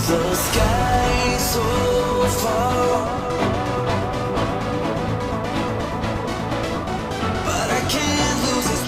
The sky so far, but I can't lose it.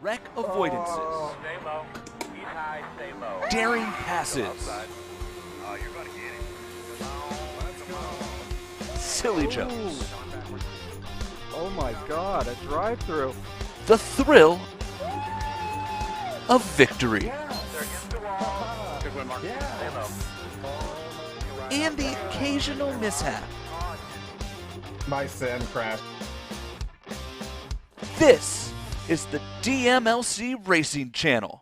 Wreck avoidances. Stay low. Eat high, stay low. Daring passes. Oh, you're gonna get it. Silly jumps. Oh my god, a drive-through. The thrill of victory. They're against the wall. Good one, Mark. Stay low. And the occasional mishap. My sim crashed. This is the DMLC Racing Channel.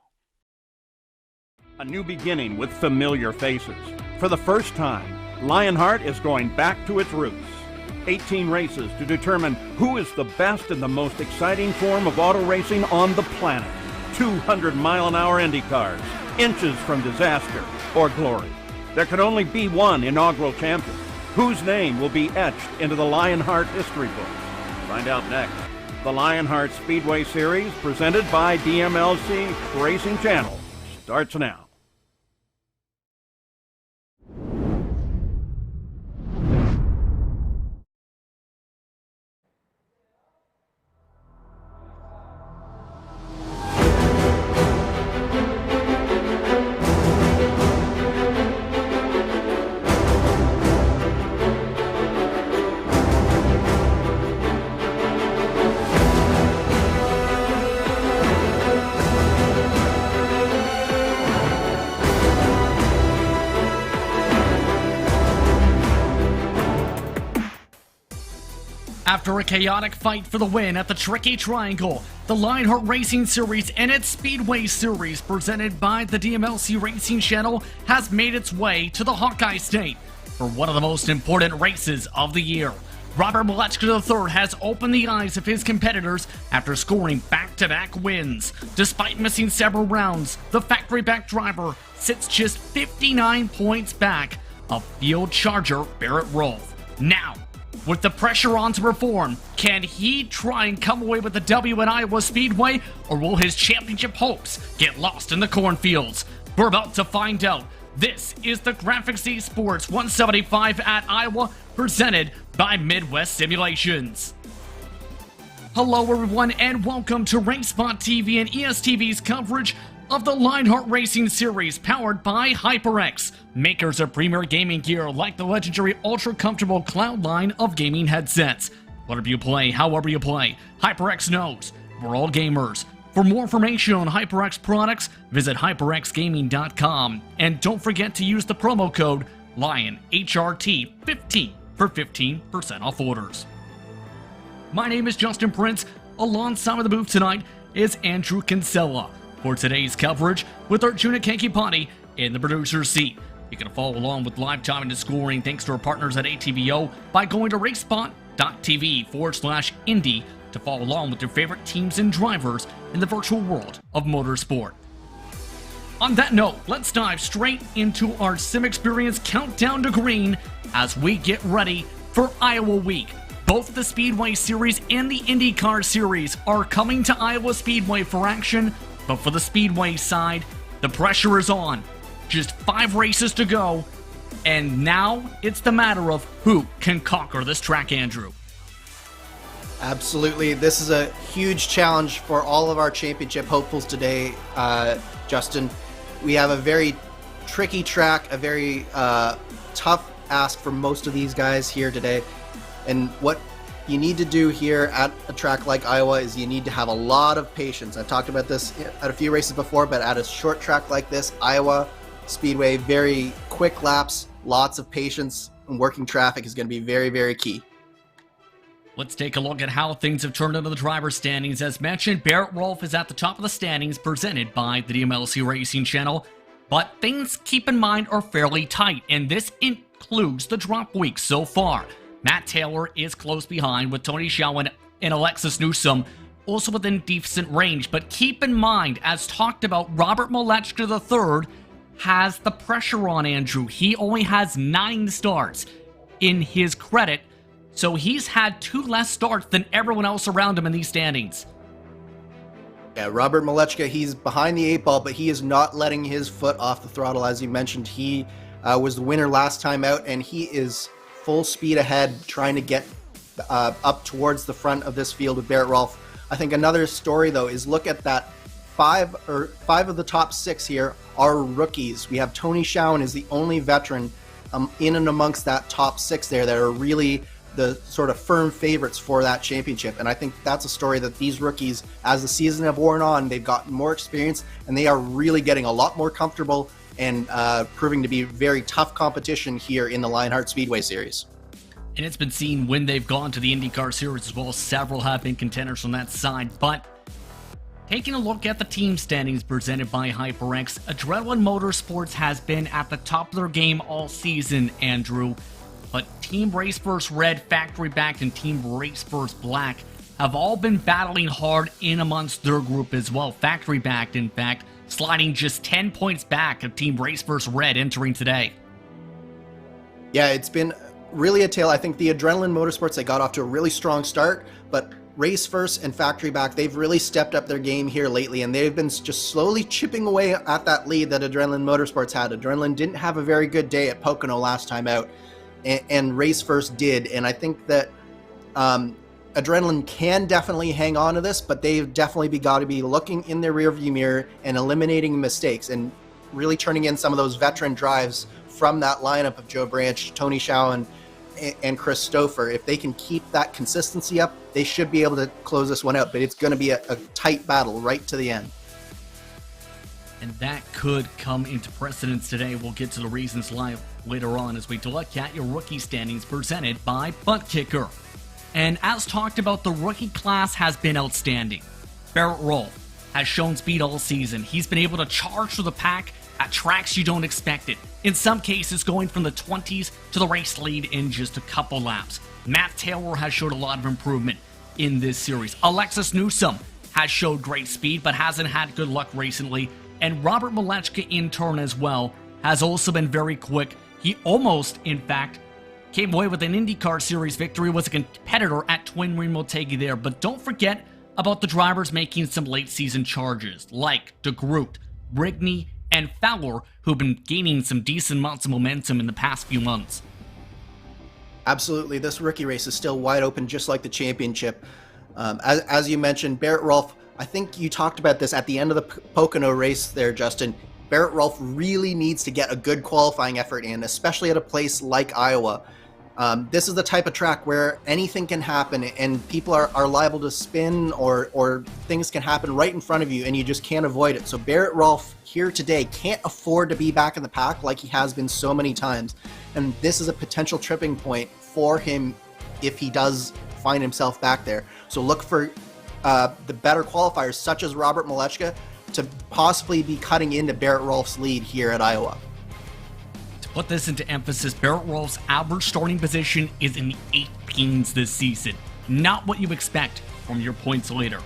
A new beginning with familiar faces. For the first time, Lionheart is going back to its roots. 18 races to determine who is the best and the most exciting form of auto racing on the planet. 200-mile-an-hour Indy cars, inches from disaster or glory. There can only be one inaugural champion, whose name will be etched into the Lionheart history books. Find out next. The Lionheart Speedway Series, presented by DMLC Racing Channel, starts now. After a chaotic fight for the win at the Tricky Triangle, the Lionheart Racing Series and its Speedway Series, presented by the DMLC Racing Channel, has made its way to the Hawkeye State for one of the most important races of the year. Robert Malechka III has opened the eyes of his competitors after scoring back-to-back wins. Despite missing several rounds, the factory-backed driver sits just 59 points back of field charger Barrett Rolfe. Now, with the pressure on to perform, can he try and come away with the W at Iowa Speedway, or will his championship hopes get lost in the cornfields? We're about to find out. This is the GRAAFix eSports 175 at Iowa, presented by Midwest Simulations. Hello everyone, and welcome to RaceSpotTV and ESTV's coverage of the Lionheart Racing Series, powered by HyperX, makers of premier gaming gear like the legendary ultra-comfortable Cloud line of gaming headsets. Whatever you play, however you play, HyperX knows we're all gamers. For more information on HyperX products, visit hyperxgaming.com, and don't forget to use the promo code LionHRT15 for 15% off orders. My name is Justin Prince. Alongside of the booth tonight is Andrew Kinsella for today's coverage with Arjuna Kankipati in the producer's seat. You can follow along with live time and scoring thanks to our partners at ATVO by going to RaceSpotTV/Indy to follow along with your favorite teams and drivers in the virtual world of motorsport. On that note, let's dive straight into our Sim Experience Countdown to Green as we get ready for Iowa Week. Both the Speedway Series and the IndyCar Series are coming to Iowa Speedway for action, but for the Speedway side, the pressure is on. Just 5 races to go, and now it's the matter of who can conquer this track, Andrew. Absolutely. This is a huge challenge for all of our championship hopefuls today, Justin. We have a very tricky track, a very tough ask for most of these guys here today. And what you need to do here at a track like Iowa is you need to have a lot of patience. I've talked about this at a few races before, but at a short track like this, Iowa Speedway, very quick laps, lots of patience, and working traffic is going to be very, very key. Let's take a look at how things have turned into the driver's standings. As mentioned, Barrett Rolfe is at the top of the standings, presented by the DMLC Racing Channel. But things, keep in mind, are fairly tight, and this includes the drop week so far. Matt Taylor is close behind, with Tony Schowen and Alexis Newsom also within decent range. But keep in mind, as talked about, Robert Malechka III has the pressure on Andrew. He only has 9 starts in his credit, so he's had 2 less starts than everyone else around him in these standings. Yeah, Robert Malechka, he's behind the 8 ball, but he is not letting his foot off the throttle. As you mentioned, he was the winner last time out, and he is full speed ahead, trying to get up towards the front of this field with Barrett Rolfe. I think another story, though, is look at that. 5 of the top 6 here are rookies. We have Tony Schowen is the only veteran in and amongst that top 6 there that are really the sort of firm favorites for that championship. And I think that's a story that these rookies, as the season have worn on, they've gotten more experience and they are really getting a lot more comfortable and proving to be very tough competition here in the Lionheart Speedway Series. And it's been seen when they've gone to the IndyCar Series as well. Several have been contenders on that side. But taking a look at the team standings presented by HyperX, Adrenaline Motorsports has been at the top of their game all season, Andrew. But Team Race First Red, Factory Backed, and Team Race First Black have all been battling hard in amongst their group as well. Factory Backed, in fact, sliding just 10 points back of Team Race First Red entering today. Yeah, it's been really a tale. I think the Adrenaline Motorsports, they got off to a really strong start, but Race First and Factory Back, they've really stepped up their game here lately, and they've been just slowly chipping away at that lead that Adrenaline Motorsports had. Adrenaline didn't have a very good day at Pocono last time out, and Race First did, and I think that Adrenaline can definitely hang on to this, but they've definitely got to be looking in their rearview mirror and eliminating mistakes and really turning in some of those veteran drives from that lineup of Joe Branch, Tony Schowen, and Chris Stouffer. If they can keep that consistency up, they should be able to close this one out, but it's going to be a tight battle right to the end. And that could come into precedence today. We'll get to the reasons live later on as we look at your rookie standings presented by Butt Kicker. And as talked about, the rookie class has been outstanding. Barrett Rolfe has shown speed all season. He's been able to charge through the pack at tracks you don't expect it. In some cases, going from the 20s to the race lead in just a couple laps. Matt Taylor has showed a lot of improvement in this series. Alexis Newsom has showed great speed, but hasn't had good luck recently. And Robert Malechka, in turn as well, has also been very quick. He almost, in fact, came away with an IndyCar Series victory, was a competitor at Twin Ring Motegi there. But don't forget about the drivers making some late-season charges, like DeGroot, Rigney, and Fowler, who've been gaining some decent amounts of momentum in the past few months. Absolutely, this rookie race is still wide open, just like the championship. As you mentioned, Barrett Rolfe, I think you talked about this at the end of the Pocono race there, Justin. Barrett Rolfe really needs to get a good qualifying effort in, especially at a place like Iowa. This is the type of track where anything can happen, and people are liable to spin, or things can happen right in front of you, and you just can't avoid it. So Barrett Rolfe here today can't afford to be back in the pack like he has been so many times, and this is a potential tripping point for him if he does find himself back there. So look for the better qualifiers, such as Robert Malechka, to possibly be cutting into Barrett Rolfe's lead here at Iowa. To put this into emphasis, Barrett Rolfe's average starting position is in the 18s this season. Not what you expect from your points leader.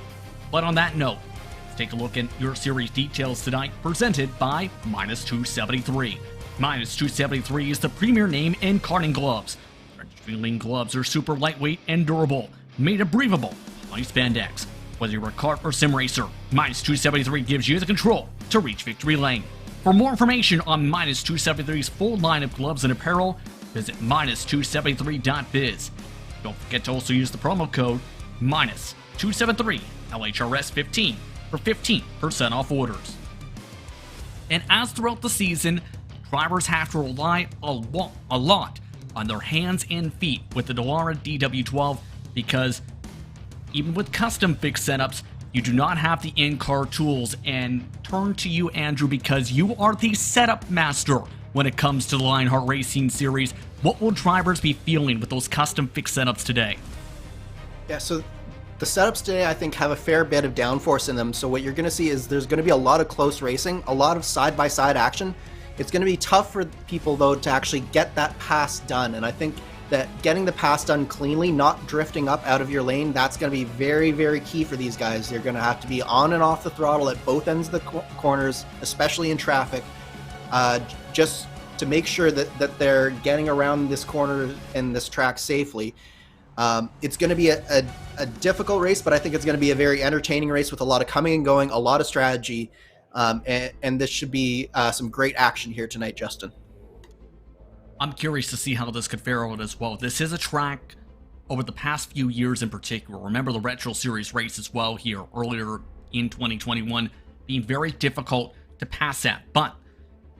But on that note, let's take a look at your series details tonight, presented by Minus 273. Minus 273 is the premier name in karting gloves. Streaming gloves are super lightweight and durable, made of breathable high spandex. Whether you're a kart or sim racer, Minus 273 gives you the control to reach victory lane. For more information on Minus 273's full line of gloves and apparel, visit minus273.biz. Don't forget to also use the promo code Minus 273 LHRS15 for 15% off orders. And as throughout the season, drivers have to rely a lot on their hands and feet with the Dallara DW12, because even with custom fix setups, you do not have the in-car tools. And turn to you, Andrew, because you are the setup master when it comes to the Lionheart Racing Series. What will drivers be feeling with those custom fix setups today? Yeah, so the setups today, I think, have a fair bit of downforce in them. So what you're going to see is there's going to be a lot of close racing, a lot of side-by-side action. It's going to be tough for people, though, to actually get that pass done. And I think that getting the pass done cleanly, not drifting up out of your lane, that's going to be very, very key for these guys. They're going to have to be on and off the throttle at both ends of the corners, especially in traffic, just to make sure that they're getting around this corner and this track safely. It's going to be a difficult race, but I think it's going to be a very entertaining race with a lot of coming and going, a lot of strategy. And this should be some great action here tonight, Justin. I'm curious to see how this could fare out as well. This is a track over the past few years in particular. Remember the Retro Series race as well here earlier in 2021 being very difficult to pass at. But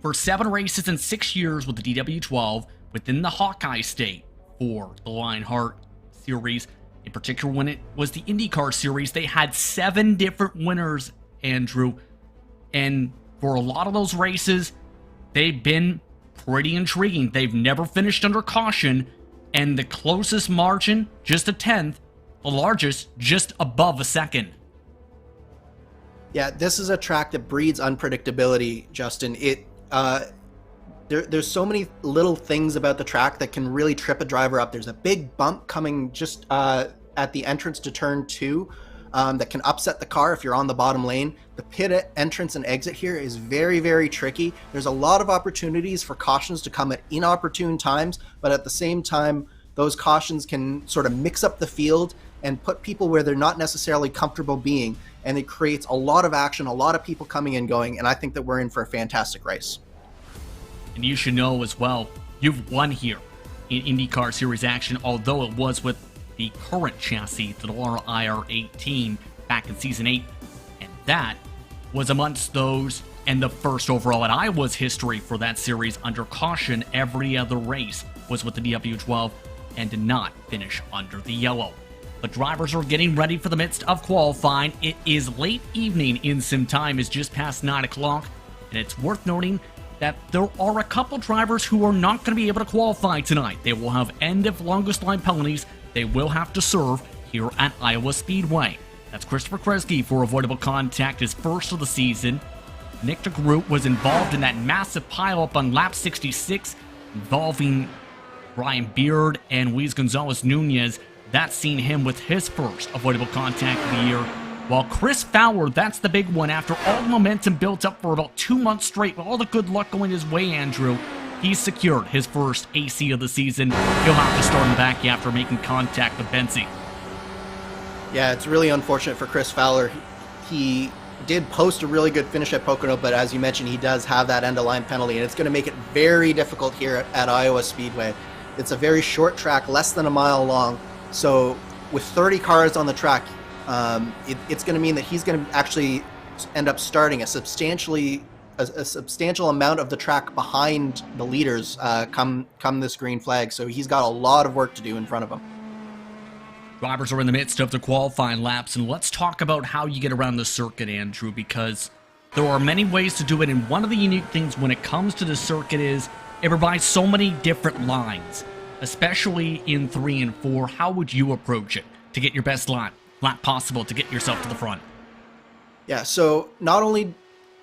for 7 races in 6 years with the DW12 within the Hawkeye State for the Lionheart Series, in particular when it was the IndyCar Series, they had 7 different winners, Andrew. And for a lot of those races, they've been pretty intriguing. They've never finished under caution, and the closest margin, just a 10th, the largest, just above a second. Yeah, this is a track that breeds unpredictability, Justin. There's so many little things about the track that can really trip a driver up. There's a big bump coming just at the entrance to turn 2. That can upset the car if you're on the bottom lane. The pit entrance and exit here is very, very tricky. There's a lot of opportunities for cautions to come at inopportune times, but at the same time, those cautions can sort of mix up the field and put people where they're not necessarily comfortable being, and it creates a lot of action, a lot of people coming and going, and I think that we're in for a fantastic race. And you should know as well, you've won here in IndyCar Series action, although it was with the current chassis, the Dallara IR18, back in Season 8. And that was amongst those and the first overall in Iowa's history for that series under caution. Every other race was with the DW12 and did not finish under the yellow. But drivers are getting ready for the midst of qualifying. It is late evening in sim time, is just past 9 o'clock, and it's worth noting that there are a couple drivers who are not going to be able to qualify tonight. They will have end of longest line penalties they will have to serve here at Iowa Speedway. That's Christopher Kresge for avoidable contact, his first of the season. Nick DeGroot was involved in that massive pileup on lap 66 involving Brian Beard and Luis Gonzalez Nunez. That's seen him with his first avoidable contact of the year. While Chris Fowler, that's the big one. After all the momentum built up for about 2 months straight, with all the good luck going his way, Andrew, he's secured his first AC of the season. He'll have to start him back after making contact with Benzie. Yeah, it's really unfortunate for Chris Fowler. He did post a really good finish at Pocono, but as you mentioned, he does have that end-of-line penalty, and it's going to make it very difficult here at Iowa Speedway. It's a very short track, less than a mile long, so with 30 cars on the track, it's going to mean that he's going to actually end up starting a substantially a substantial amount of the track behind the leaders come this green flag. So he's got a lot of work to do in front of him. Drivers are in the midst of their qualifying laps, and let's talk about how you get around the circuit, Andrew, because there are many ways to do it, and one of the unique things when it comes to the circuit is it provides so many different lines, especially in 3 and 4. How would you approach it to get your best lap possible to get yourself to the front? Yeah, so not only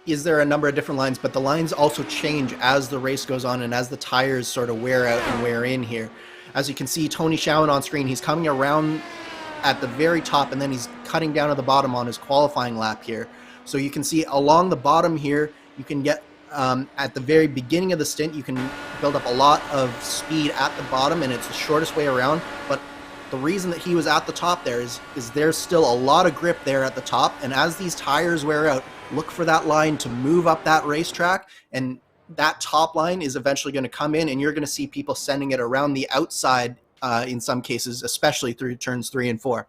is there a number of different lines, but the lines also change as the race goes on and as the tires sort of wear out and wear in here. As you can see, Tony Schowen on screen, he's coming around at the very top, and then he's cutting down at the bottom on his qualifying lap here. So you can see along the bottom here, you can get, at the very beginning of the stint, you can build up a lot of speed at the bottom, and it's the shortest way around. But the reason that he was at the top there is there's still a lot of grip there at the top, and as these tires wear out, look for that line to move up that racetrack, and that top line is eventually going to come in, and you're going to see people sending it around the outside in some cases, especially through turns 3 and 4.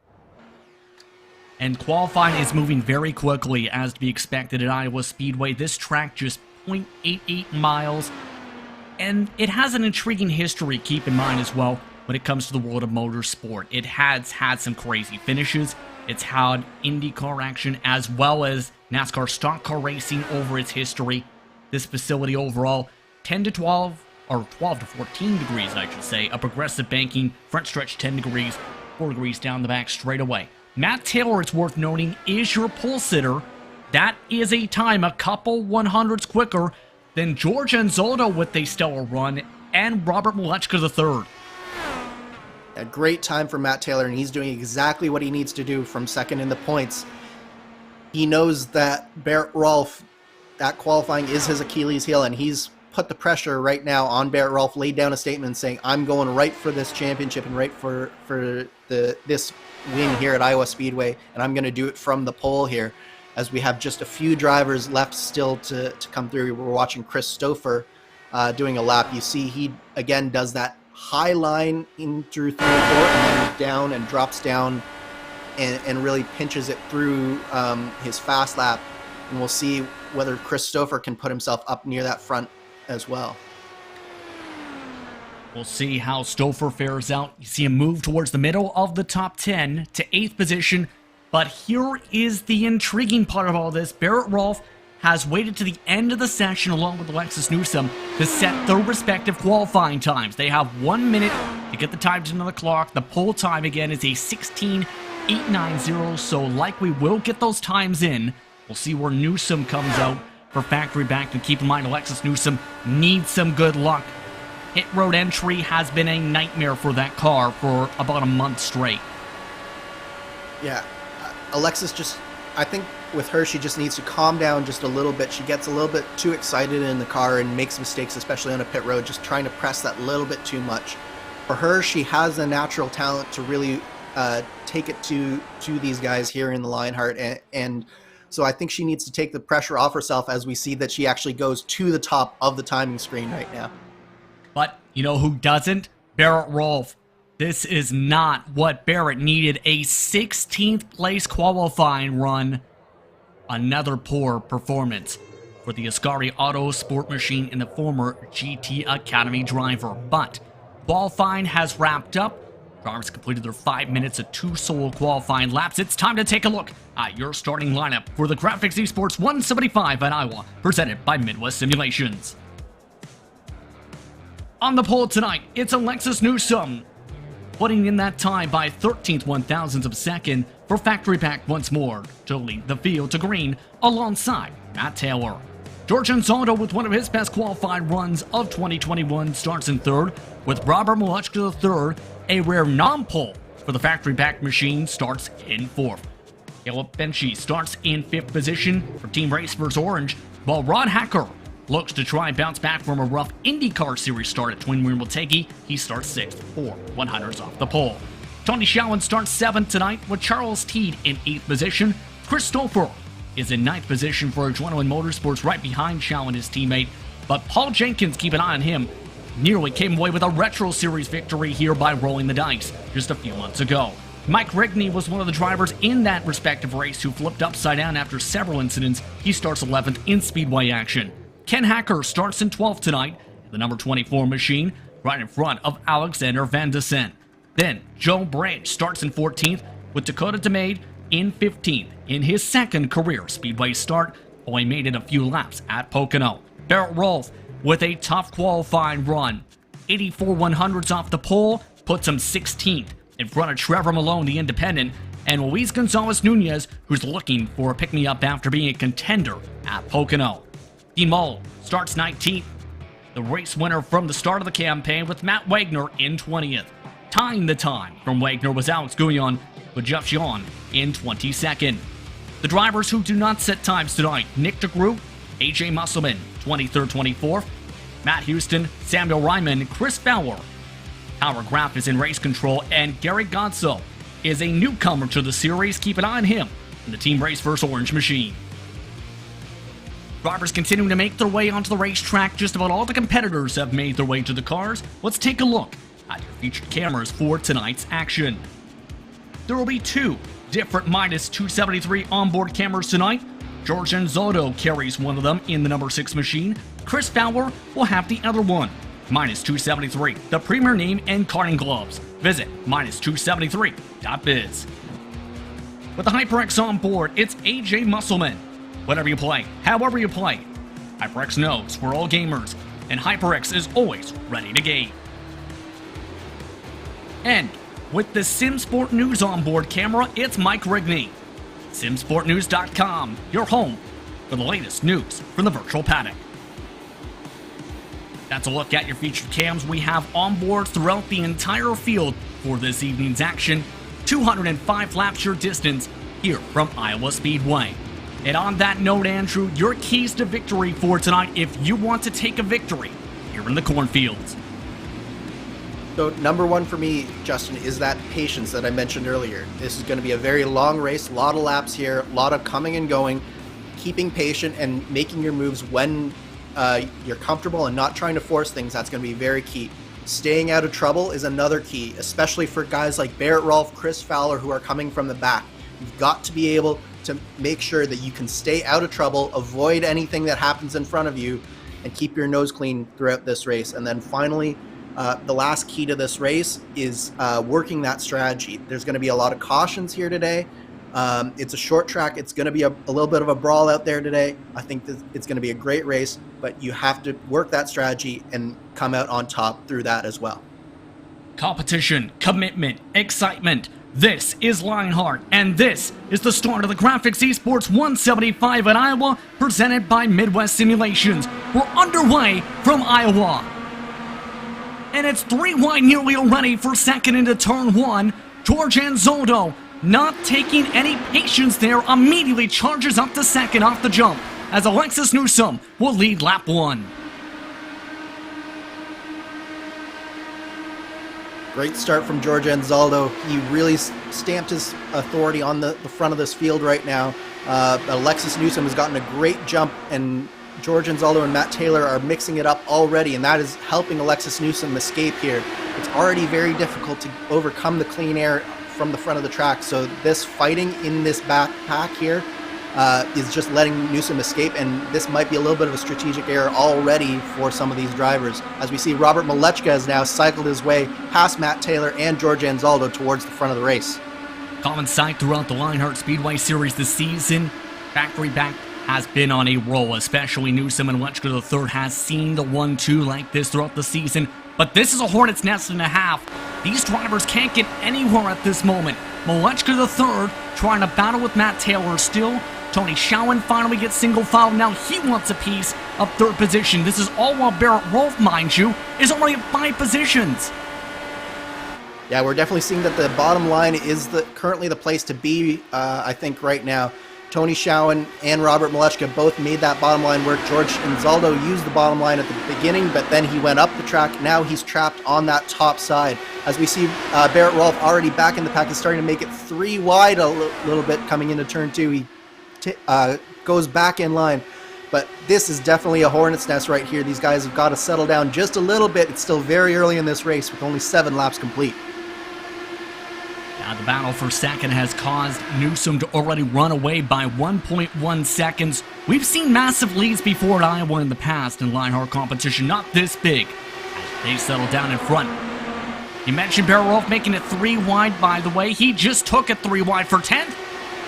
And qualifying is moving very quickly, as to be expected at Iowa Speedway. This track just 0.88 miles, and it has an intriguing history, keep in mind as well, when it comes to the world of motorsport. It has had some crazy finishes. It's had IndyCar action as well as NASCAR stock car racing over its history. This facility overall, 10 to 12, or 12 to 14 degrees, I should say, a progressive banking, front stretch 10 degrees, 4 degrees down the back straight away. Matt Taylor, it's worth noting, is your pole sitter. That is a time a couple 100s quicker than George Anzaldo with a stellar run, and Robert Malechka III. A great time for Matt Taylor, and he's doing exactly what he needs to do from second in the points. He knows that Barrett Rolfe, that qualifying is his Achilles heel, and he's put the pressure right now on Barrett Rolfe, laid down a statement saying, I'm going right for this championship and right for this win here at Iowa Speedway, and I'm going to do it from the pole here, as we have just a few drivers left still to come through. We're watching Chris Stouffer doing a lap. You see he, again, does that high line in through 3 and 4, and then down and drops down and really pinches it through his fast lap. And we'll see whether Chris Stouffer can put himself up near that front as well. We'll see how Stouffer fares out. You see him move towards the middle of the top 10 to 8th position. But here is the intriguing part of all this. Barrett Rolfe has waited to the end of the session along with Alexis Newsom to set their respective qualifying times. They have 1 minute to get the times into the clock. The pole time again is a 16.890, so likely we'll get those times in. We'll see where Newsom comes out for factory back, and keep in mind Alexis Newsom needs some good luck. Hit road entry has been a nightmare for that car for about a month straight. Yeah, Alexis just, I think with her, she just needs to calm down just a little bit. She gets a little bit too excited in the car and makes mistakes, especially on a pit road, just trying to press that little bit too much. For her, she has a natural talent to really take it to these guys here in the Lionheart, and so I think she needs to take the pressure off herself as we see that she actually goes to the top of the timing screen right now. But you know who doesn't? Barrett Rolfe. This is not what Barrett needed. A 16th place qualifying run. Another poor performance for the Ascari Auto Sport Machine and the former GT Academy driver. But qualifying has wrapped up. Drivers completed their 5 minutes of 2 solo qualifying laps. It's time to take a look at your starting lineup for the GRAAFix eSports 175 at Iowa, presented by Midwest Simulations. On the pole tonight, it's Alexis Newsom, putting in that time by 13th 1,000ths of a second for factory pack once more to lead the field to green alongside Matt Taylor. George Anzaldo, with one of his best qualified runs of 2021, starts in 3rd, with Robert Malechka III, a rare non-pole for the factory pack machine, starts in 4th. Caleb Benchy starts in 5th position for Team Race vs. Orange, while Rod Hacker looks to try and bounce back from a rough IndyCar Series start at Twin Wheel Motegi. He starts 6th, 4 100s off the pole. Tony Schowen starts 7th tonight, with Charles Teed in 8th position. Chris Stouffer is in 9th position for Adrenaline Motorsports, right behind Schowen, his teammate. But Paul Jenkins, keep an eye on him, nearly came away with a Retro Series victory here by rolling the dice just a few months ago. Mike Rigney was one of the drivers in that respective race who flipped upside down after several incidents. He starts 11th in Speedway action. Ken Hacker starts in 12th tonight, the number 24 machine, right in front of Alexander Van de Sen. Then Joe Branch starts in 14th, with Dakota DeMade in 15th in his second career Speedway start, only made it a few laps at Pocono. Barrett Rolfe with a tough qualifying run. 84 100s off the pole, puts him 16th in front of Trevor Malone, the independent, and Luis Gonzalez Nunez, who's looking for a pick-me-up after being a contender at Pocono. Dean Mullen starts 19th, the race winner from the start of the campaign, with Matt Wagner in 20th. Tying the time from Wagner was Alex Guyon, with Jeff Jean in 22nd. The drivers who do not set times tonight: Nick DeGroot, AJ Musselman, 23rd, 24th, Matt Houston, Samuel Ryman, Chris Fowler. Howard Graff is in race control, and Gary Godso is a newcomer to the series. Keep an eye on him in the Team Race First Orange machine. Drivers continuing to make their way onto the racetrack. Just about all the competitors have made their way to the cars. Let's take a look at your featured cameras for tonight's action. There will be two different minus 273 onboard cameras tonight. George Enzotto carries one of them in the number 6 machine. Chris Fowler will have the other one. Minus 273, the premier name in karting gloves. Visit minus273.biz. With the HyperX on board, it's AJ Musselman. Whatever you play, however you play, HyperX knows we're all gamers, and HyperX is always ready to game. And with the SimSport News onboard camera, it's Mike Rigney. SimSportNews.com, your home for the latest news from the virtual paddock. That's a look at your featured cams we have on board throughout the entire field for this evening's action. 205 laps your distance here from Iowa Speedway. And on that note, Andrew, your keys to victory for tonight if you want to take a victory here in the cornfields. So number one for me, Justin, is that patience that I mentioned earlier. This is going to be a very long race, a lot of laps here, a lot of coming and going. Keeping patient and making your moves when you're comfortable and not trying to force things, that's going to be very key. Staying out of trouble is another key, especially for guys like Barrett Rolfe, Chris Fowler, who are coming from the back. You've got to be able to make sure that you can stay out of trouble, avoid anything that happens in front of you, and keep your nose clean throughout this race. And then finally, the last key to this race is working that strategy. There's going to be a lot of cautions here today. It's a short track. It's going to be a little bit of a brawl out there today. I think that it's going to be a great race, but you have to work that strategy and come out on top through that as well. Competition, commitment, excitement. This is Lionheart, and this is the start of the GRAAFix eSports 175 at Iowa, presented by Midwest Simulations. We're underway from Iowa. And it's 3 wide nearly already for second into turn 1. George Enzotto, not taking any patience there, immediately charges up to second off the jump, as Alexis Newsom will lead lap 1. Great start from George Enzotto. He really stamped his authority on the front of this field right now. Alexis Newsom has gotten a great jump, and George Enzotto and Matt Taylor are mixing it up already, and that is helping Alexis Newsom escape here. It's already very difficult to overcome the clean air from the front of the track, so this fighting in this back pack here is just letting Newsom escape, and this might be a little bit of a strategic error already for some of these drivers. As we see, Robert Malechka has now cycled his way past Matt Taylor and George Enzotto towards the front of the race. Common sight throughout the Lionheart Speedway Series this season. Factory Back has been on a roll, especially Newsom, and Malechka III has seen the 1-2 like this throughout the season. But this is a hornet's nest and a half. These drivers can't get anywhere at this moment. Malechka III trying to battle with Matt Taylor still. Tony Schowen finally gets single file. Now he wants a piece of third position. This is all while Barrett Rolfe, mind you, is already at 5 positions. Yeah, we're definitely seeing that the bottom line is currently the place to be, I think, right now. Tony Schowen and Robert Malechka both made that bottom line work. George Enzotto used the bottom line at the beginning, but then he went up the track. Now he's trapped on that top side. As we see, Barrett Rolfe already back in the pack is starting to make it 3 wide a little bit coming into turn 2. He goes back in line, but this is definitely a hornet's nest right here. These guys have got to settle down just a little bit. It's still very early in this race with only 7 laps complete. Now the battle for second has caused Newsom to already run away by 1.1 seconds. We've seen massive leads before at Iowa in the past in Lionheart competition, not this big, as they settle down in front. You mentioned Barrett Rolfe making it 3 wide, by the way. He just took it 3 wide for 10th.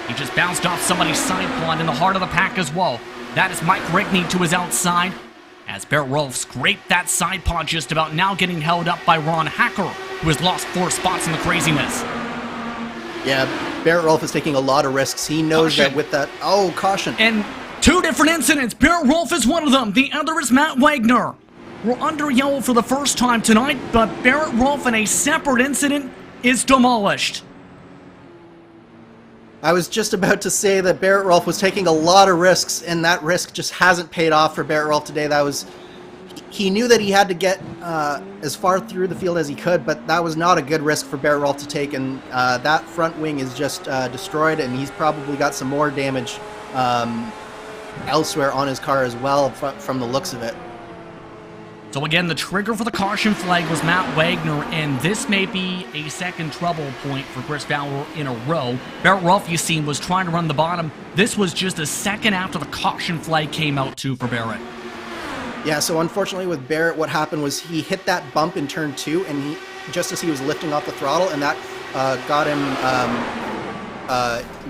He just bounced off somebody's side pod in the heart of the pack as well. That is Mike Rigney to his outside, as Barrett Rolfe scraped that side pod just about, now getting held up by Ron Hacker, who has lost 4 spots in the craziness. Yeah, Barrett Rolfe is taking a lot of risks. He knows Caution. that with that... Oh, caution. And 2 different incidents. Barrett Rolfe is one of them. The other is Matt Wagner. We're under yellow for the first time tonight, but Barrett Rolfe in a separate incident is demolished. I was just about to say that Barrett Rolfe was taking a lot of risks, and that risk just hasn't paid off for Barrett Rolfe today. He knew that he had to get as far through the field as he could, but that was not a good risk for Barrett Rolfe to take, and that front wing is just destroyed, and he's probably got some more damage elsewhere on his car as well from the looks of it. So again, the trigger for the caution flag was Matt Wagner, and this may be a second trouble point for Chris Fowler in a row. Barrett Rolfe, you seen, was trying to run the bottom. This was just a second after the caution flag came out too for Barrett. Yeah, so unfortunately with Barrett, what happened was he hit that bump in turn 2, and just as he was lifting off the throttle, and that got him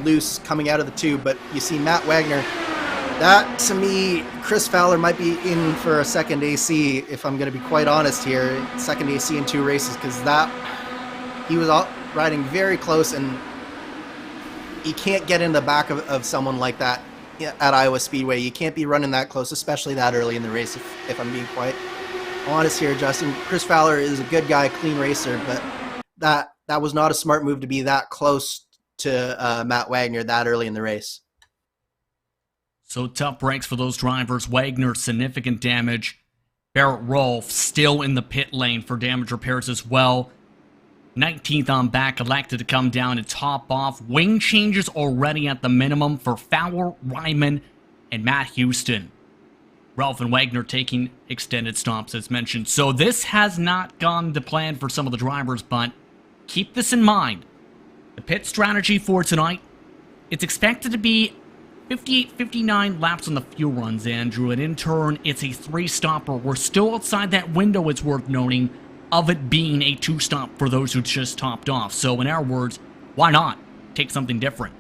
loose coming out of the tube. But you see Matt Wagner, that to me, Chris Fowler might be in for a second AC, if I'm going to be quite honest here. Second AC in 2 races, because he was riding very close, and you can't get in the back of someone like that at Iowa Speedway. You can't be running that close, especially that early in the race, if I'm being quite honest here, Justin. Chris Fowler is a good guy, clean racer, but that was not a smart move to be that close to Matt Wagner that early in the race. So tough breaks for those drivers. Wagner, significant damage. Barrett Rolfe still in the pit lane for damage repairs as well. 19th on back, elected to come down and top off. Wing changes already at the minimum for Fowler, Ryman, and Matt Houston. Rolfe and Wagner taking extended stops as mentioned. So this has not gone to plan for some of the drivers, but keep this in mind. The pit strategy for tonight, it's expected to be 58-59 laps on the fuel runs, Andrew, and in turn, it's a 3-stopper. We're still outside that window, it's worth noting, of it being a 2-stop for those who just topped off. So in our words, why not take something different?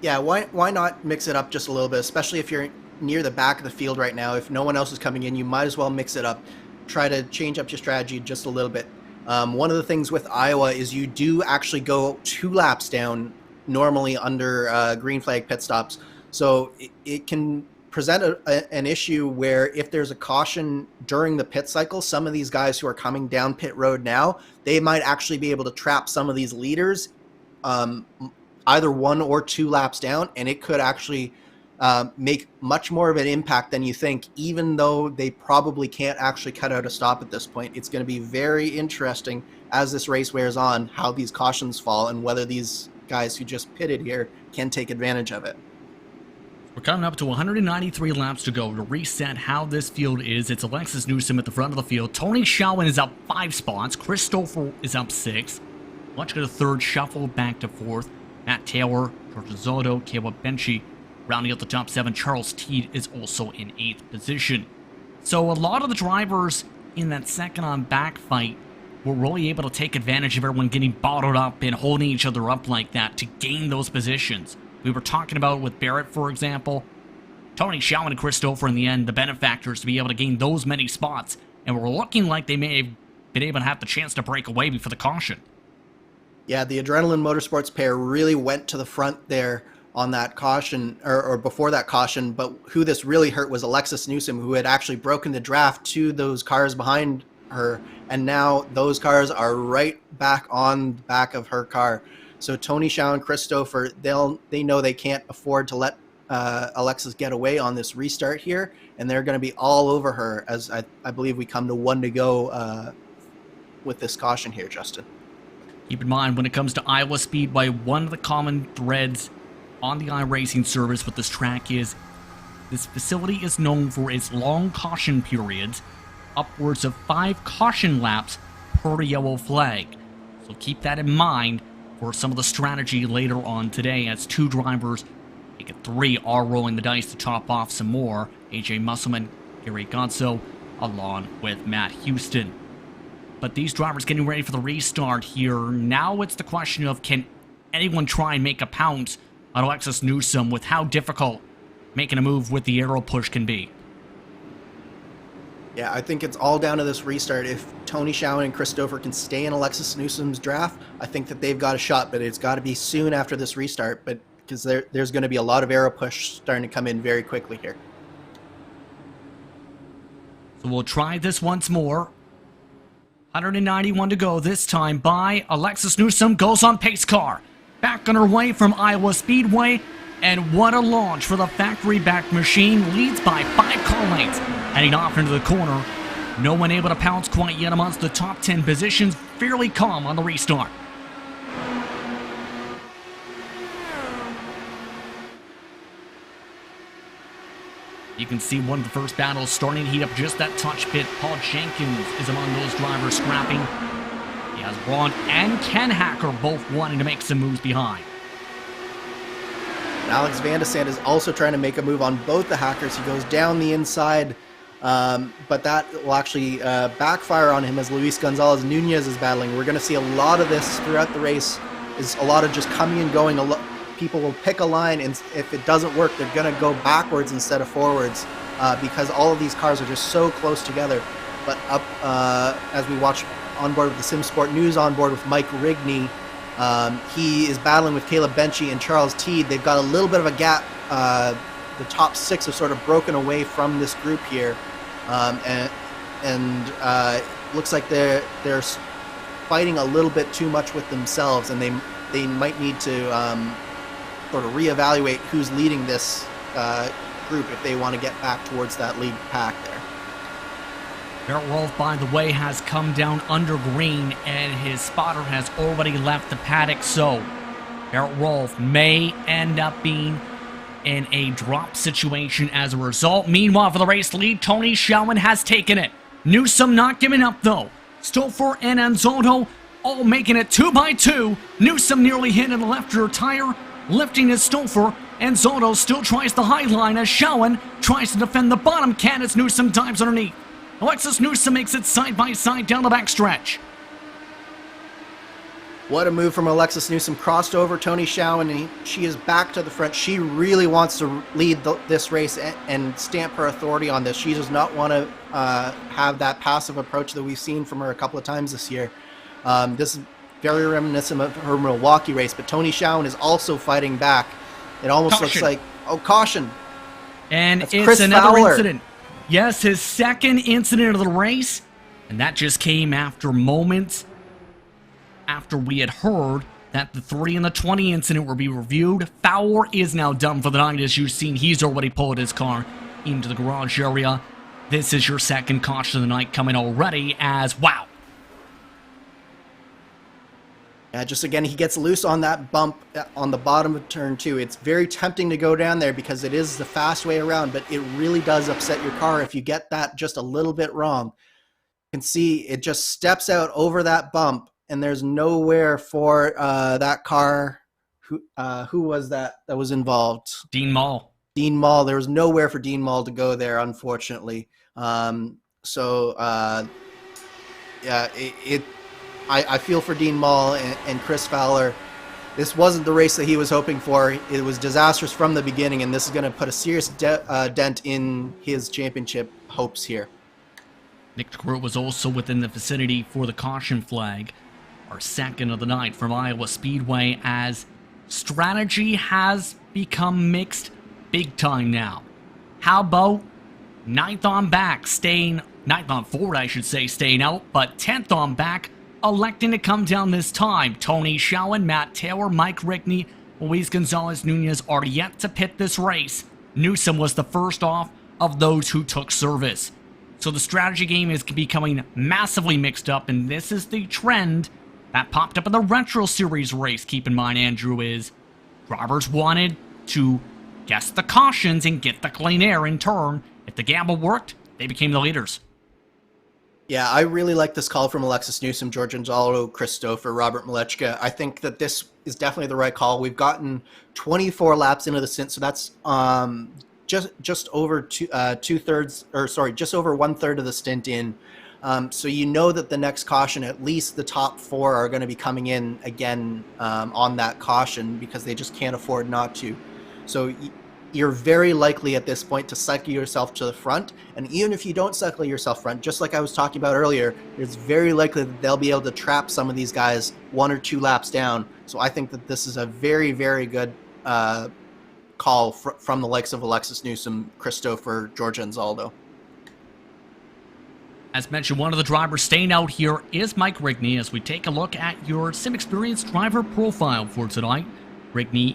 Yeah, why not mix it up just a little bit, especially if you're near the back of the field right now. If no one else is coming in, you might as well mix it up. Try to change up your strategy just a little bit. One of the things with Iowa is you do actually go 2 laps down normally under green flag pit stops. So it can present an issue where if there's a caution during the pit cycle, some of these guys who are coming down pit road now, they might actually be able to trap some of these leaders either 1 or 2 laps down, and it could actually make much more of an impact than you think, even though they probably can't actually cut out a stop at this point. It's going to be very interesting as this race wears on, how these cautions fall and whether these guys who just pitted here can take advantage of it. We're coming up to 193 laps to go to reset how this field is. It's Alexis Newsom at the front of the field. Tony Schauwen is up 5 spots. Chris Stoffel is up 6. Lutschka to 3rd, shuffled back to 4th. Matt Taylor, George Zotto, Caleb Benchy rounding out the top 7. Charles Teed is also in 8th position. So a lot of the drivers in that second on back fight were really able to take advantage of everyone getting bottled up and holding each other up like that to gain those positions. We were talking about with Barrett, for example. Tony Schauwen and Chris Stouffer in the end, the benefactors to be able to gain those many spots. And we're looking like they may have been able to have the chance to break away before the caution. Yeah, the Adrenaline Motorsports pair really went to the front there on that caution, or before that caution, but who this really hurt was Alexis Newsom, who had actually broken the draft to those cars behind her, and now those cars are right back on the back of her car. So Tony Schauwen and Chris Stouffer, they know they can't afford to let Alexis get away on this restart here, and they're going to be all over her as I believe we come to 1 to go with this caution here, Justin. Keep in mind, when it comes to Iowa Speedway, one of the common threads on the iRacing service with this track is this facility is known for its long caution periods, upwards of 5 caution laps per yellow flag. So keep that in mind for some of the strategy later on today, as 2 drivers, make it 3, are rolling the dice to top off some more. AJ Musselman, Gary Gonzo, along with Matt Houston. But these drivers getting ready for the restart here. Now it's the question of, can anyone try and make a pounce on Alexis Newsom with how difficult making a move with the aero push can be? Yeah, I think it's all down to this restart. If Tony Schowen and Christopher can stay in Alexis Newsom's draft, I think that they've got a shot, but it's got to be soon after this restart, but because there's going to be a lot of aero push starting to come in very quickly here. So we'll try this once more. 191 to go this time by Alexis Newsom, goes on pace car. Back on her way from Iowa Speedway, and what a launch for the factory-backed machine. Leads by 5 car lengths. Heading off into the corner. No one able to pounce quite yet amongst the top 10 positions. Fairly calm on the restart. You can see one of the first battles starting to heat up just that touch bit. Paul Jenkins is among those drivers scrapping. He has Ron and Ken Hacker both wanting to make some moves behind. Alex Van de Sande is also trying to make a move on both the Hackers. He goes down the inside, but that will actually backfire on him as Luis Gonzalez Nunez is battling. We're going to see a lot of this throughout the race. Is a lot of just coming and going. People will pick a line, and if it doesn't work, they're going to go backwards instead of forwards because all of these cars are just so close together. But up as we watch on board with the SimSport News on board with Mike Rigney, he is battling with Caleb Benchy and Charles Teed. They've got a little bit of a gap. The top 6 have sort of broken away from this group here, and looks like they're fighting a little bit too much with themselves, and they might need to sort of reevaluate who's leading this group if they want to get back towards that lead pack there. Barrett Rolfe, by the way, has come down under green, and his spotter has already left the paddock, so Barrett Rolfe may end up being in a drop situation as a result. Meanwhile, for the race lead, Tony Schowen has taken it. Newsom not giving up, though. Stouffer and Anzotto all making it 2 by 2. Newsom nearly hit in the left rear tire, lifting his Stouffer. Anzotto still tries the high line as Schowen tries to defend the bottom can as Newsom dives underneath. Alexis Newsom makes it side by side down the backstretch. What a move from Alexis Newsom. Crossed over Tony Schowen, and she is back to the front. She really wants to lead this race and stamp her authority on this. She does not want to have that passive approach that we've seen from her a couple of times this year. This is very reminiscent of her Milwaukee race, but Tony Schowen is also fighting back. It almost looks like, oh, caution. And That's it's Chris another Fowler. incident. Yes, his second incident of the race, and that just came after moments after we had heard that the 3 and the 20 incident will be reviewed. Fowler is now done for the night. As you've seen, he's already pulled his car into the garage area. This is your second caution of the night coming already as, wow. Yeah, just again, he gets loose on that bump on the bottom of turn 2. It's very tempting to go down there because it is the fast way around, but it really does upset your car if you get that just a little bit wrong. You can see it just steps out over that bump, and there's nowhere for that car. Who was that was involved? Dean Mall. Dean Mall. There was nowhere for Dean Mall to go there, unfortunately. Yeah, I feel for Dean Mall and Chris Fowler. This wasn't the race that he was hoping for. It was disastrous from the beginning, and this is going to put a serious dent in his championship hopes here. Nick DeGroot was also within the vicinity for the caution flag. Our second of the night from Iowa Speedway, as strategy has become mixed big time now. How about 9th on back, 9th on forward, I should say, staying out, but 10th on back, electing to come down this time. Tony Schowen, Matt Taylor, Mike Rigney, Luis Gonzalez Nunez are yet to pit this race. Newsom was the first off of those who took service. So the strategy game is becoming massively mixed up, and this is the trend that popped up in the Retro Series race. Keep in mind, Andrew, is drivers wanted to guess the cautions and get the clean air in turn. If the gamble worked, they became the leaders. Yeah, I really like this call from Alexis Newsom, George Gonzalo, Christopher, Robert Malechka. I think that this is definitely the right call. We've gotten 24 laps into the stint, so that's just over just over 1/3 of the stint in. So you know that the next caution, at least the top 4 are going to be coming in again on that caution because they just can't afford not to. So you're very likely at this point to cycle yourself to the front. And even if you don't cycle yourself front, just like I was talking about earlier, it's very likely that they'll be able to trap some of these guys 1 or 2 laps down. So I think that this is a very, very good call from the likes of Alexis Newsom, Christopher, George Anzaldo. As mentioned, one of the drivers staying out here is Mike Rigney as we take a look at your sim experience driver profile for tonight. Rigney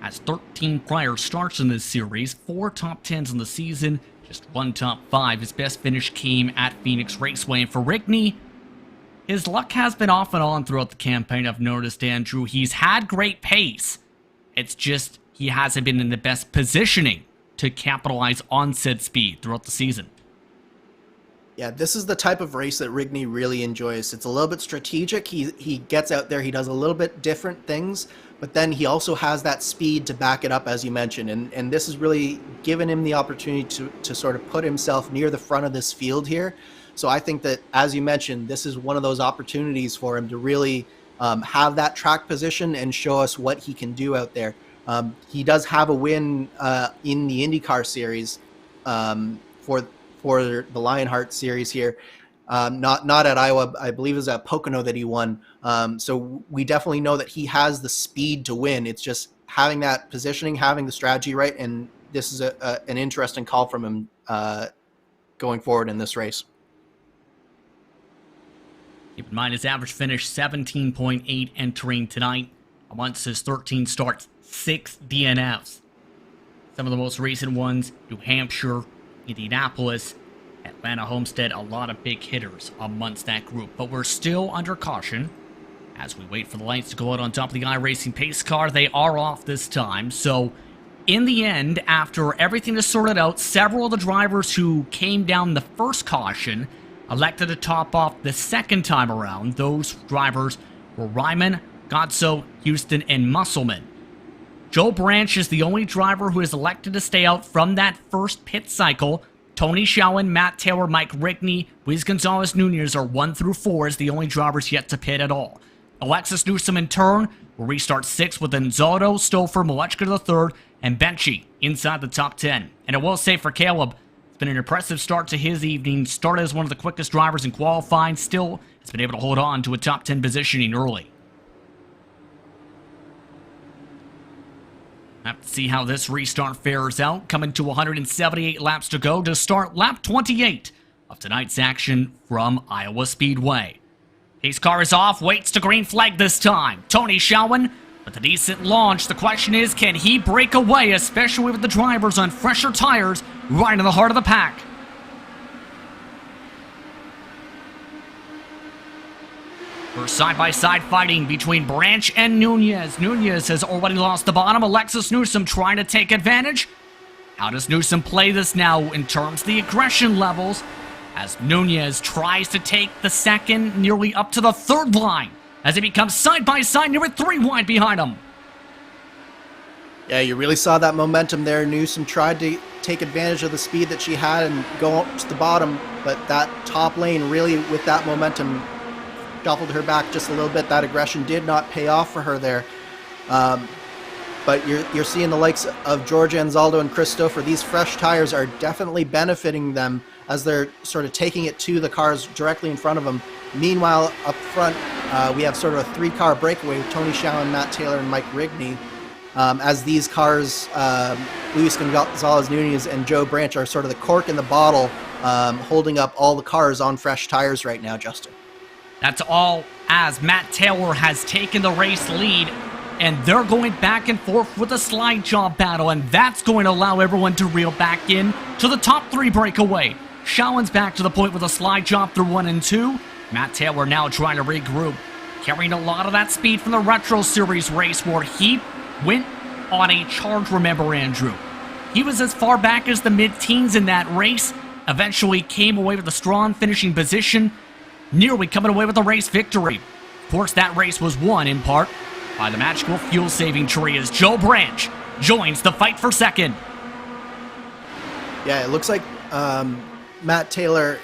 has 13 prior starts in this series, 4 top 10s in the season, just 1 top 5. His best finish came at Phoenix Raceway. And for Rigney, his luck has been off and on throughout the campaign. I've noticed, Andrew, he's had great pace. It's just he hasn't been in the best positioning to capitalize on said speed throughout the season. Yeah, this is the type of race that Rigney really enjoys. It's a little bit strategic. He gets out there, he does a little bit different things, but then he also has that speed to back it up, as you mentioned. And this has really given him the opportunity to sort of put himself near the front of this field here. So I think that, as you mentioned, this is one of those opportunities for him to really have that track position and show us what he can do out there. He does have a win in the IndyCar series for the Lionheart series here. Not at Iowa, I believe it was at Pocono that he won. So we definitely know that he has the speed to win. It's just having that positioning, having the strategy right, and this is an interesting call from him going forward in this race. Keep in mind his average finish 17.8 entering tonight. Amongst his 13 starts, 6 DNFs. Some of the most recent ones, New Hampshire, Indianapolis, Atlanta, Homestead, a lot of big hitters amongst that group. But we're still under caution as we wait for the lights to go out on top of the iRacing pace car. They are off this time. So in the end, after everything is sorted out, several of the drivers who came down the first caution elected to top off the second time around. Those drivers were Ryman, Godso, Houston, and Musselman. Joe Branch is the only driver who has elected to stay out from that first pit cycle. Tony Schowen, Matt Taylor, Mike Rigney, Luis Gonzalez Nunez are 1 through 4 as the only drivers yet to pit at all. Alexis Newsom in turn will restart 6 with Anzaldo, Stouffer, Malechka to the 3rd, and Benchy inside the top 10. And I will say for Caleb, it's been an impressive start to his evening. Started as one of the quickest drivers in qualifying, still has been able to hold on to a top 10 positioning early. Have to see how this restart fares out. Coming to 178 laps to go to start lap 28 of tonight's action from Iowa Speedway. Pace car is off, waits to green flag this time. Tony Schowen with a decent launch. The question is, can he break away, especially with the drivers on fresher tires right in the heart of the pack? For side-by-side fighting between Branch and Nunez. Nunez has already lost the bottom. Alexis Newsom trying to take advantage. How does Newsom play this now in terms of the aggression levels? As Nunez tries to take the second, nearly up to the 3rd line. As it becomes side-by-side, nearly 3 wide behind him. Yeah, you really saw that momentum there. Newsom tried to take advantage of the speed that she had and go up to the bottom. But that top lane really, with that momentum, shuffled her back just a little bit. That aggression did not pay off for her there. But you're seeing the likes of George Anzaldo and Christopher. These fresh tires are definitely benefiting them as they're sort of taking it to the cars directly in front of them. Meanwhile, up front, we have sort of a 3-car breakaway with Tony Schowen, Matt Taylor, and Mike Rigney. As these cars, Luis Gonzalez Nunez and Joe Branch, are sort of the cork in the bottle, holding up all the cars on fresh tires right now, Justin. That's all as Matt Taylor has taken the race lead, and they're going back and forth with a slide job battle, and that's going to allow everyone to reel back in to the top 3 breakaway. Schowen's back to the point with a slide job through 1 and 2. Matt Taylor now trying to regroup, carrying a lot of that speed from the Retro Series race where he went on a charge, remember, Andrew. He was as far back as the mid-teens in that race, eventually came away with a strong finishing position, nearly coming away with a race victory. Of course, that race was won in part by the magical fuel-saving tree as Joe Branch joins the fight for second. Yeah, it looks like Matt Taylor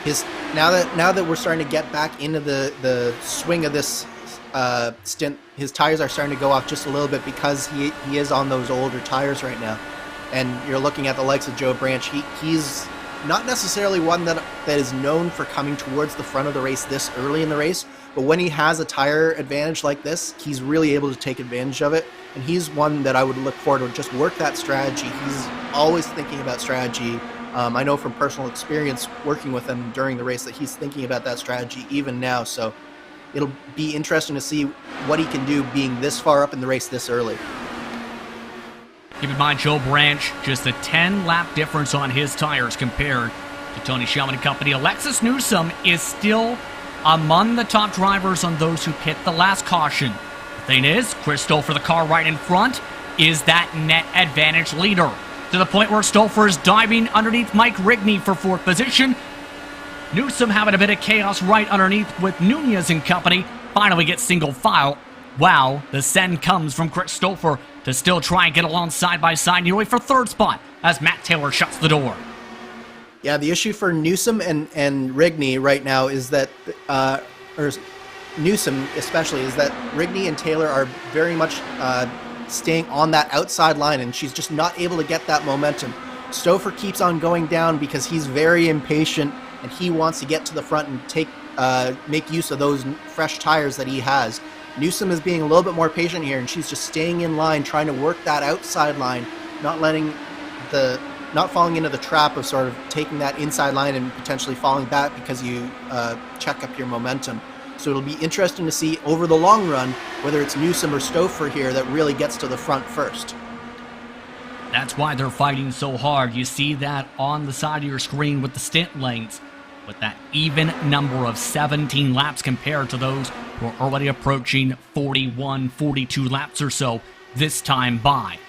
is now that we're starting to get back into the swing of this stint. His tires are starting to go off just a little bit because he is on those older tires right now. And you're looking at the likes of Joe Branch. He's not necessarily one that is known for coming towards the front of the race this early in the race, but when he has a tire advantage like this, he's really able to take advantage of it. And he's one that I would look forward to just work that strategy. He's always thinking about strategy. I know from personal experience working with him during the race that he's thinking about that strategy even now. So it'll be interesting to see what he can do being this far up in the race this early. Keep in mind, Joe Branch, just a 10-lap difference on his tires compared to Tony Shelman and company. Alexis Newsom is still among the top drivers on those who hit the last caution. The thing is, Chris Stouffer, the car right in front, is that net advantage leader, to the point where Stouffer is diving underneath Mike Rigney for 4th position. Newsom having a bit of chaos right underneath with Nunez and company. Finally gets single file. Wow, the send comes from Chris Stouffer to still try and get along side by side, nearly for 3rd spot as Matt Taylor shuts the door. Yeah, the issue for Newsom and Rigney right now is that, or Newsom especially, is that Rigney and Taylor are very much staying on that outside line, and she's just not able to get that momentum. Stouffer keeps on going down because he's very impatient, and he wants to get to the front and make use of those fresh tires that he has. Newsom is being a little bit more patient here, and she's just staying in line, trying to work that outside line, not falling into the trap of sort of taking that inside line and potentially falling back because you check up your momentum. So it'll be interesting to see over the long run whether it's Newsom or Stouffer here that really gets to the front first. That's why they're fighting so hard. You see that on the side of your screen with the stint lanes, with that even number of 17 laps compared to those who are already approaching 41, 42 laps or so this time by.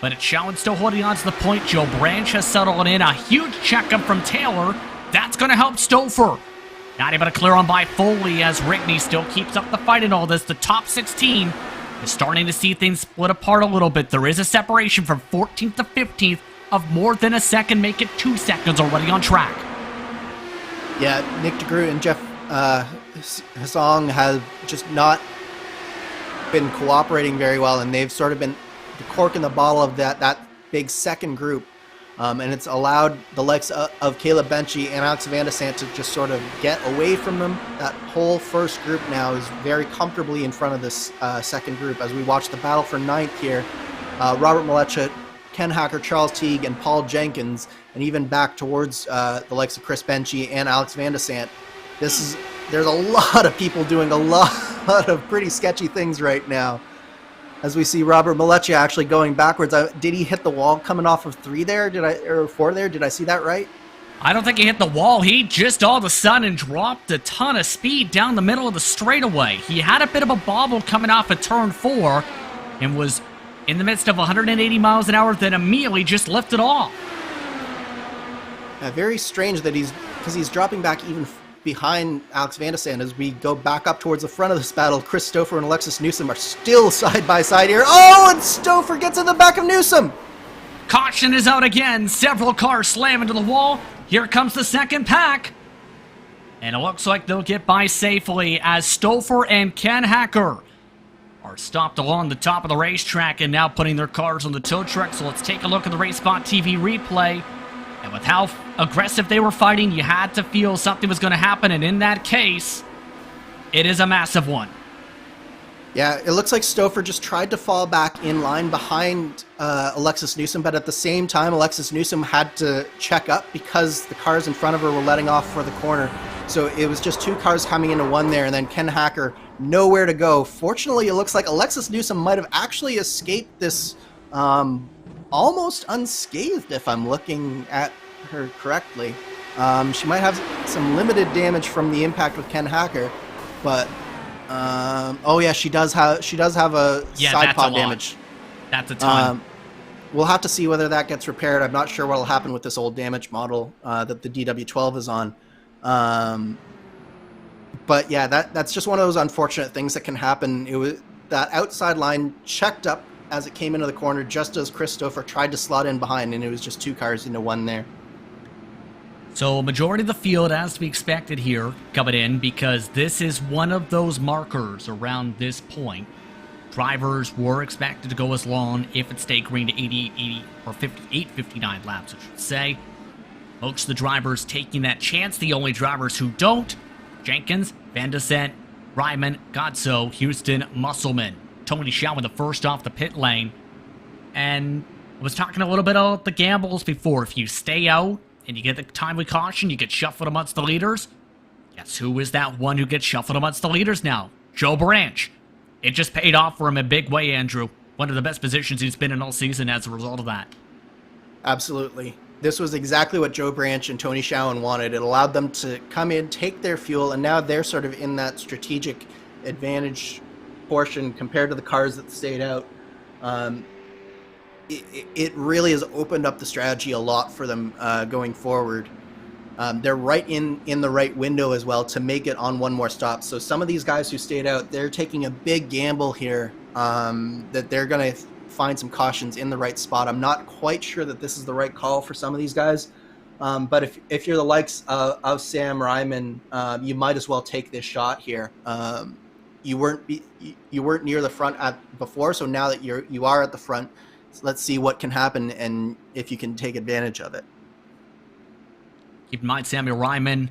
But it's Shelton still holding on to the point. Joe Branch has settled in. A huge checkup from Taylor. That's going to help Stouffer. Not able to clear on by Foley as Rigney still keeps up the fight in all this. The top 16 is starting to see things split apart a little bit. There is a separation from 14th to 15th of more than a second. Make it 2 seconds already on track. Yeah, Nick DeGroot and Jeff Hassong have just not been cooperating very well, and they've sort of been the cork in the bottle of that big second group. And it's allowed the likes of Caleb Benchy and Alex Van de Sant to just sort of get away from them. That whole first group now is very comfortably in front of this second group as we watch the battle for 9th here. Robert Malecha, Ken Hacker, Charles Teague, and Paul Jenkins, and even back towards the likes of Chris Benchy and Alex Van de Sant. There's a lot of people doing a lot of pretty sketchy things right now. As we see Robert Malecha actually going backwards. Did he hit the wall coming off of 3 there? Or 4 there? Did I see that right? I don't think he hit the wall. He just all of a sudden dropped a ton of speed down the middle of the straightaway. He had a bit of a bobble coming off of turn 4 and was in the midst of 180 miles an hour, then immediately just lifted off. Very strange that because he's dropping back even behind Alex Van de Sant as we go back up towards the front of this battle. Chris Stouffer and Alexis Newsom are still side by side here. Oh, and Stouffer gets in the back of Newsom. Caution is out again. Several cars slam into the wall. Here comes the second pack. And it looks like they'll get by safely as Stouffer and Ken Hacker are stopped along the top of the racetrack and now putting their cars on the tow truck. So let's take a look at the RaceSpotTV replay. And with how aggressive they were fighting, you had to feel something was going to happen. And in that case, it is a massive one. Yeah, it looks like Stouffer just tried to fall back in line behind Alexis Newsom, but at the same time, Alexis Newsom had to check up because the cars in front of her were letting off for the corner. So it was just 2 cars coming into one there, and then Ken Hacker nowhere to go. Fortunately, it looks like Alexis Newsom might have actually escaped this almost unscathed, if I'm looking at her correctly. She might have some limited damage from the impact with Ken Hacker, but oh yeah, she does have a side pod damage. That's a ton. we'll have to see whether that gets repaired. I'm not sure what will happen with this old damaged model that the DW12 is on. But yeah, that's just one of those unfortunate things that can happen. It was that outside line checked up as it came into the corner just as Christopher tried to slot in behind, and it was just 2 cars into 1 there. So majority of the field, as to be expected here, coming in, because this is one of those markers around this point. Drivers were expected to go as long if it stayed green to 80 or 58-59 laps, I should say. Most of the drivers taking that chance. The only drivers who don't: Jenkins, Van de Sant, Ryman, Godso, Houston, Musselman. Tony Shaw with the first off the pit lane. And I was talking a little bit about the gambles before. If you stay out and you get the timely caution, you get shuffled amongst the leaders. Guess who is that one who gets shuffled amongst the leaders now? Joe Branch. It just paid off for him in a big way, Andrew. One of the best positions he's been in all season as a result of that. Absolutely. This was exactly what Joe Branch and Tony Schowen wanted. It allowed them to come in, take their fuel, and now they're sort of in that strategic advantage portion compared to the cars that stayed out. It really has opened up the strategy a lot for them going forward. They're right in the right window as well to make it on one more stop. So some of these guys who stayed out, they're taking a big gamble here that they're going to find some cautions in the right spot. I'm not quite sure that this is the right call for some of these guys. But if you're the likes of Sam Ryman, you might as well take this shot here. You weren't near the front before, so now that you are at the front, let's see what can happen and if you can take advantage of it. Keep in mind, Samuel Ryman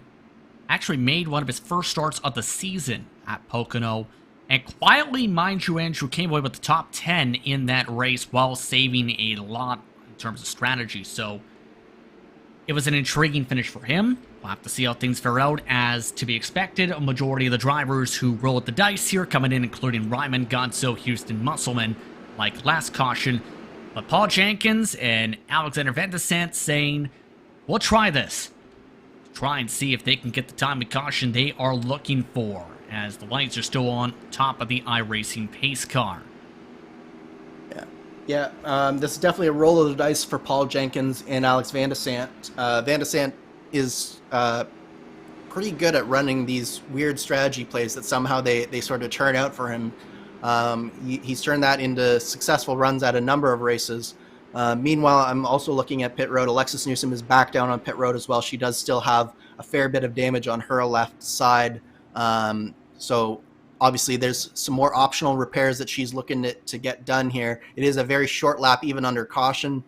actually made one of his first starts of the season at Pocono, and quietly, mind you, Andrew, came away with the top 10 in that race while saving a lot in terms of strategy. So it was an intriguing finish for him. We'll have to see how things fare out. As to be expected, a majority of the drivers who rolled the dice here coming in, including Ryman, Godso, Houston, Musselman, like last caution. But Paul Jenkins and Alexander Van de Sant saying, we'll try this. Try and see if they can get the timely caution they are looking for, as the lights are still on top of the iRacing pace car. Yeah, this is definitely a roll of the dice for Paul Jenkins and Alex Van de Sant. Van de Sant is pretty good at running these weird strategy plays that somehow they sort of turn out for him. He's turned that into successful runs at a number of races. Meanwhile, I'm also looking at pit road. Alexis Newsom is back down on pit road as well. She does still have a fair bit of damage on her left side. So obviously there's some more optional repairs that she's looking to get done here. It is a very short lap, even under caution.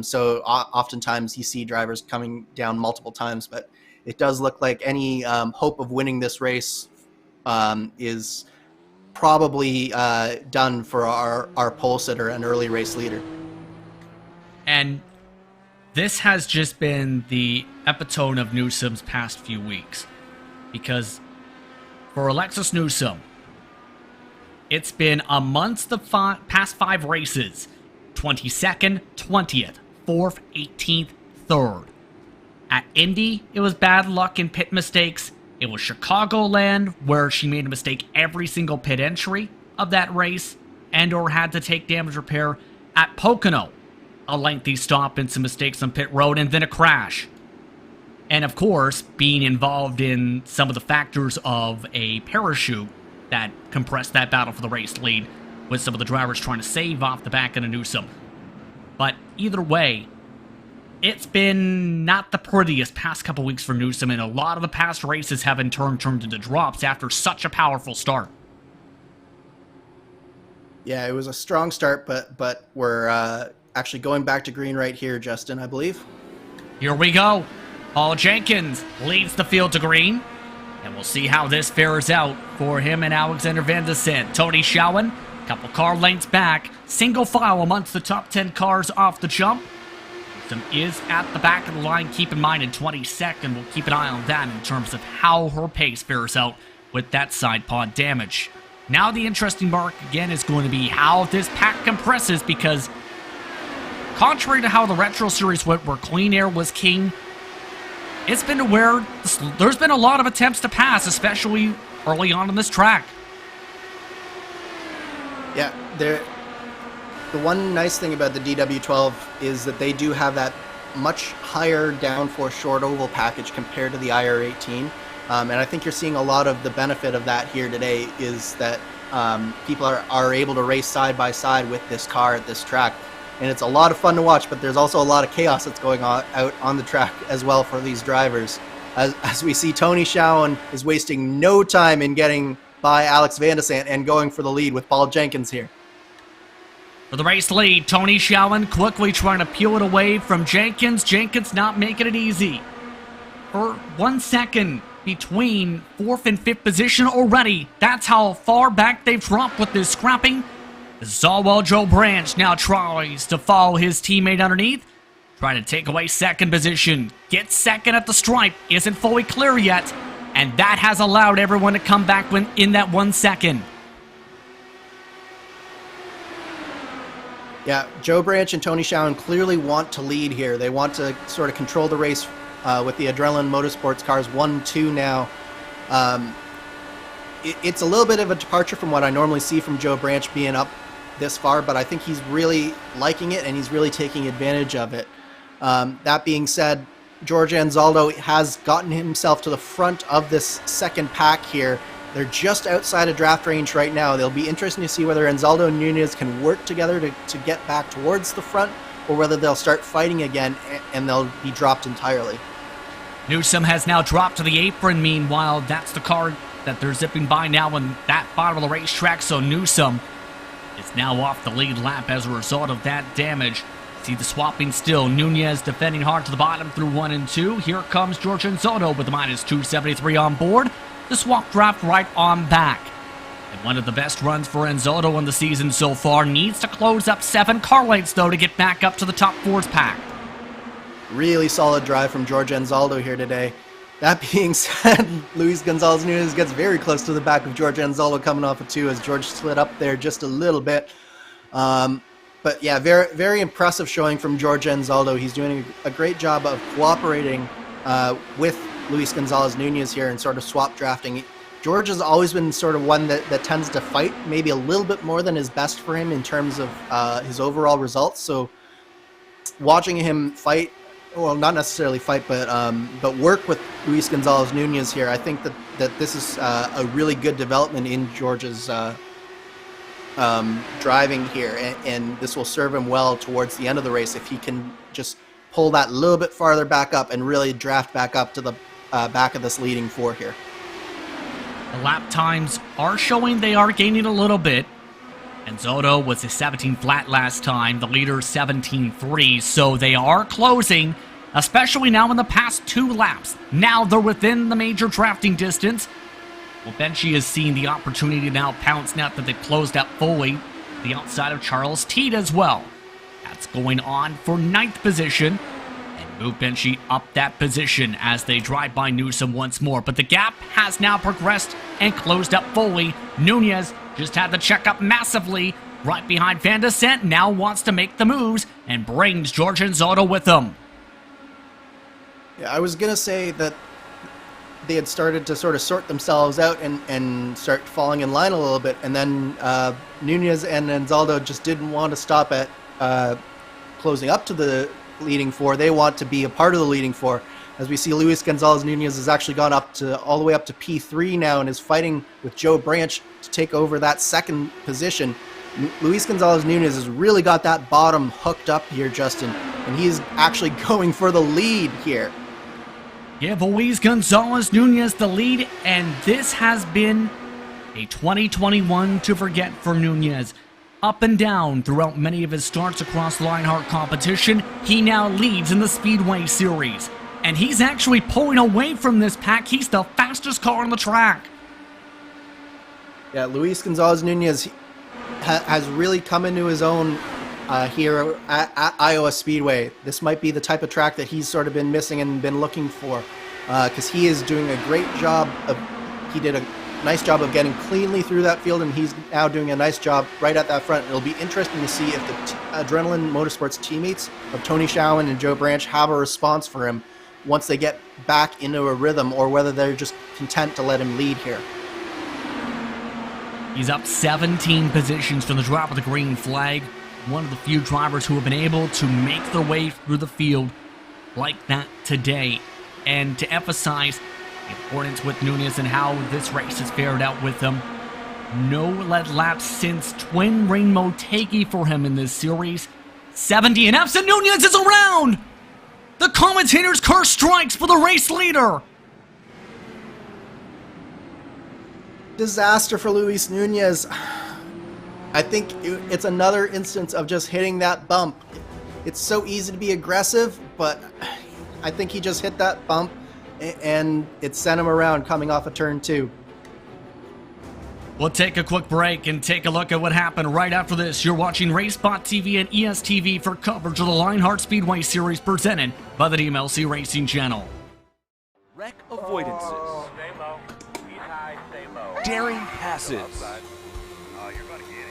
So oftentimes you see drivers coming down multiple times, but it does look like any hope of winning this race is probably done for our pole sitter and early race leader. And this has just been the epitome of Newsom's past few weeks. Because for Alexis Newsom, it's been amongst the past 5 races. 22nd, 20th, 4th, 18th, 3rd. At Indy, it was bad luck and pit mistakes. It was Chicagoland, where she made a mistake every single pit entry of that race and or had to take damage repair. At Pocono, a lengthy stop and some mistakes on pit road, and then a crash. And of course, being involved in some of the factors of a parachute that compressed that battle for the race lead, with some of the drivers trying to save off the back of the Newsom. But either way, it's been not the prettiest past couple weeks for Newsom, and a lot of the past races have in turn turned into drops after such a powerful start. Yeah, it was a strong start, but we're actually going back to green right here, Justin, I believe. Here we go. Paul Jenkins leads the field to green, and we'll see how this fares out for him and Alexander Van de Sant. Tony Schowen, couple car lengths back, single file amongst the top 10 cars off the jump. Newsom is at the back of the line. Keep in mind in 22nd, we'll keep an eye on that in terms of how her pace fares out with that side pod damage. Now the interesting mark again is going to be how this pack compresses, because contrary to how the Retro Series went, where clean air was king, it's been to where there's been a lot of attempts to pass, especially early on in this track. Yeah, The one nice thing about the DW12 is that they do have that much higher downforce short oval package compared to the IR18. And I think you're seeing a lot of the benefit of that here today is that people are able to race side by side with this car at this track. And it's a lot of fun to watch, but there's also a lot of chaos that's going on out on the track as well for these drivers. As we see, Tony Schowen is wasting no time in getting by Alex Van de Sant and going for the lead with Paul Jenkins here. For the race lead, Tony Schowen quickly trying to peel it away from Jenkins. Jenkins not making it easy. For 1 second between 4th and 5th position already. That's how far back they've dropped with this scrapping. Zawell Joe Branch now tries to follow his teammate underneath. Trying to take away 2nd position. Gets 2nd at the stripe. Isn't fully clear yet. And that has allowed everyone to come back in that 1 second. Yeah, Joe Branch and Tony Schowen clearly want to lead here. They want to sort of control the race with the Adrenaline Motorsports cars 1-2 now. It's a little bit of a departure from what I normally see from Joe Branch being up this far, but I think he's really liking it and he's really taking advantage of it. That being said, George Anzaldo has gotten himself to the front of this 2nd pack here. They're just outside of draft range right now. It'll be interesting to see whether Anzaldo and Nunez can work together to get back towards the front, or whether they'll start fighting again and they'll be dropped entirely. Newsom has now dropped to the apron. Meanwhile, that's the car that they're zipping by now on that bottom of the racetrack. So Newsom is now off the lead lap as a result of that damage. See the swapping still. Nunez defending hard to the bottom through 1 and 2. Here comes George Anzaldo with the -273 on board. The swap draft right on back. And one of the best runs for Anzaldo in the season so far. Needs to close up 7 car lengths, though, to get back up to the top 4's pack. Really solid drive from George Anzaldo here today. That being said, Luis Gonzalez Nunez gets very close to the back of George Anzaldo coming off of 2 as George slid up there just a little bit. But yeah, very, very impressive showing from George Anzaldo. He's doing a great job of cooperating with Luis Gonzalez Nunez here and sort of swap drafting. George has always been sort of one that tends to fight maybe a little bit more than is best for him in terms of his overall results. So watching him fight, well, not necessarily fight, but work with Luis Gonzalez Nunez here, I think that this is a really good development in George's driving here, and this will serve him well towards the end of the race if he can just pull that little bit farther back up and really draft back up to the back of this leading 4 here. The lap times are showing they are gaining a little bit. Anzaldo was a 17 flat last time, the leader 17.3, so they are closing, especially now in the past 2 laps. Now they're within the major drafting distance. Well, Benchy has seen the opportunity to now pounce now that they've closed out fully the outside of Charles Teed as well. That's going on for 9th position. Move Benchy up that position as they drive by Newsom once more. But the gap has now progressed and closed up fully. Nunez just had to check up massively right behind Van de Sant. Now wants to make the moves and brings George Anzaldo with him. Yeah, I was going to say that they had started to sort of sort themselves out and start falling in line a little bit. And then Nunez and Anzaldo just didn't want to stop at closing up to the leading 4. They want to be a part of the leading 4. As we see, Luis Gonzalez Nunez has actually gone up to all the way up to P3 now and is fighting with Joe Branch to take over that 2nd position. Luis Gonzalez Nunez has really got that bottom hooked up here, Justin, and he's actually going for the lead here. Give Luis Gonzalez Nunez the lead, and this has been a 2021 to forget for Nunez. Up and down throughout many of his starts across the Lionheart competition, he now leads in the Speedway series. And he's actually pulling away from this pack. He's the fastest car on the track. Yeah, Luis Gonzalez Nunez has really come into his own here at Iowa Speedway. This might be the type of track that he's sort of been missing and been looking for, because he is doing a great job he did a nice job of getting cleanly through that field, and he's now doing a nice job right at that front. It'll be interesting to see if the Adrenaline Motorsports teammates of Tony Schowen and Joe Branch have a response for him once they get back into a rhythm, or whether they're just content to let him lead here. He's up 17 positions from the drop of the green flag. one of the few drivers who have been able to make their way through the field like that today. And to emphasize the importance with Nunez and how this race has fared out with him, no lead laps since Twin Rainbow Takey for him in this series. 70, and Epson Nunez is around! The commentator's curse strikes for the race leader! Disaster for Luis Nunez. I think it's another instance of just hitting that bump. It's so easy to be aggressive, but I think he just hit that bump and it sent him around coming off of turn 2. We'll take a quick break and take a look at what happened right after this. You're watching RaceSpotTV and ESTV for coverage of the Lionheart Speedway Series presented by the DMLC Racing Channel. Wreck avoidances. Stay low. Eat high, stay low. Daring passes. Oh, you're going to get it.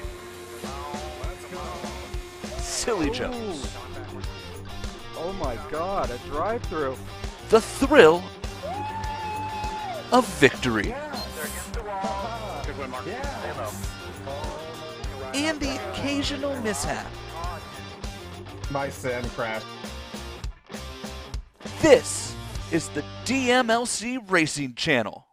Silly jumps. Oh my god, a drive-through. The thrill of victory. They're against the wall. Good win, Mark. Stay low. And the occasional mishap. My sim crashed. This is the DMLC Racing Channel.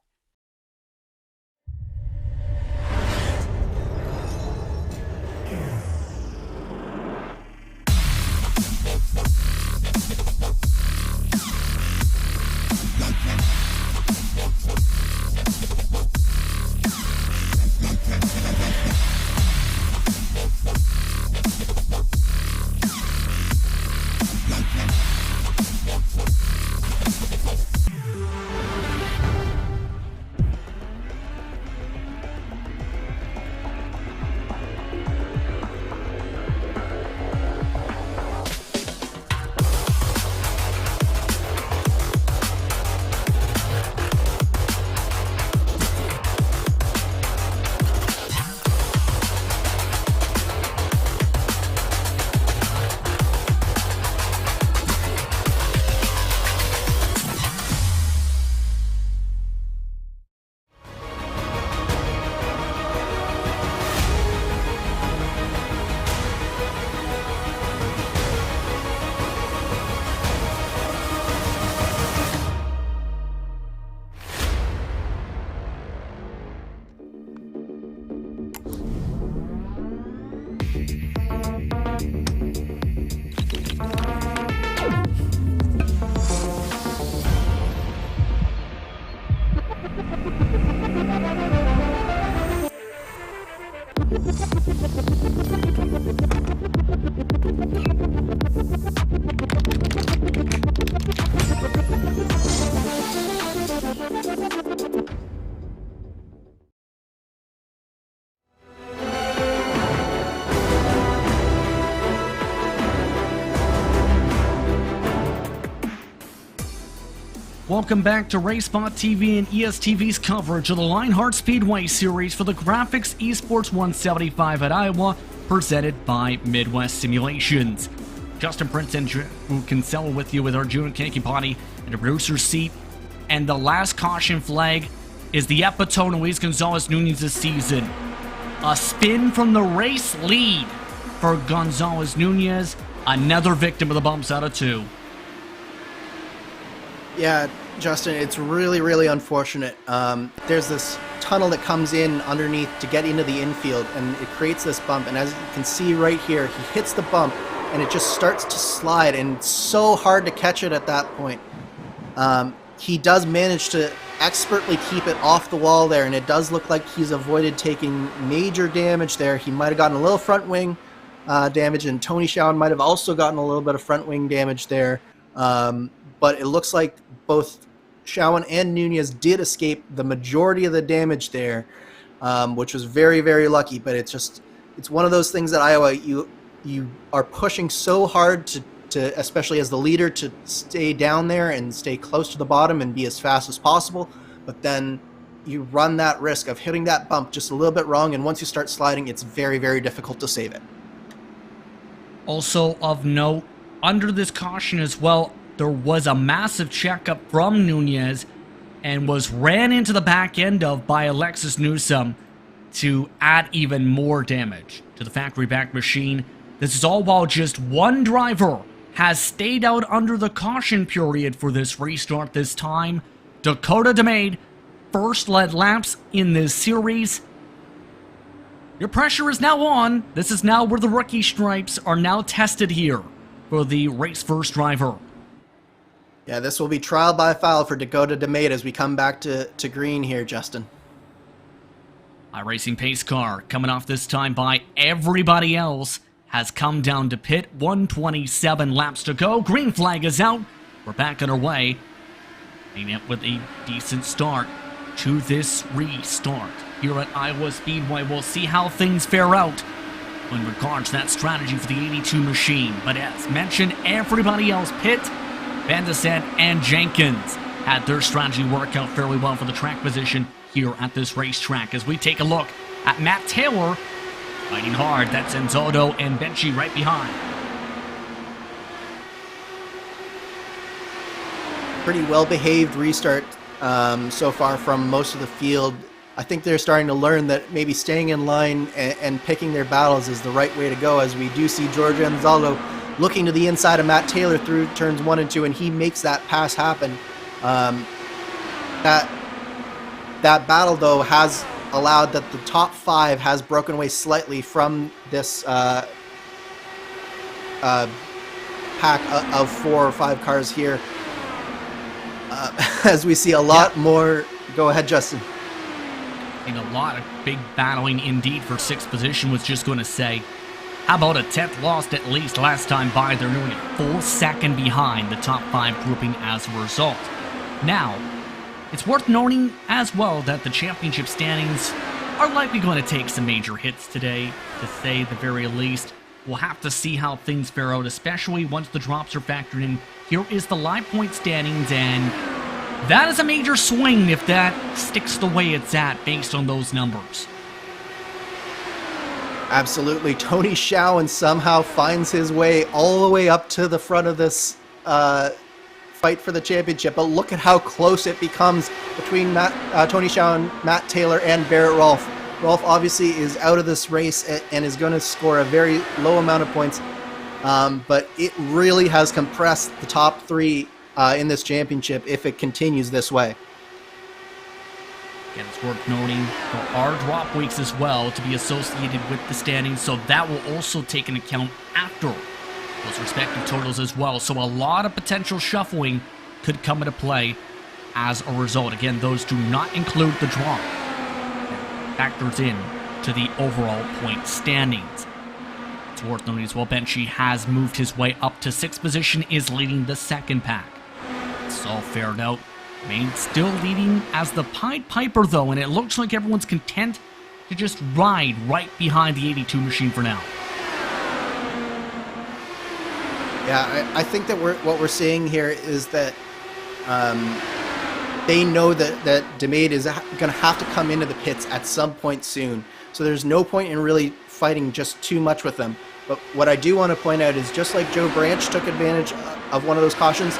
Welcome back to RaceSpotTV and ESTV's coverage of the Lionheart Speedway Series for the GRAAFix eSports 175 at Iowa, presented by Midwest Simulations. Justin Prince and Drew Kinsella with you with our June Kankipati in the producer's seat. And the last caution flag is the epitome of Luis Gonzalez Nunez's season. A spin from the race lead for Gonzalez Nunez, another victim of the bumps out of 2. Yeah, Justin, it's really, really unfortunate. There's this tunnel that comes in underneath to get into the infield, and it creates this bump. And as you can see right here, he hits the bump, and it just starts to slide, and it's so hard to catch it at that point. He does manage to expertly keep it off the wall there, and it does look like he's avoided taking major damage there. He might have gotten a little front wing damage, and Tony Schowen might have also gotten a little bit of front wing damage there. But it looks like both Schowen and Nunez did escape the majority of the damage there, which was very, very lucky. But it's one of those things that Iowa, you are pushing so hard to especially as the leader, to stay down there and stay close to the bottom and be as fast as possible. But then you run that risk of hitting that bump just a little bit wrong, and once you start sliding, it's very, very difficult to save it. Also of note, under this caution as well, there was a massive checkup from Nunez and was ran into the back end of by Alexis Newsom to add even more damage to the factory back machine. This is all while just one driver has stayed out under the caution period for this restart this time. Dakota DeMade, first led laps in this series. Your pressure is now on. This is now where the rookie stripes are now tested here for the race first driver. Yeah, this will be trial by fire for Dakota DeMade as we come back to green here, Justin. iRacing pace car coming off this time by everybody else has come down to pit. 127 laps to go. Green flag is out. We're back on our way. And it with a decent start to this restart here at Iowa Speedway. We'll see how things fare out in regards to that strategy for the 82 machine. But as mentioned, everybody else pit. Van de Sande and Jenkins had their strategy work out fairly well for the track position here at this racetrack. As we take a look at Matt Taylor fighting hard, that's Enzodo and Benchy right behind. Pretty well-behaved restart so far from most of the field. I think they're starting to learn that maybe staying in line and picking their battles is the right way to go, as we do see George Enzodo looking to the inside of Matt Taylor through turns 1 and 2, and he makes that pass happen. That battle, though, has allowed that the top 5 has broken away slightly from this pack of 4 or 5 cars here. As we see a lot more. Go ahead, Justin. And a lot of big battling indeed for 6th position. Was just going to say, how about a 10th lost at least last time by? They're doing a full second behind the top 5 grouping as a result. Now, it's worth noting as well that the championship standings are likely going to take some major hits today, to say the very least. We'll have to see how things fare out, especially once the drops are factored in. Here is the live point standings, and that is a major swing if that sticks the way it's at based on those numbers. Absolutely. Tony Schowen somehow finds his way all the way up to the front of this fight for the championship. But look at how close it becomes between Tony Schowen, Matt Taylor, and Barrett Rolfe. Rolfe obviously is out of this race and is going to score a very low amount of points. But it really has compressed the top 3 in this championship if it continues this way. And it's worth noting there are drop weeks as well to be associated with the standings, so that will also take into account after those respective totals as well. So a lot of potential shuffling could come into play as a result. Again, those do not include the drop. That factors in to the overall point standings. It's worth noting as well, Benchy has moved his way up to 6th position, is leading the 2nd pack. It's all fared out. Maine still leading as the Pied Piper, though, and it looks like everyone's content to just ride right behind the 82 machine for now. Yeah, I think that what we're seeing here is that they know that DeMade is going to have to come into the pits at some point soon. So there's no point in really fighting just too much with them. But what I do want to point out is, just like Joe Branch took advantage of one of those cautions,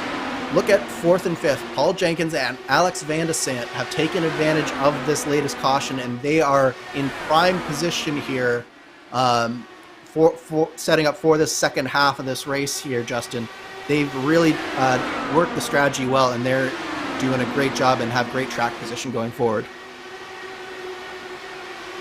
look at 4th and 5th. Paul Jenkins and Alex Van de Sande have taken advantage of this latest caution, and they are in prime position here for setting up for this second half of this race here, Justin. They've really worked the strategy well, and they're doing a great job and have great track position going forward.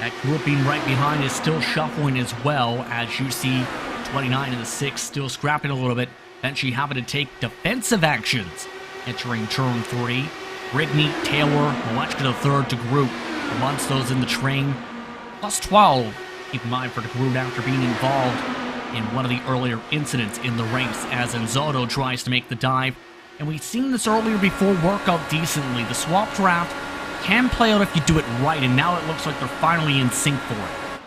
That grouping right behind is still shuffling as well, as you see 29 and the 6 still scrapping a little bit. Benchy having to take defensive actions entering turn 3. Rigney, Taylor, Malechka the third to group. Amongst those in the train, plus 12. Keep in mind for the group after being involved in one of the earlier incidents in the race, as Enzodo tries to make the dive. And we've seen this earlier before work out decently. The swap draft can play out if you do it right, and now it looks like they're finally in sync for it.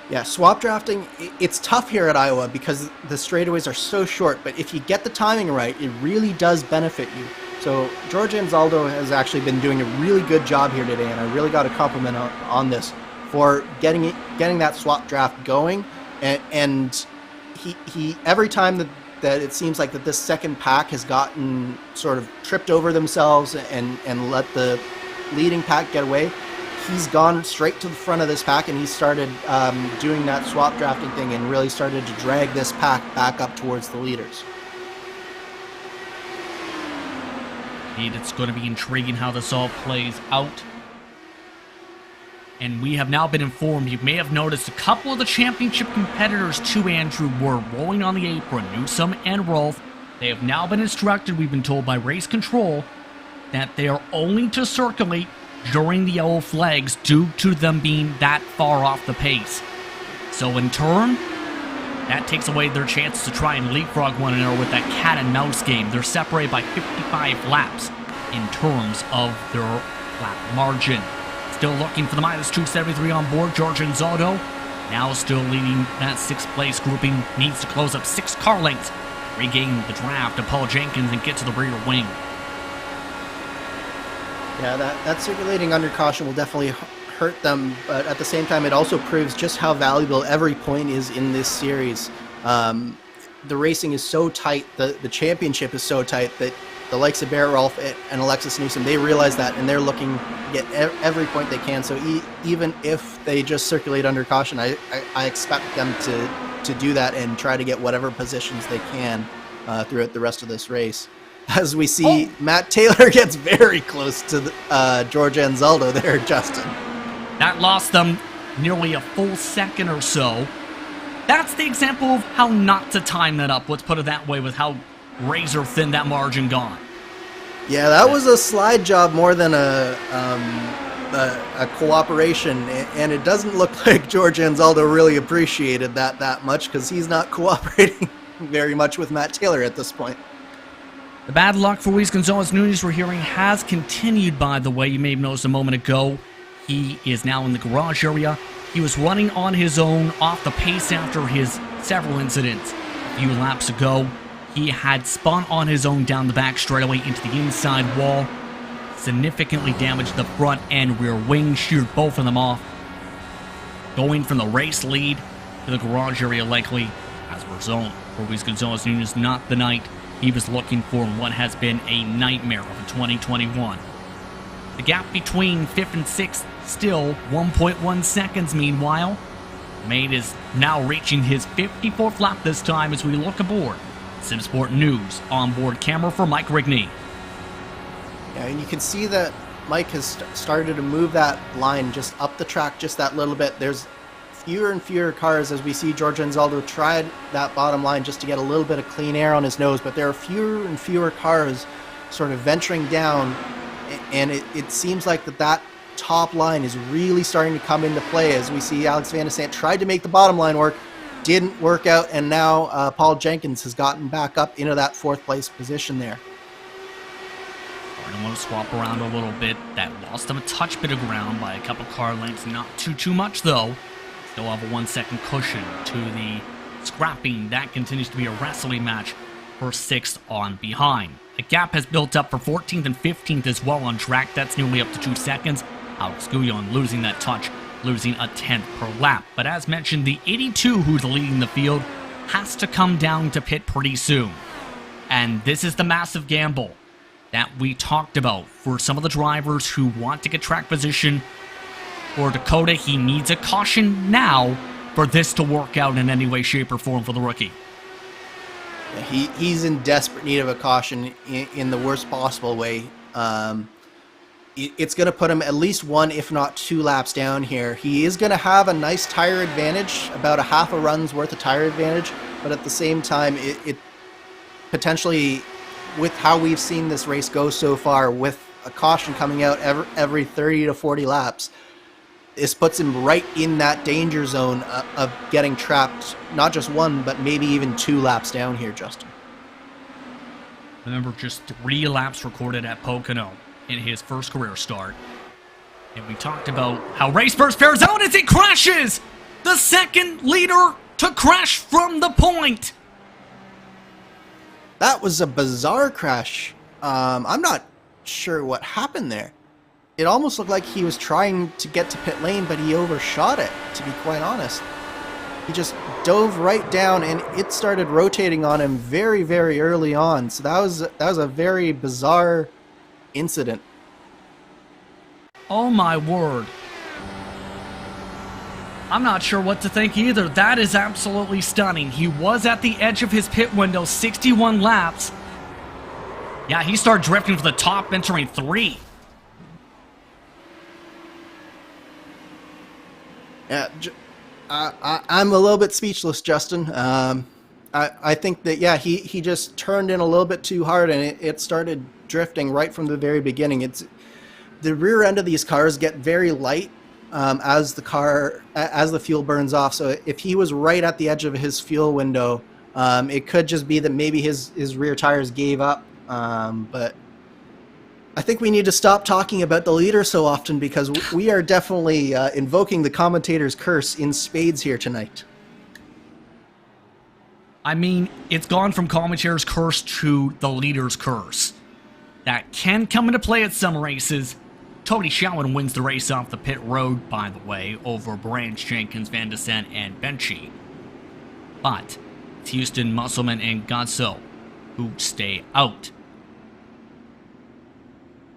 Yeah, swap drafting, it's tough here at Iowa because the straightaways are so short, but if you get the timing right, it really does benefit you. So George Enzodo has actually been doing a really good job here today, and I really got a compliment on this for getting that swap draft going. And he every time that it seems like that this second pack has gotten sort of tripped over themselves and let the leading pack get away, he's gone straight to the front of this pack, and he started doing that swap drafting thing and really started to drag this pack back up towards the leaders. It's going to be intriguing how this all plays out. And we have now been informed, you may have noticed a couple of the championship competitors to Andrew were rolling on the apron, Newsom and Rolf. They have now been instructed, we've been told by race control, that they are only to circulate during the yellow flags due to them being that far off the pace. So in turn, that takes away their chances to try and leapfrog one another with that cat and mouse game. They're separated by 55 laps in terms of their lap margin. Still looking for the minus 273 on board. George Anzaldo now still leading that 6th place grouping. Needs to close up 6 car lengths, regain the draft of Paul Jenkins and get to the rear wing. Yeah, that circulating under caution will definitely hurt them, but at the same time, it also proves just how valuable every point is in this series. The racing is so tight, the championship is so tight that the likes of Barrett Rolf and Alexis Newsom, they realize that, and they're looking to get every point they can. So even if they just circulate under caution, I expect them to do that and try to get whatever positions they can throughout the rest of this race. As we see, Matt Taylor gets very close to George Anzaldo there, Justin. That lost them nearly a full second or so. That's the example of how not to time that up, let's put it that way, with how razor thin that margin gone. Yeah, that was a slide job more than a cooperation, and it doesn't look like George Anzaldo really appreciated that much, because he's not cooperating very much with Matt Taylor at this point. The bad luck for Luis Gonzalez Nunez we're hearing has continued, by the way. You may have noticed a moment ago, he is now in the garage area. He was running on his own off the pace after his several incidents. A few laps ago, he had spun on his own down the back straightaway into the inside wall, significantly damaged the front and rear wing, sheared both of them off, going from the race lead to the garage area likely as a result. For Luis Gonzalez Nunez, not the night he was looking for in what has been a nightmare of 2021. The gap between 5th and 6th still 1.1 seconds. Meanwhile, Made is now reaching his 54th lap this time as we look aboard. SimSport News onboard camera for Mike Rigney. Yeah, and you can see that Mike has started to move that line just up the track just that little bit. There's fewer and fewer cars as we see George Anzaldo tried that bottom line just to get a little bit of clean air on his nose, but there are fewer and fewer cars sort of venturing down, and it seems like that top line is really starting to come into play as we see Alex Van de Sant tried to make the bottom line work, didn't work out, and now Paul Jenkins has gotten back up into that 4th place position there. I want to swap around a little bit. That lost him a touch bit of ground by a couple car lengths, not too much though. Still have a 1 second cushion to the scrapping. That continues to be a wrestling match for 6th on behind. The gap has built up for 14th and 15th as well on track. That's nearly up to 2 seconds. Alex Guillon losing that touch, losing a 10th per lap. But as mentioned, the 82 who's leading the field has to come down to pit pretty soon. And this is the massive gamble that we talked about for some of the drivers who want to get track position. For Dakota, he needs a caution now for this to work out in any way, shape, or form for the rookie. He's in desperate need of a caution in the worst possible way. It's going to put him at least 1, if not 2 laps down here. He is going to have a nice tire advantage, about a half a run's worth of tire advantage, but at the same time, it potentially, with how we've seen this race go so far, with a caution coming out every 30 to 40 laps, this puts him right in that danger zone of getting trapped, not just 1, but maybe even 2 laps down here, Justin. Remember, just 3 laps recorded at Pocono in his first career start. And we talked about how race first fares out as it crashes! The second leader to crash from the point! That was a bizarre crash. I'm not sure what happened there. It almost looked like he was trying to get to pit lane, but he overshot it, to be quite honest. He just dove right down, and it started rotating on him very, very early on. So that was a very bizarre incident. Oh my word. I'm not sure what to think either. That is absolutely stunning. He was at the edge of his pit window, 61 laps. Yeah, he started drifting for the top, entering 3. Yeah, I'm a little bit speechless, Justin. I think that, yeah, he just turned in a little bit too hard, and it started drifting right from the very beginning. The rear end of these cars get very light as the fuel burns off. So if he was right at the edge of his fuel window, it could just be that maybe his rear tires gave up. But I think we need to stop talking about the leader so often, because we are definitely invoking the commentator's curse in spades here tonight. I mean, it's gone from commentator's curse to the leader's curse. That can come into play at some races. Tony Schowen wins the race off the pit road, by the way, over Branch, Jenkins, Van de Sande, and Benchy. But it's Houston, Musselman, and Godso who stay out.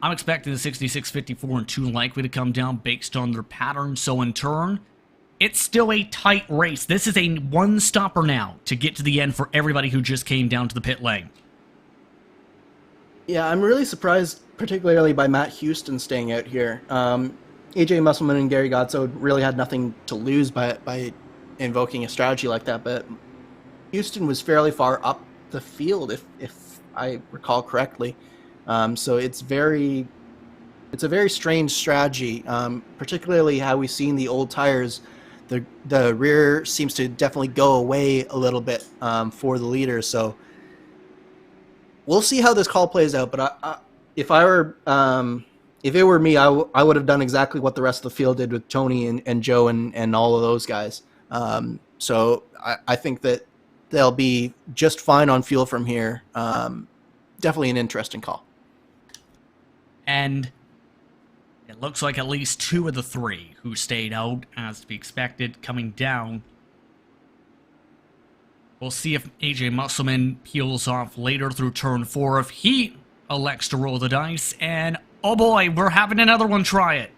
I'm expecting the 66, 54, and 2 likely to come down based on their pattern, so in turn, it's still a tight race. This is a one-stopper now to get to the end for everybody who just came down to the pit lane. Yeah, I'm really surprised, particularly by Matt Houston staying out here. AJ Musselman and Gary Godso really had nothing to lose by invoking a strategy like that, but Houston was fairly far up the field, if I recall correctly. So it's a very strange strategy, particularly how we've seen the old tires. The rear seems to definitely go away a little bit for the leader. So we'll see how this call plays out. But if it were me, I would have done exactly what the rest of the field did with Tony and Joe and all of those guys. So I think that they'll be just fine on fuel from here. Definitely an interesting call. And it looks like at least 2 of the 3 who stayed out, as to be expected, coming down. We'll see if AJ Musselman peels off later through turn 4, if he elects to roll the dice, and oh boy, we're having another one try it.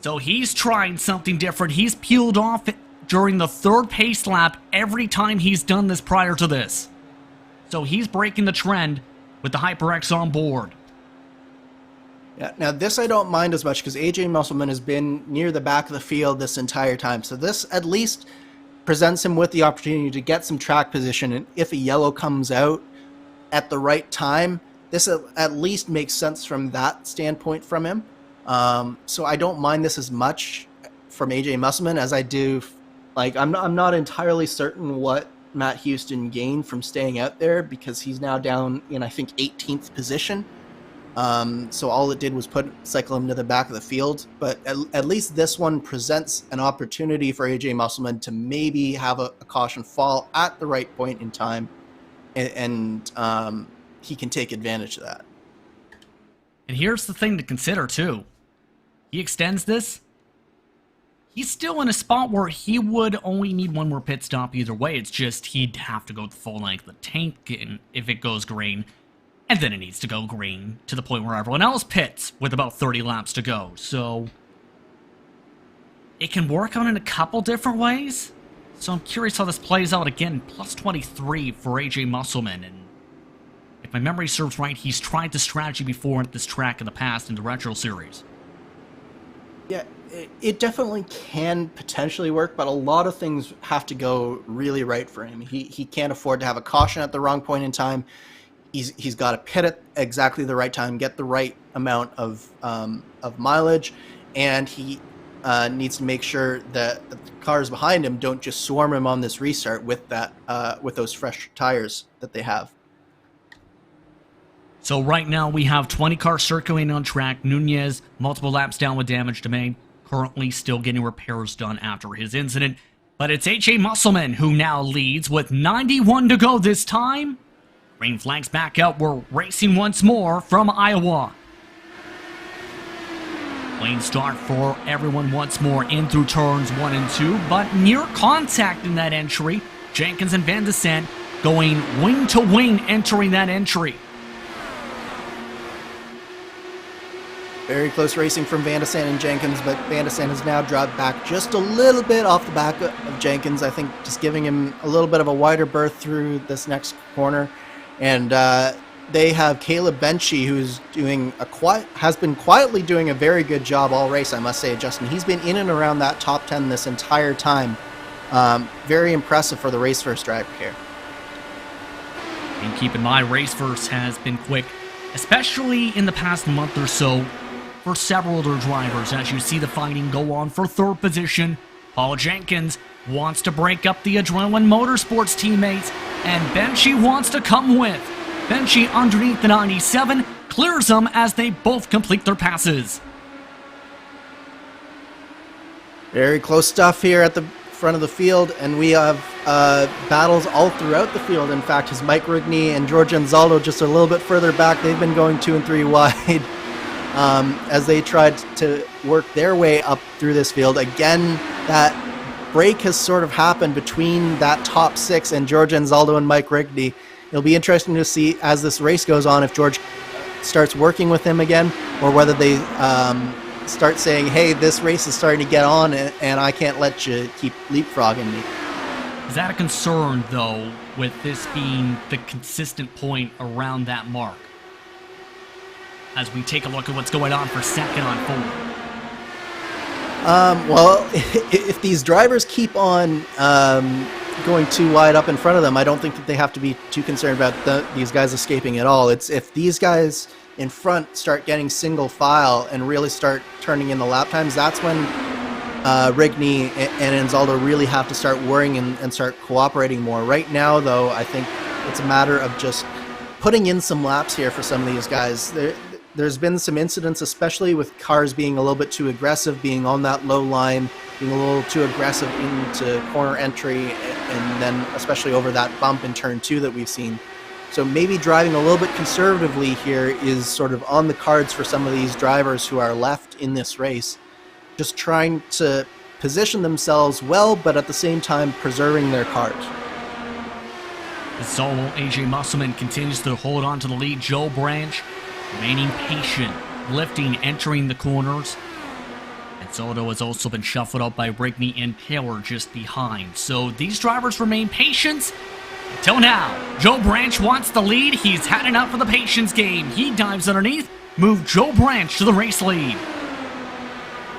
So he's trying something different. He's peeled off during the 3rd pace lap every time he's done this prior to this. So he's breaking the trend with the HyperX on board. Yeah, now this I don't mind as much, because AJ Musselman has been near the back of the field this entire time. So this at least presents him with the opportunity to get some track position, and if a yellow comes out at the right time, this at least makes sense from that standpoint from him. So I don't mind this as much from AJ Musselman as I do. Like, I'm not entirely certain what Matt Houston gained from staying out there, because he's now down in, I think, 18th position. So all it did was cycle him to the back of the field. But at least this one presents an opportunity for AJ Musselman to maybe have a caution fall at the right point in time, and he can take advantage of that. And here's the thing to consider too. He extends this. He's still in a spot where he would only need 1 more pit stop either way. It's just he'd have to go the full length of the tank if it goes green. And then it needs to go green to the point where everyone else pits with about 30 laps to go. So it can work out in a couple different ways. So I'm curious how this plays out. Again, plus 23 for AJ Musselman. And if my memory serves right, he's tried this strategy before at this track in the past in the Retro Series. Yeah, it definitely can potentially work, but a lot of things have to go really right for him. He can't afford to have a caution at the wrong point in time. He's got to pit at exactly the right time, get the right amount of mileage, and he needs to make sure that the cars behind him don't just swarm him on this restart with those fresh tires that they have. So right now we have 20 cars circulating on track. Nunez, multiple laps down with damage to main, currently still getting repairs done after his incident. But it's AJ Musselman who now leads with 91 to go this time. Green flags back up. We're racing once more from Iowa. Clean start for everyone once more in through turns 1 and 2, but near contact in that entry. Jenkins and Van de Sande going wing to wing entering that entry. Very close racing from Van de Sande and Jenkins, but Van de Sande has now dropped back just a little bit off the back of Jenkins. I think just giving him a little bit of a wider berth through this next corner. And they have Caleb Benchy, who's has been quietly doing a very good job all race, I must say, Justin. He's been in and around that top 10 this entire time. Very impressive for the race first driver here. And keep in mind, race first has been quick, especially in the past month or so, for several other drivers. As you see the fighting go on for third position, Paul Jenkins wants to break up the Adrenaline Motorsports teammates, and Benchy wants to come with. Benchy underneath the 97 clears them as they both complete their passes. Very close stuff here at the front of the field, and we have battles all throughout the field. In fact, his Mike Rigney and George Anzaldo just a little bit further back. They've been going 2 and 3 wide as they tried to work their way up through this field. Again, that break has sort of happened between that top 6 and George Anzaldo and Mike Rigney. It'll be interesting to see as this race goes on if George starts working with him again, or whether they start saying, hey, this race is starting to get on and I can't let you keep leapfrogging me. Is that a concern, though, with this being the consistent point around that mark? As we take a look at what's going on for second on 4. Well, if these drivers keep on going too wide up in front of them, I don't think that they have to be too concerned about these guys escaping at all. It's if these guys in front start getting single file and really start turning in the lap times, that's when Rigney and Anzaldo really have to start worrying and start cooperating more. Right now, though, I think it's a matter of just putting in some laps here for some of these guys. There's been some incidents, especially with cars being a little bit too aggressive, being on that low line, being a little too aggressive into corner entry, and then especially over that bump in turn 2 that we've seen. So maybe driving a little bit conservatively here is sort of on the cards for some of these drivers who are left in this race. Just trying to position themselves well, but at the same time preserving their cars. The solo AJ Musselman continues to hold on to the lead. Joe Branch remaining patient, lifting, entering the corners. And Soto has also been shuffled up by Rigney and Taylor just behind. So these drivers remain patient until now. Joe Branch wants the lead. He's had enough of the patience game. He dives underneath, move Joe Branch to the race lead.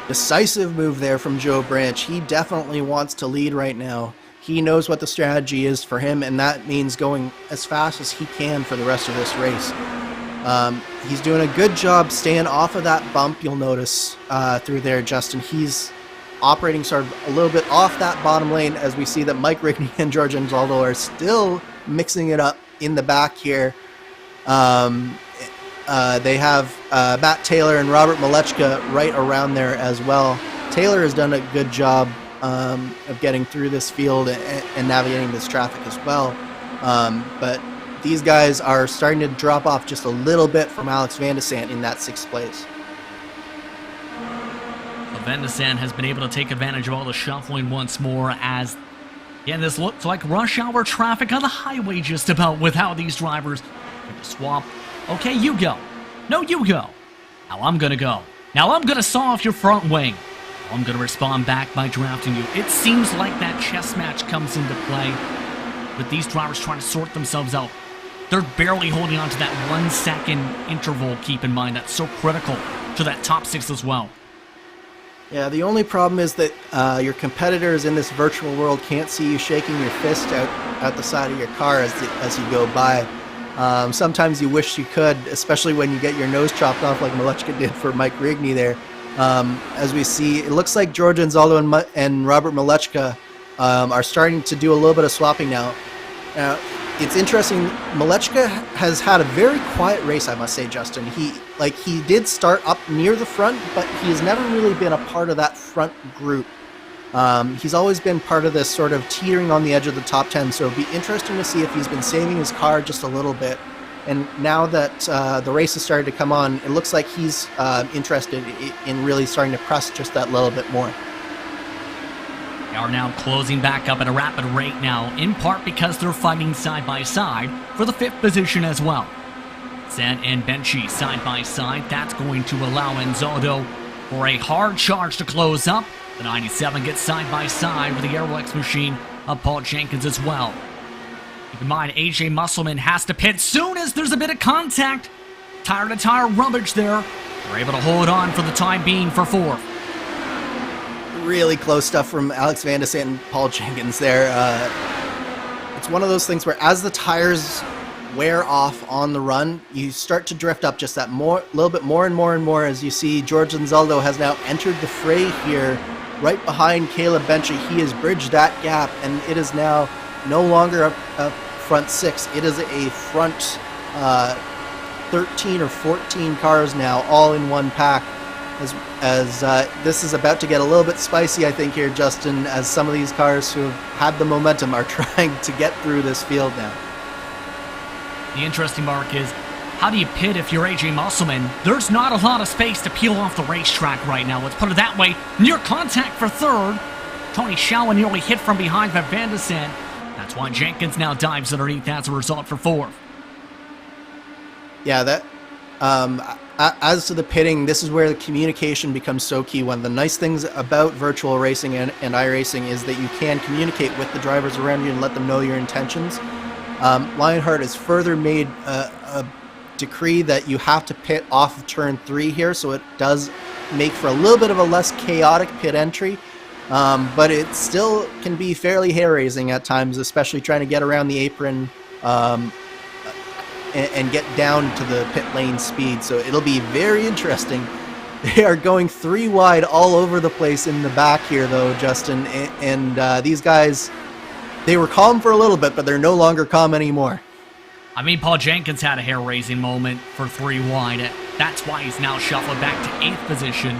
Decisive move there from Joe Branch. He definitely wants to lead right now. He knows what the strategy is for him, and that means going as fast as he can for the rest of this race. He's doing a good job staying off of that bump, you'll notice through there, Justin. He's operating sort of a little bit off that bottom lane, as we see that Mike Rigney and George Anzaldo are still mixing it up in the back here. They have Matt Taylor and Robert Malechka right around there as well. Taylor has done a good job of getting through this field and navigating this traffic as well. But these guys are starting to drop off just a little bit from Alex Van de Sande in that 6th place. Van de Sande has been able to take advantage of all the shuffling once more, as again, this looks like rush hour traffic on the highway just about, with how these drivers swap. Okay, you go. No, you go. Now I'm gonna go. Now I'm gonna saw off your front wing. I'm gonna respond back by drafting you. It seems like that chess match comes into play with these drivers trying to sort themselves out. They're barely holding on to that 1 second interval, keep in mind. That's so critical to that top 6 as well. Yeah, the only problem is that your competitors in this virtual world can't see you shaking your fist out the side of your car as you go by. Sometimes you wish you could, especially when you get your nose chopped off like Malechka did for Mike Rigney there. As we see, it looks like George Anzaldo and Robert Malechka are starting to do a little bit of swapping now. Now, it's interesting, Malechka has had a very quiet race, I must say, Justin. He did start up near the front, but he's never really been a part of that front group. He's always been part of this sort of teetering on the edge of the top 10, so it'll be interesting to see if he's been saving his car just a little bit. And now that the race has started to come on, it looks like he's interested in really starting to press just that little bit more. They are now closing back up at a rapid rate now, in part because they're fighting side by side for the 5th position as well. San and Benchy side by side. That's going to allow Enzado for a hard charge to close up. The 97 gets side by side with the Airlex machine of Paul Jenkins as well. Keep in mind, AJ Musselman has to pit soon as there's a bit of contact. Tire-to-tire rubbage there. They're able to hold on for the time being for fourth. Really close stuff from Alex Van de Sant and Paul Jenkins there. It's one of those things where as the tires wear off on the run, you start to drift up just that little bit more and more as you see George Anzaldo has now entered the fray here right behind Caleb Benchy. He has bridged that gap, and it is now no longer a front 6. It is a front 13 or 14 cars now, all in one pack. As this is about to get a little bit spicy, I think, here, Justin, as some of these cars who have had the momentum are trying to get through this field now. The interesting mark is, how do you pit if you're AJ Musselman? There's not a lot of space to peel off the racetrack right now. Let's put it that way. Near contact for third. Tony Schauer nearly hit from behind by Van de Sant. That's why Jenkins now dives underneath as a result for fourth. Yeah, that. As to the pitting, this is where the communication becomes so key. One of the nice things about virtual racing and iRacing is that you can communicate with the drivers around you and let them know your intentions. Lionheart has further made a decree that you have to pit off of turn 3 here, so it does make for a little bit of a less chaotic pit entry, but it still can be fairly hair-raising at times, especially trying to get around the apron and get down to the pit lane speed. So it'll be very interesting. They are going 3 wide all over the place in the back here, though, Justin, and these guys, they were calm for a little bit, but they're no longer calm anymore. I mean, Paul Jenkins had a hair-raising moment for 3 wide. That's why he's now shuffled back to 8th position,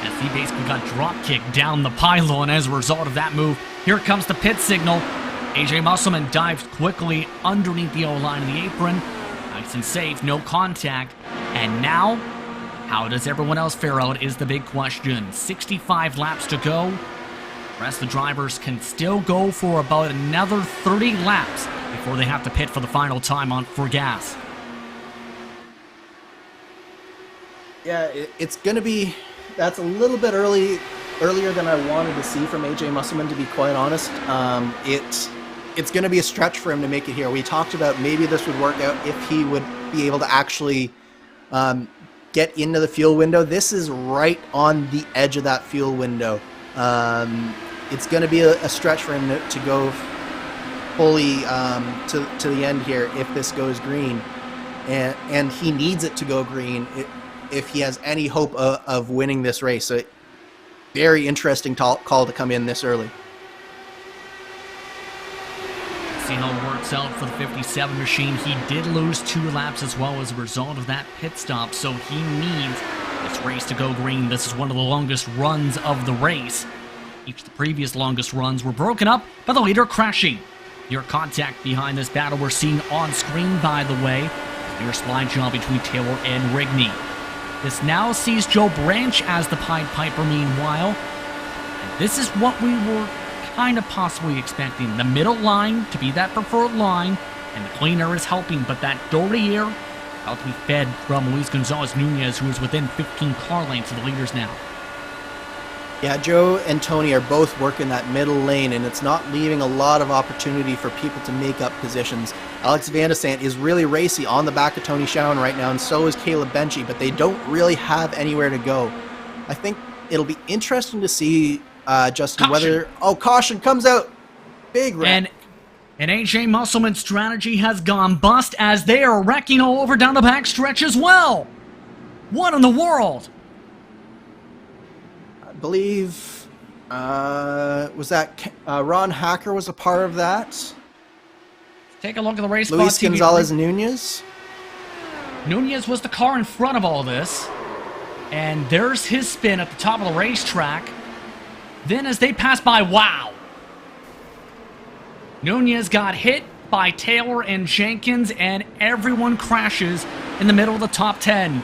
as he basically got drop-kicked down the pylon as a result of that move. Here comes the pit signal. AJ Musselman dives quickly underneath the O-line of the apron. Nice and safe, no contact. And now, how does everyone else fare out is the big question. 65 laps to go. The rest of the drivers can still go for about another 30 laps before they have to pit for the final time for gas. Yeah, it's going to be... That's a little bit earlier than I wanted to see from AJ Musselman, to be quite honest. It's going to be a stretch for him to make it here. We talked about maybe this would work out if he would be able to actually get into the fuel window. This is right on the edge of that fuel window. It's going to be a stretch for him to go fully to the end here if this goes green. And he needs it to go green if he has any hope of winning this race. So very interesting call to come in this early. See how it works out for the 57 machine. He did lose 2 laps as well as a result of that pit stop, so he needs this race to go green. This is one of the longest runs of the race. Each of the previous longest runs were broken up by the leader crashing. Your contact behind this battle we're seeing on screen, by the way. Near slide job between Taylor and Rigney. This now sees Joe Branch as the Pied Piper meanwhile. And this is what we were kind of possibly expecting. The middle line to be that preferred line, and the clean air is helping, but that dirty air about to be fed from Luis Gonzalez Nunez, who is within 15 car lengths of the leaders now. Yeah, Joe and Tony are both working that middle lane, and it's not leaving a lot of opportunity for people to make up positions. Alex Van de Sant is really racy on the back of Tony Schauer right now, and so is Caleb Benchy, but they don't really have anywhere to go. I think it'll be interesting to see, Justin, caution. whether... Oh, caution comes out! Big wreck. And AJ Musselman's strategy has gone bust as they are wrecking all over down the back stretch as well. What in the world? I believe, was that Ron Hacker was a part of that? Take a look at the RaceSpotTV. Luis Gonzalez Nunez? Nunez was the car in front of all this. And there's his spin at the top of the racetrack. Then as they pass by, wow. Nunez got hit by Taylor and Jenkins, and everyone crashes in the middle of the top 10.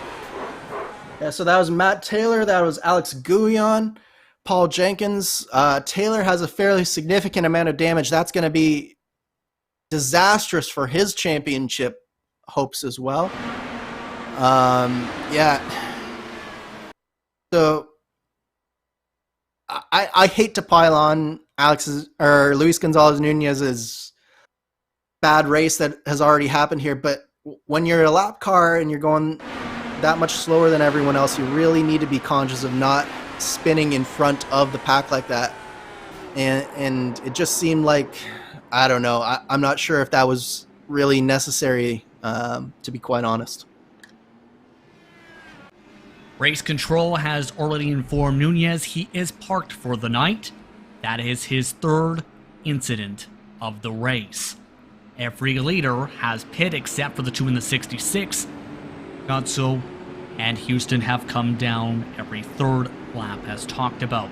Yeah, so that was Matt Taylor, that was Alex Gouillon, Paul Jenkins. Taylor has a fairly significant amount of damage. That's going to be disastrous for his championship hopes as well. Yeah. So I hate to pile on Luis Gonzalez Nunez's bad race that has already happened here, but when you're a lap car and you're going that much slower than everyone else, you really need to be conscious of not spinning in front of the pack like that. And it just seemed like, I don't know, I'm not sure if that was really necessary, to be quite honest. Race Control has already informed Nunez he is parked for the night. That is his third incident of the race. Every leader has pit except for the 2 in the 66. Gotso and Houston have come down every third lap as talked about.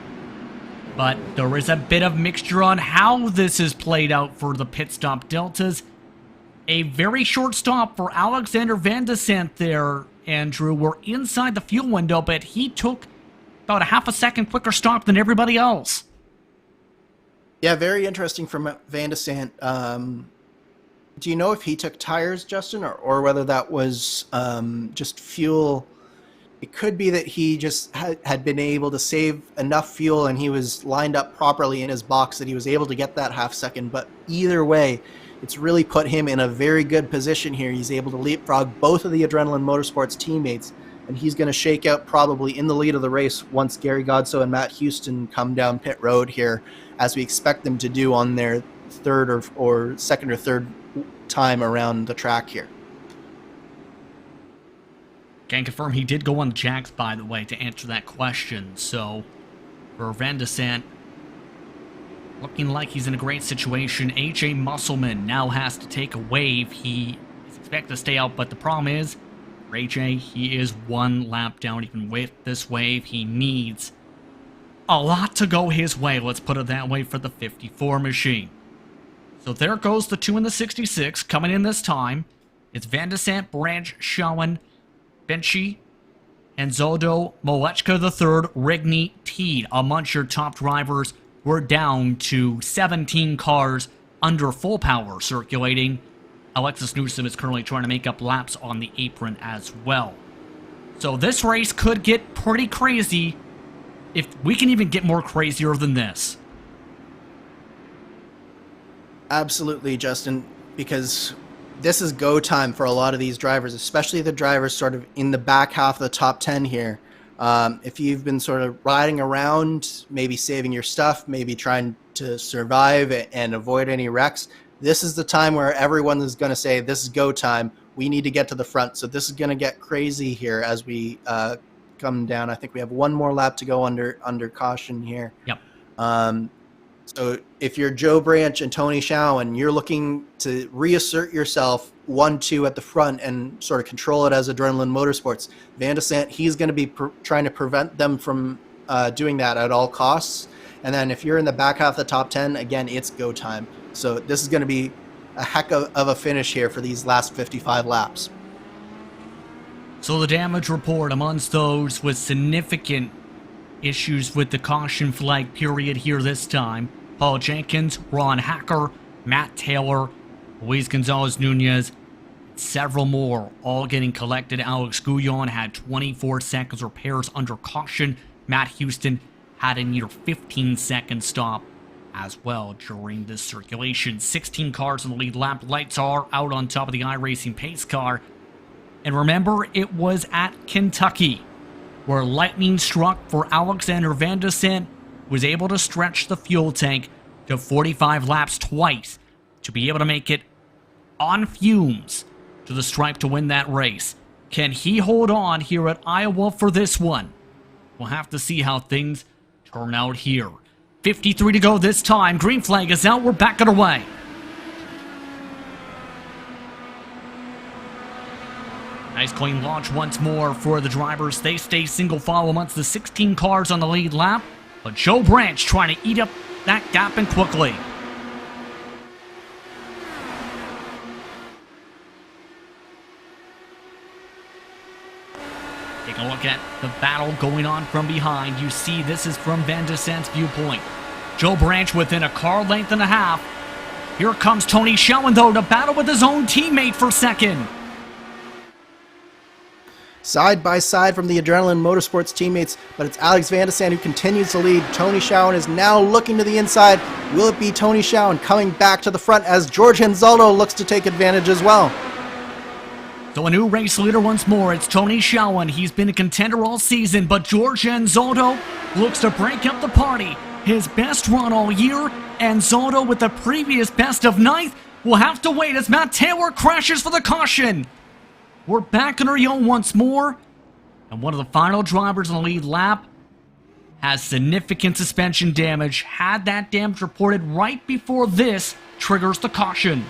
But there is a bit of mixture on how this is played out for the pit stop deltas. A very short stop for Alexander Van de Sant there, Andrew. We're inside the fuel window, but he took about a half a second quicker stop than everybody else. Yeah, very interesting from Van de Sant. Do you know if he took tires, Justin, or whether that was just fuel? It could be that he just had been able to save enough fuel and he was lined up properly in his box that he was able to get that half second. But either way, it's really put him in a very good position here. He's able to leapfrog both of the Adrenaline Motorsports teammates, and he's going to shake out probably in the lead of the race once Gary Godso and Matt Houston come down pit road here, as we expect them to do on their second or third time around the track here. Can confirm he did go on the jacks, by the way, to answer that question. So, for Van de Sant, looking like he's in a great situation. AJ Musselman now has to take a wave. He is expected to stay out, but the problem is, for AJ, he is one lap down. Even with this wave, he needs a lot to go his way, let's put it that way, for the 54 machine. So there goes the 2 in the 66 coming in this time. It's Van de Sant, Branch, Schoen, Benchy, and Zodo, Molechka III, Rigney, Teed. Amongst your top drivers, we're down to 17 cars under full power circulating. Alexis Newsom is currently trying to make up laps on the apron as well. So this race could get pretty crazy, if we can even get more crazier than this. Absolutely, Justin, because this is go time for a lot of these drivers, especially the drivers sort of in the back half of the top 10 here. If you've been sort of riding around, maybe saving your stuff, maybe trying to survive and avoid any wrecks, this is the time where everyone is going to say, this is go time. We need to get to the front. So this is going to get crazy here as we come down. I think we have one more lap to go under caution here. Yep. So if you're Joe Branch and Tony Schoen, you're looking to reassert yourself 1-2 at the front and sort of control it as Adrenaline Motorsports. Van de Sant, he's going to be trying to prevent them from doing that at all costs. And then if you're in the back half of the top 10, again, it's go time. So this is going to be a heck of a finish here for these last 55 laps. So the damage report amongst those with significant issues with the caution flag period here this time: Paul Jenkins, Ron Hacker, Matt Taylor, Luis Gonzalez Nunez, several more all getting collected. Alex Guyon had 24 seconds repairs under caution. Matt Houston had a near 15-second stop as well during this circulation. 16 cars in the lead lap. Lights are out on top of the iRacing pace car. And remember, it was at Kentucky where lightning struck for Alexander Van de Sant, was able to stretch the fuel tank to 45 laps twice to be able to make it on fumes to the stripe to win that race. Can he hold on here at Iowa for this one? We'll have to see how things turn out here. 53 to go this time. Green flag is out. We're back underway. Nice clean launch once more for the drivers. They stay single file amongst the 16 cars on the lead lap. But Joe Branch trying to eat up that gap and quickly. Take a look at the battle going on from behind. You see this is from Van de Sant's viewpoint. Joe Branch within a car length and a half. Here comes Tony Schoen though to battle with his own teammate for second. side by side from the Adrenaline Motorsports teammates, but it's Alex Van de Sande who continues to lead. Tony Schowen is now looking to the inside. Will it be Tony Schowen coming back to the front as George Hanzaldo looks to take advantage as well? So a new race leader once more, it's Tony Schowen. He's been a contender all season, but George Hanzaldo looks to break up the party. His best run all year, Hanzaldo with the previous best of 9th will have to wait as Matt Taylor crashes for the caution. We're back on our own once more, and one of the final drivers on the lead lap has significant suspension damage. Had that damage reported right before this triggers the caution.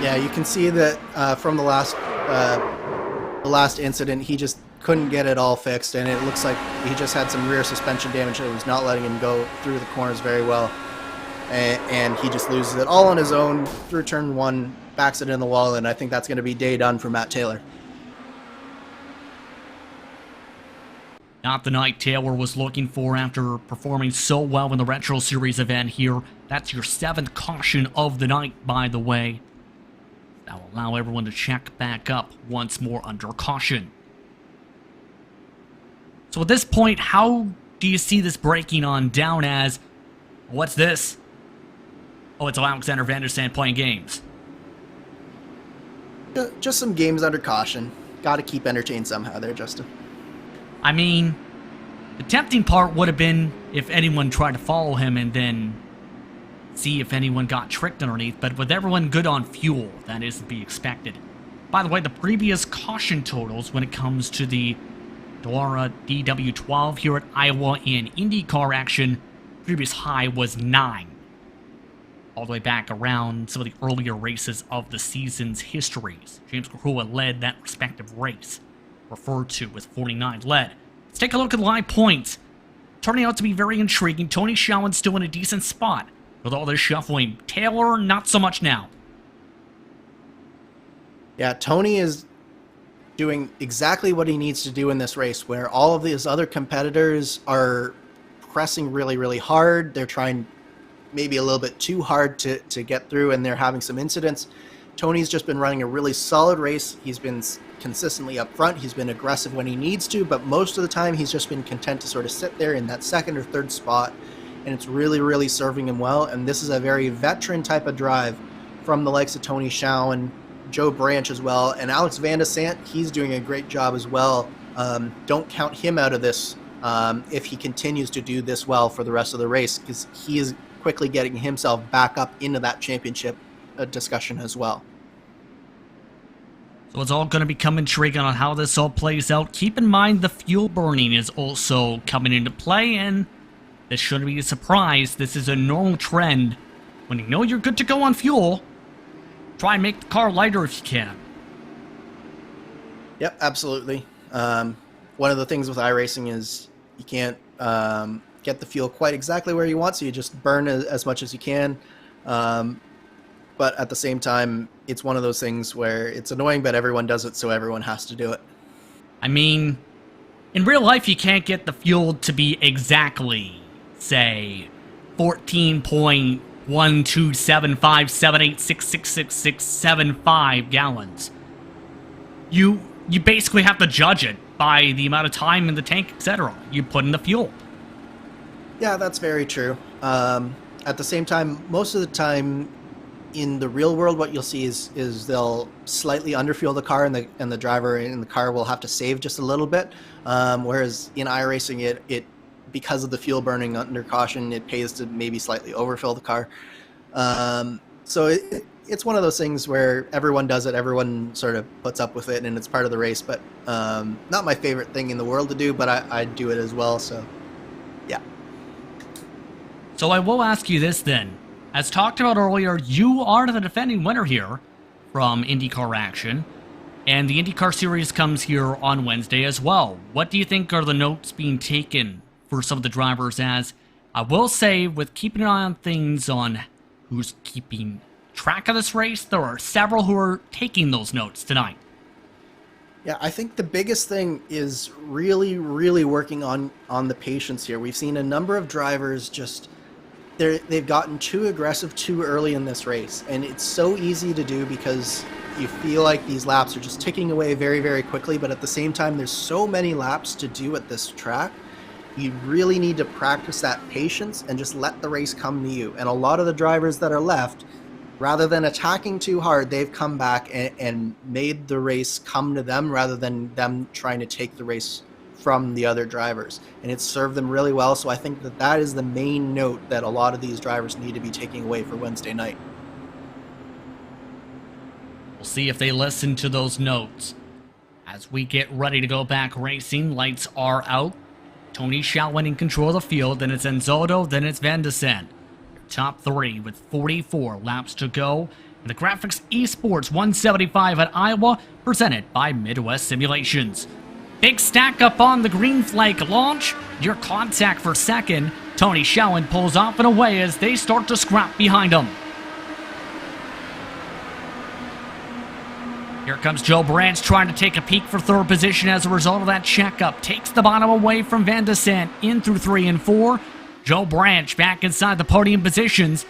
Yeah, you can see that from the last incident, he just couldn't get it all fixed, and it looks like he just had some rear suspension damage that was not letting him go through the corners very well. And he just loses it all on his own through turn 1, backs it in the wall, and I think that's going to be day done for Matt Taylor. Not the night Taylor was looking for after performing so well in the Retro Series event here. That's your 7th caution of the night, by the way. That will allow everyone to check back up once more under caution. So at this point, how do you see this breaking on down as, what's this? Oh, it's Alexander Van der Sande playing games. Just some games under caution. Got to keep entertained somehow there, Justin. I mean, the tempting part would have been if anyone tried to follow him and then see if anyone got tricked underneath, but with everyone good on fuel, that is to be expected. By the way, the previous caution totals when it comes to the Dallara DW12 here at Iowa in IndyCar action, previous high was 9. All the way back around some of the earlier races of the season's histories. James Grahua led that respective race, referred to as 49 led. Let's take a look at the live points. Turning out to be very intriguing. Tony Schowen still in a decent spot with all this shuffling. Taylor, not so much now. Yeah, Tony is doing exactly what he needs to do in this race, where all of these other competitors are pressing really, really hard. They're trying maybe a little bit too hard to get through, and they're having some incidents. Tony's just been running a really solid race. He's been consistently up front. He's been aggressive when he needs to, but most of the time he's just been content to sort of sit there in that 2nd or 3rd spot, and it's really, really serving him well. And this is a very veteran type of drive from the likes of Tony Schowen, Joe Branch as well, and Alex Van de Sande. He's doing a great job as well. Don't count him out of this if he continues to do this well for the rest of the race, because he is quickly getting himself back up into that championship discussion as well. So it's all going to become intriguing on how this all plays out. Keep in mind the fuel burning is also coming into play, and this shouldn't be a surprise. This is a normal trend. When you know you're good to go on fuel, try and make the car lighter if you can. Yep, absolutely. One of the things with iRacing is you can't get the fuel quite exactly where you want, so you just burn as much as you can. But at the same time, it's one of those things where it's annoying, but everyone does it, so everyone has to do it. I mean, in real life, you can't get the fuel to be exactly, say, 14.127578666665 gallons. You basically have to judge it by the amount of time in the tank, etc. you put in the fuel. Yeah, that's very true. At the same time, most of the time in the real world, what you'll see is they'll slightly underfuel the car, and the driver in the car will have to save just a little bit. Whereas in iRacing, it because of the fuel burning under caution, it pays to maybe slightly overfill the car. So it's one of those things where everyone does it, everyone sort of puts up with it, and it's part of the race. But not my favorite thing in the world to do, but I do it as well. So yeah. So I will ask you this then. As talked about earlier, you are the defending winner here from IndyCar action, and the IndyCar series comes here on Wednesday as well. What do you think are the notes being taken for some of the drivers? As I will say, with keeping an eye on things on who's keeping track of this race, there are several who are taking those notes tonight. Yeah, I think the biggest thing is really, really working on the patience here. We've seen a number of drivers just... They've gotten too aggressive too early in this race, and it's so easy to do because you feel like these laps are just ticking away very, very quickly, but at the same time, there's so many laps to do at this track. You really need to practice that patience and just let the race come to you. And a lot of the drivers that are left, rather than attacking too hard, they've come back and made the race come to them rather than them trying to take the race from the other drivers. And it's served them really well. So I think that that is the main note that a lot of these drivers need to be taking away for Wednesday night. We'll see if they listen to those notes. As we get ready to go back racing, lights are out. Tony Schauwen in control of the field, then it's Enzodo, then it's Van de Sande. Top three with 44 laps to go. And the GRAAFix eSports 175 at Iowa, presented by Midwest Simulations. Big stack up on the green flag launch. Your contact for second. Tony Schauwen pulls off and away as they start to scrap behind him. Here comes Joe Branch trying to take a peek for third position as a result of that checkup. Takes the bottom away from Van de Sande in through 3 and 4. Joe Branch back inside the podium positions.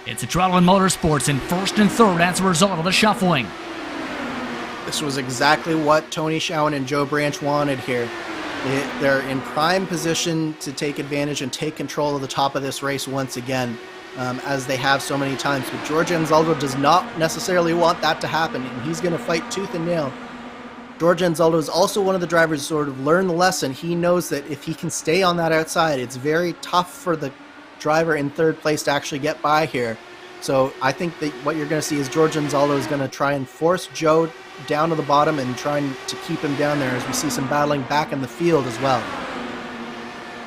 It's Adrenaline Motorsports in first and third as a result of the shuffling. This was exactly what Tony Schauwen and Joe Branch wanted here. They're in prime position to take advantage and take control of the top of this race once again, as they have so many times. But George Anzaldo does not necessarily want that to happen, and he's going to fight tooth and nail. George Anzaldo is also one of the drivers who sort of learned the lesson. He knows that if he can stay on that outside, it's very tough for the driver in third place to actually get by here. So I think that what you're going to see is George Anzaldo is going to try and force Joe down to the bottom and trying to keep him down there as we see some battling back in the field as well.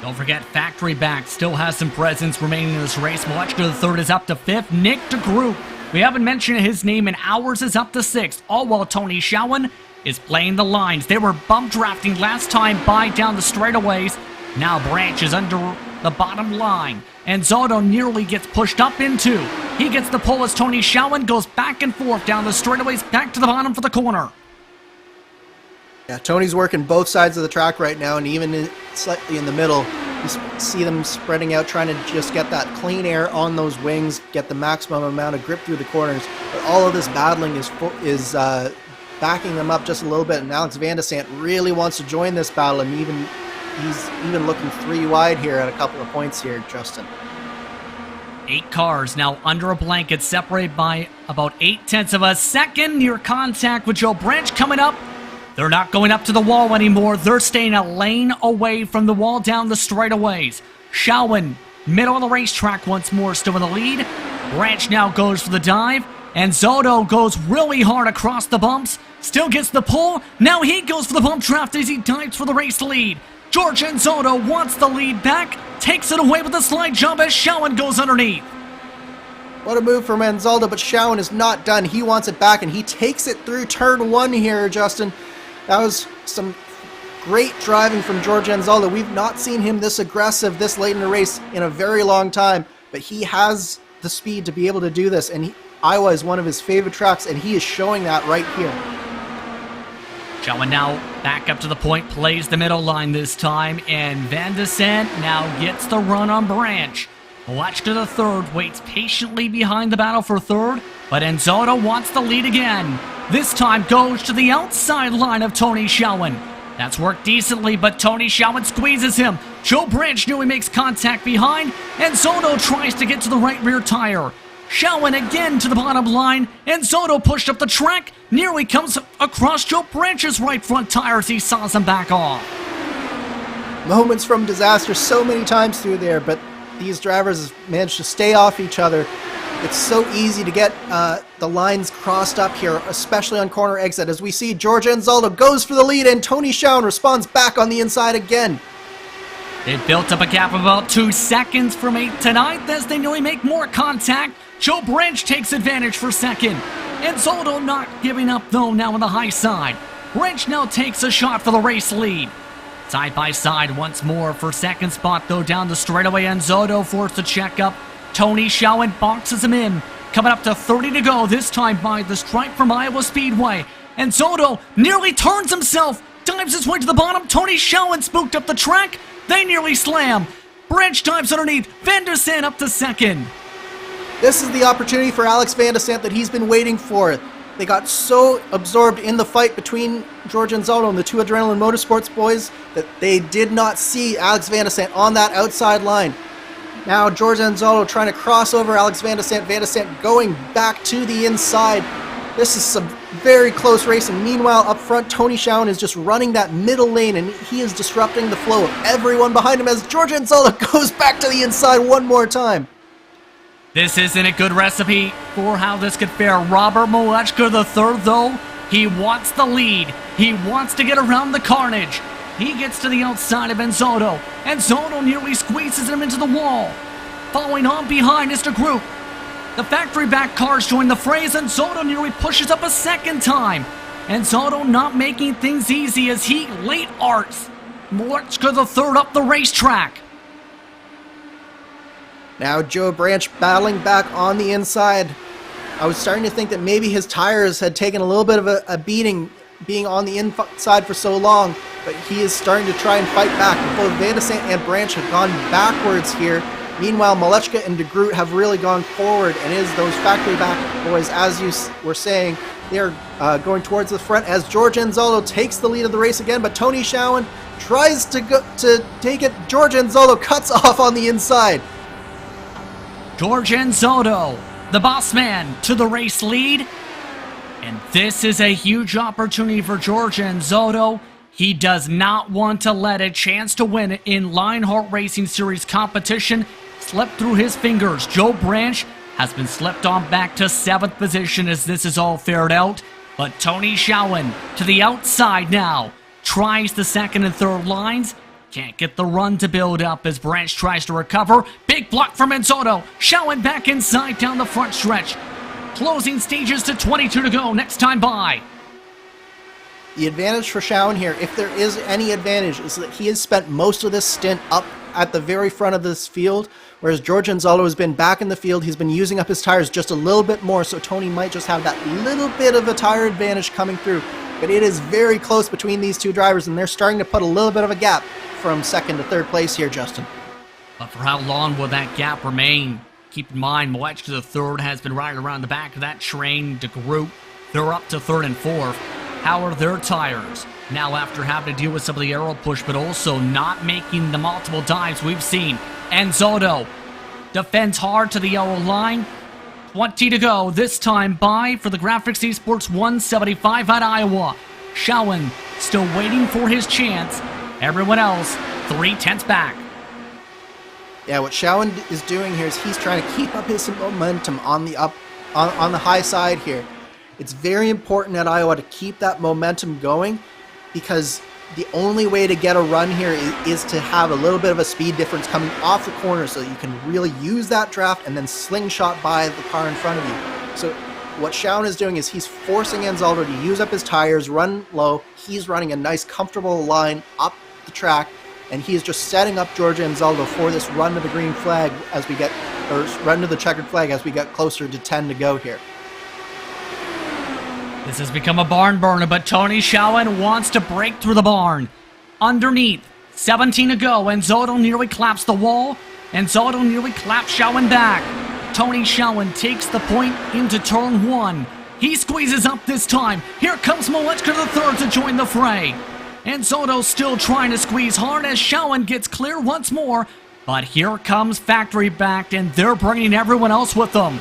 Don't forget, Factory Back still has some presence remaining in this race. Molechka the third is up to 5th. Nick DeGroot, we haven't mentioned his name in hours, is up to 6th. All while Tony Schauwen is playing the lines. They were bump drafting last time by down the straightaways. Now Branch is under the bottom line. And Zotto nearly gets pushed up into. He gets the pull as Tony Schauwen goes back and forth down the straightaways, back to the bottom for the corner. Yeah, Tony's working both sides of the track right now, and even slightly in the middle, you see them spreading out, trying to just get that clean air on those wings, get the maximum amount of grip through the corners. But all of this battling is backing them up just a little bit, and Alex Van de Sande really wants to join this battle, and he's even looking 3 wide here at a couple of points here, Justin. 8 cars now under a blanket, separated by about 0.8 of a second. Near contact with Joe Branch coming up. They're not going up to the wall anymore. They're staying a lane away from the wall down the straightaways. Schauwen, middle of the racetrack once more, still in the lead. Branch now goes for the dive. And Zotto goes really hard across the bumps. Still gets the pull. Now he goes for the bump draft as he dives for the race lead. George Anzaldo wants the lead back. Takes it away with a slide jump as Schauwen goes underneath. What a move from Anzaldo, but Schauwen is not done. He wants it back, and he takes it through turn 1 here, Justin. That was some great driving from George Anzaldo. We've not seen him this aggressive this late in the race in a very long time, but he has the speed to be able to do this, and Iowa is one of his favorite tracks, and he is showing that right here. Schauwen now back up to the point, plays the middle line this time, and Van de Sande now gets the run on Branch. Molechka the third waits patiently behind the battle for third, but Anzaldo wants the lead again. This time goes to the outside line of Tony Schauwen. That's worked decently, but Tony Schauwen squeezes him. Joe Branch nearly makes contact behind, and Zotto tries to get to the right rear tire. Schauwen again to the bottom line, and Zotto pushed up the track, nearly comes across Joe Branch's right front tire as he saws him back off. Moments from disaster so many times through there, but these drivers managed to stay off each other. It's so easy to get the lines crossed up here, especially on corner exit, as we see George Anzaldo goes for the lead, and Tony Schauwen responds back on the inside again. It built up a gap of about 2 seconds from 8 to 9 as they nearly make more contact. Joe Branch takes advantage for second. Anzaldo not giving up though, now on the high side. Branch now takes a shot for the race lead. Side by side once more for second spot though down the straightaway. Anzaldo forced to check up. Tony Schauwen boxes him in. Coming up to 30 to go, this time by the stripe from Iowa Speedway. Anzaldo nearly turns himself, dives his way to the bottom. Tony Schauwen spooked up the track. They nearly slam. Branch dives underneath. Van de Sande up to second. This is the opportunity for Alex Van de Sande that he's been waiting for. They got so absorbed in the fight between George Anzaldo and the two Adrenaline Motorsports boys that they did not see Alex Van de Sant on that outside line. Now George Anzaldo trying to cross over Alex Van de Sant going back to the inside. This is some very close racing. Meanwhile, up front, Tony Schowen is just running that middle lane, and he is disrupting the flow of everyone behind him as George Anzaldo goes back to the inside one more time. This isn't a good recipe for how this could fare. Robert Molechka III, though, he wants the lead. He wants to get around the carnage. He gets to the outside of Anzaldo. Anzaldo nearly squeezes him into the wall. Following on behind is the group. The factory-backed cars join the fray as Anzaldo nearly pushes up a second time. Anzaldo not making things easy as he late arts Molechka III up the racetrack. Now Joe Branch battling back on the inside. I was starting to think that maybe his tires had taken a little bit of a beating being on the inside for so long, but he is starting to try and fight back. Both Van de Sant and Branch have gone backwards here. Meanwhile, Molechka and De Groot have really gone forward, and is those factory back boys, as you were saying, they are going towards the front as George Anzaldo takes the lead of the race again, but Tony Schowen tries to take it. George Anzaldo cuts off on the inside. George Anzaldo, the boss man, to the race lead. And this is a huge opportunity for George Anzaldo. He does not want to let a chance to win in Lionheart Racing Series competition slip through his fingers. Joe Branch has been slipped on back to 7th position as this is all fared out. But Tony Schowen to the outside now. Tries the second and third lines. Can't get the run to build up as Branch tries to recover. Big block from Anzaldo. Schowen back inside down the front stretch. Closing stages to 22 to go. Next time by. The advantage for Schowen here, if there is any advantage, is that he has spent most of this stint up at the very front of this field, whereas George Anzaldo has been back in the field. He's been using up his tires just a little bit more, so Tony might just have that little bit of a tire advantage coming through. But it is very close between these two drivers, and they're starting to put a little bit of a gap from second to third place here, Justin. But for how long will that gap remain? Keep in mind, Molechka III has been riding around the back of that train to group. They're up to third and fourth. How are their tires? Now after having to deal with some of the aero push, but also not making the multiple dives we've seen. Anzaldo defends hard to the yellow line. 20 to go, this time by for the GRAAFix eSports 175 at Iowa. Schowen still waiting for his chance. Everyone else 3/10 back. Yeah, what Schowen is doing here is he's trying to keep up his momentum on the on the high side here. It's very important at Iowa to keep that momentum going, because the only way to get a run here is to have a little bit of a speed difference coming off the corner so that you can really use that draft and then slingshot by the car in front of you. So what Schowen is doing is he's forcing Anzaldo to use up his tires, run low. He's running a nice comfortable line up the track, and he is just setting up George Anzaldo for this run to the green flag as we get, or run to the checkered flag as we get closer to 10 to go here. This has become a barn burner, but Tony Schowen wants to break through the barn. Underneath, 17 to go. Anzaldo nearly claps the wall. Anzaldo nearly claps Schowen back. Tony Schowen takes the point into turn 1. He squeezes up this time. Here comes Molechka III to join the fray. Anzaldo still trying to squeeze hard as Schowen gets clear once more. But here comes factory backed, and they're bringing everyone else with them.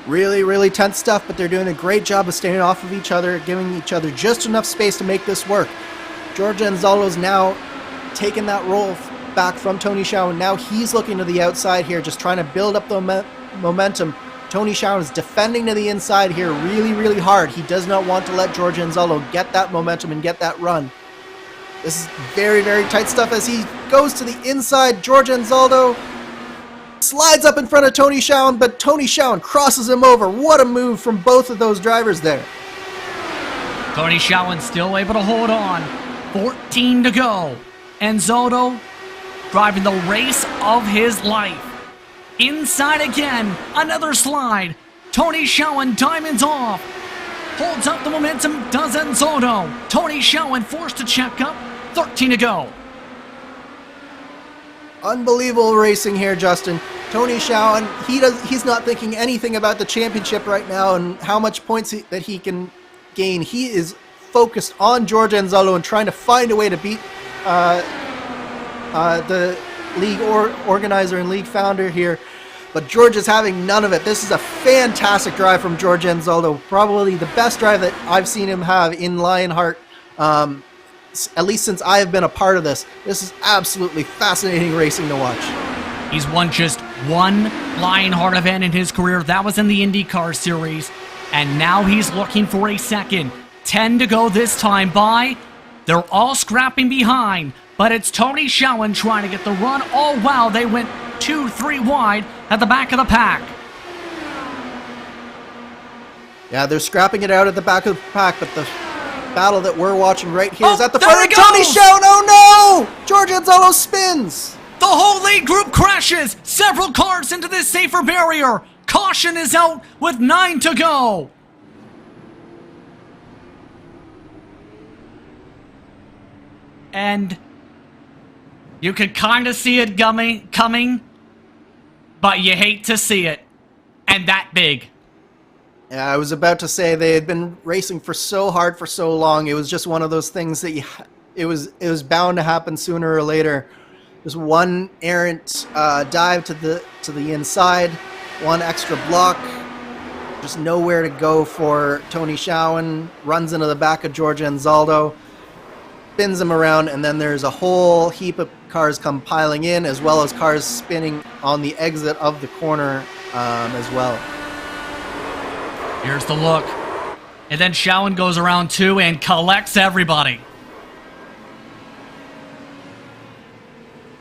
Really, really tense stuff, but they're doing a great job of staying off of each other, giving each other just enough space to make this work. George Anzaldo's now taking that roll back from Tony Schowen. Now he's looking to the outside here, just trying to build up the momentum. Tony Schowen is defending to the inside here really, really hard. He does not want to let George Anzaldo get that momentum and get that run. This is very, very tight stuff as he goes to the inside. George Anzaldo slides up in front of Tony Schowen, but Tony Schowen crosses him over. What a move from both of those drivers there. Tony Schowen still able to hold on. 14 to go. Anzaldo driving the race of his life. Inside again. Another slide. Tony Schowen diamonds off. Holds up the momentum. Does Anzaldo. Tony Schowen forced to check up. 13 to go. Unbelievable racing here, Justin. Tony Schowen, he's not thinking anything about the championship right now and how much points that he can gain. He is focused on George Anzalo and trying to find a way to beat the league organizer and league founder here. But George is having none of it. This is a fantastic drive from George Anzaldo. Probably the best drive that I've seen him have in Lionheart, at least since I have been a part of this. This is absolutely fascinating racing to watch. He's won just one Lionheart event in his career. That was in the IndyCar Series. And now he's looking for a second. 10 to go this time by. They're all scrapping behind. But it's Tony Schowen trying to get the run. Oh, wow, they went 2-3 wide at the back of the pack. Yeah, they're scrapping it out at the back of the pack, but the battle that we're watching right here is at the there front. it Tony goes! Schowen, oh no! George Anzalo spins! The whole lead group crashes. Several cars into this safer barrier. Caution is out with 9 to go. And you could kind of see it coming, but you hate to see it. And that big. Yeah, I was about to say they had been racing for so hard for so long. It was just one of those things that it was bound to happen sooner or later. Just one errant dive to the inside, one extra block, just nowhere to go for Tony Schowen. Runs into the back of George Anzaldo, spins him around, and then there's a whole heap of cars come piling in, as well as cars spinning on the exit of the corner as well. Here's the look. And then Schowen goes around too and collects everybody.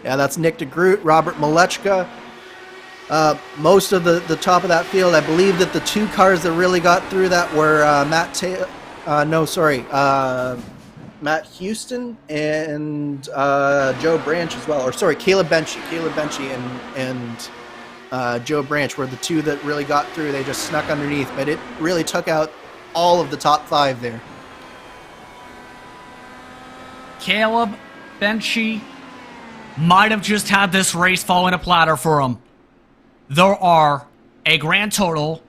Yeah, that's Nick DeGroot, Robert Malechka. Most of the top of that field, I believe that the two cars that really got through that were Matt Houston and Joe Branch as well. Or sorry, Caleb Benchy. Caleb Benchy and Joe Branch were the two that really got through. They just snuck underneath, but it really took out all of the top 5 there. Caleb Benchy might have just had this race fall in a platter for him. There are a grand total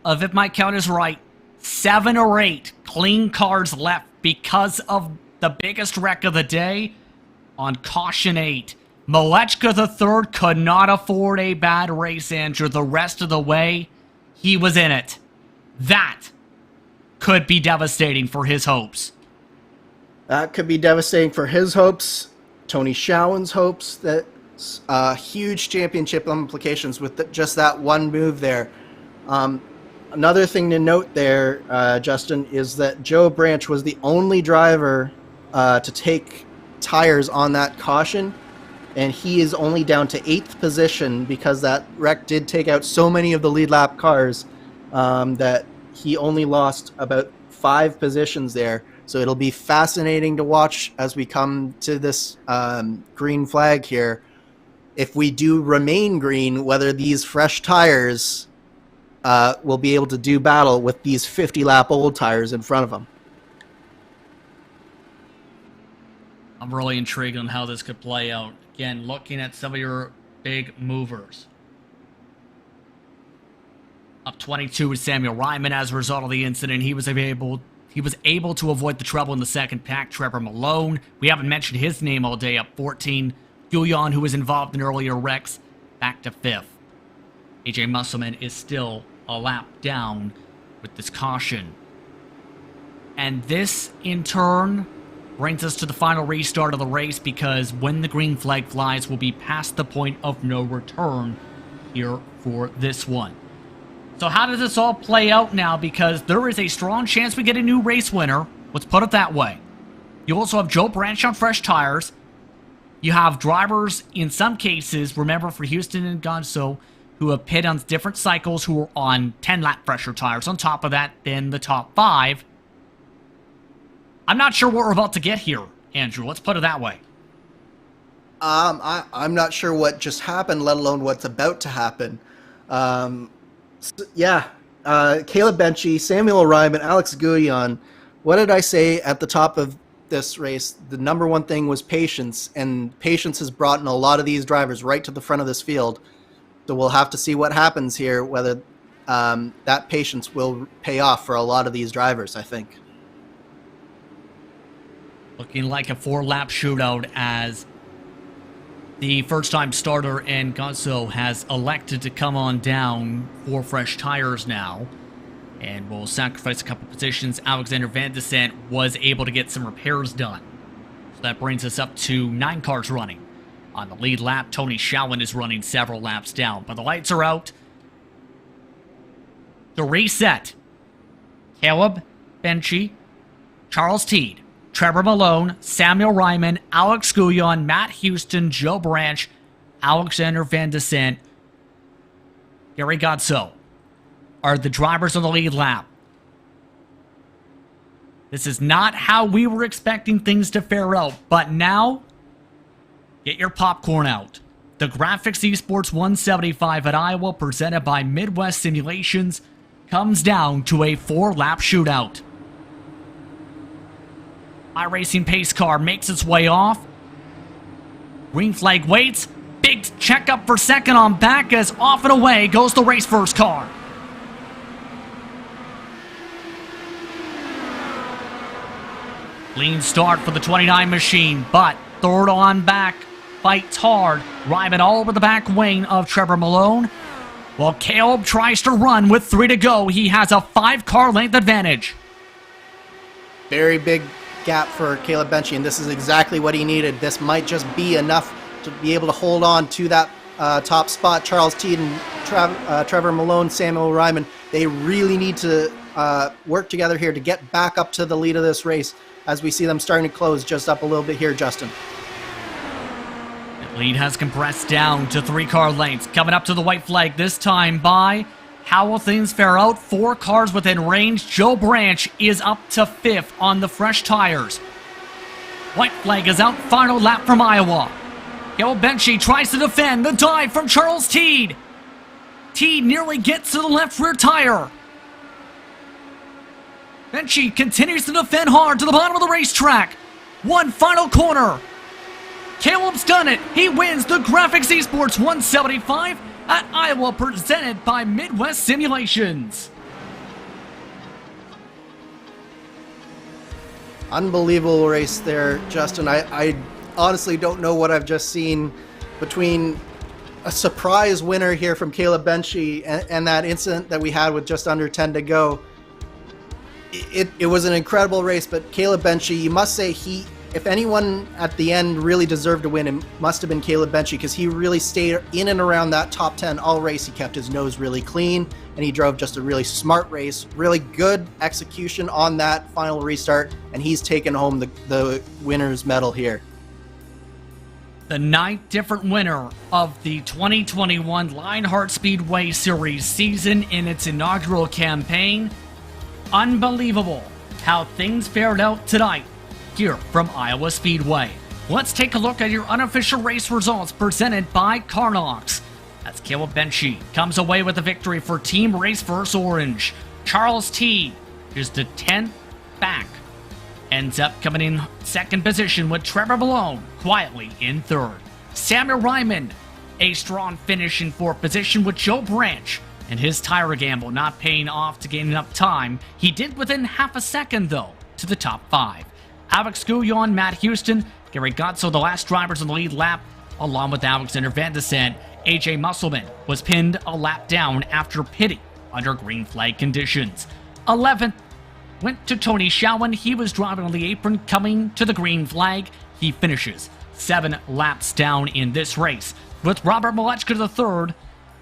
of, if my count is right, 7 or 8 clean cars left because of the biggest wreck of the day on caution 8. Malechka III could not afford a bad race, Andrew. The rest of the way, he was in it. That could be devastating for his hopes. That could be devastating for his hopes, Tony Schowen's hopes. That huge championship implications with just that one move there. Another thing to note there, Justin, is that Joe Branch was the only driver to take tires on that caution, and he is only down to 8th position because that wreck did take out so many of the lead lap cars that he only lost about 5 positions there. So it'll be fascinating to watch as we come to this green flag here. If we do remain green, whether these fresh tires will be able to do battle with these 50-lap old tires in front of them. I'm really intrigued on how this could play out. Again, looking at some of your big movers. Up 22 with Samuel Ryman as a result of the incident. He was able to avoid the trouble in the second pack. Trevor Malone, we haven't mentioned his name all day, up 14. Guyon, who was involved in earlier wrecks, back to 5th. AJ Musselman is still a lap down with this caution. And this, in turn, brings us to the final restart of the race, because when the green flag flies, we'll be past the point of no return here for this one. So how does this all play out now? Because there is a strong chance we get a new race winner. Let's put it that way. You also have Joe Branch on fresh tires. You have drivers, in some cases, remember for Houston and Gonzo, who have pitted on different cycles, who are on 10-lap fresher tires. On top of that, then the top 5. I'm not sure what we're about to get here, Andrew. Let's put it that way. I'm not sure what just happened, let alone what's about to happen. Caleb Benchy, Samuel Ryman, Alex Guyon. What did I say at the top of this race? The number one thing was patience, and patience has brought in a lot of these drivers right to the front of this field. So we'll have to see what happens here, whether that patience will pay off for a lot of these drivers, I think. Looking like a 4-lap shootout as the first-time starter and Guzzo has elected to come on down for fresh tires now. And will sacrifice a couple positions. Alexander Van de Sant was able to get some repairs done. So that brings us up to 9 cars running. On the lead lap, Tony Schowen is running several laps down. But the lights are out. The reset. Caleb Benchy, Charles Teed, Trevor Malone, Samuel Ryman, Alex Guyon, Matt Houston, Joe Branch, Alexander Van de Sant, Gary Guzzo are the drivers on the lead lap. This is not how we were expecting things to fare out, but now, get your popcorn out. The GRAAFix eSports 175 at Iowa, presented by Midwest Simulations, comes down to a 4-lap shootout. iRacing pace car makes its way off. Green flag waits. Big checkup for second on back as off and away goes the race first car. Lean start for the 29 machine, but third on back fights hard. Ryman all over the back wing of Trevor Malone. While Caleb tries to run with 3 to go, he has a 5-car length advantage. Very big gap for Caleb Benchy, and this is exactly what he needed. This might just be enough to be able to hold on to that top spot. Charles Teed and Trevor Malone, Samuel Ryman, they really need to work together here to get back up to the lead of this race, as we see them starting to close just up a little bit here, Justin. The lead has compressed down to 3-car lengths. Coming up to the white flag this time by how will things fare out? 4 cars within range. Joe Branch is up to 5th on the fresh tires. White flag is out. Final lap from Iowa. Caleb Benchy tries to defend the dive from Charles Teed. Teed nearly gets to the left rear tire. Benchy continues to defend hard to the bottom of the racetrack. One final corner. Caleb's done it. He wins the GRAAFix eSports 175 at Iowa, presented by Midwest Simulations. Unbelievable race there, Justin. I honestly don't know what I've just seen between a surprise winner here from Caleb Benchy and that incident that we had with just under 10 to go. It was an incredible race, but Caleb Benchy, you must say, if anyone at the end really deserved to win, it must have been Caleb Benchy, because he really stayed in and around that top 10 all race. He kept his nose really clean, and he drove just a really smart race, really good execution on that final restart, and he's taken home the winner's medal here. The 9th different winner of the 2021 Lionheart Speedway Series season in its inaugural campaign. Unbelievable how things fared out tonight here from Iowa Speedway. Let's take a look at your unofficial race results presented by Carnox. As Caleb Benchy comes away with a victory for Team Race First Orange. Charles Teed is the 10th back. Ends up coming in 2nd position with Trevor Malone quietly in 3rd. Samuel Ryman, a strong finish in 4th position with Joe Branch. And his tire gamble not paying off to gain enough time. He did within half a second, though, to the top 5. Alex Guyon, Matt Houston, Gary Guzzo, the last drivers on the lead lap, along with Alexander Van de Sant. AJ Musselman was pinned a lap down after pitting under green flag conditions. 11th went to Tony Schowen. He was driving on the apron coming to the green flag. He finishes 7 laps down in this race. With Robert Malechka III,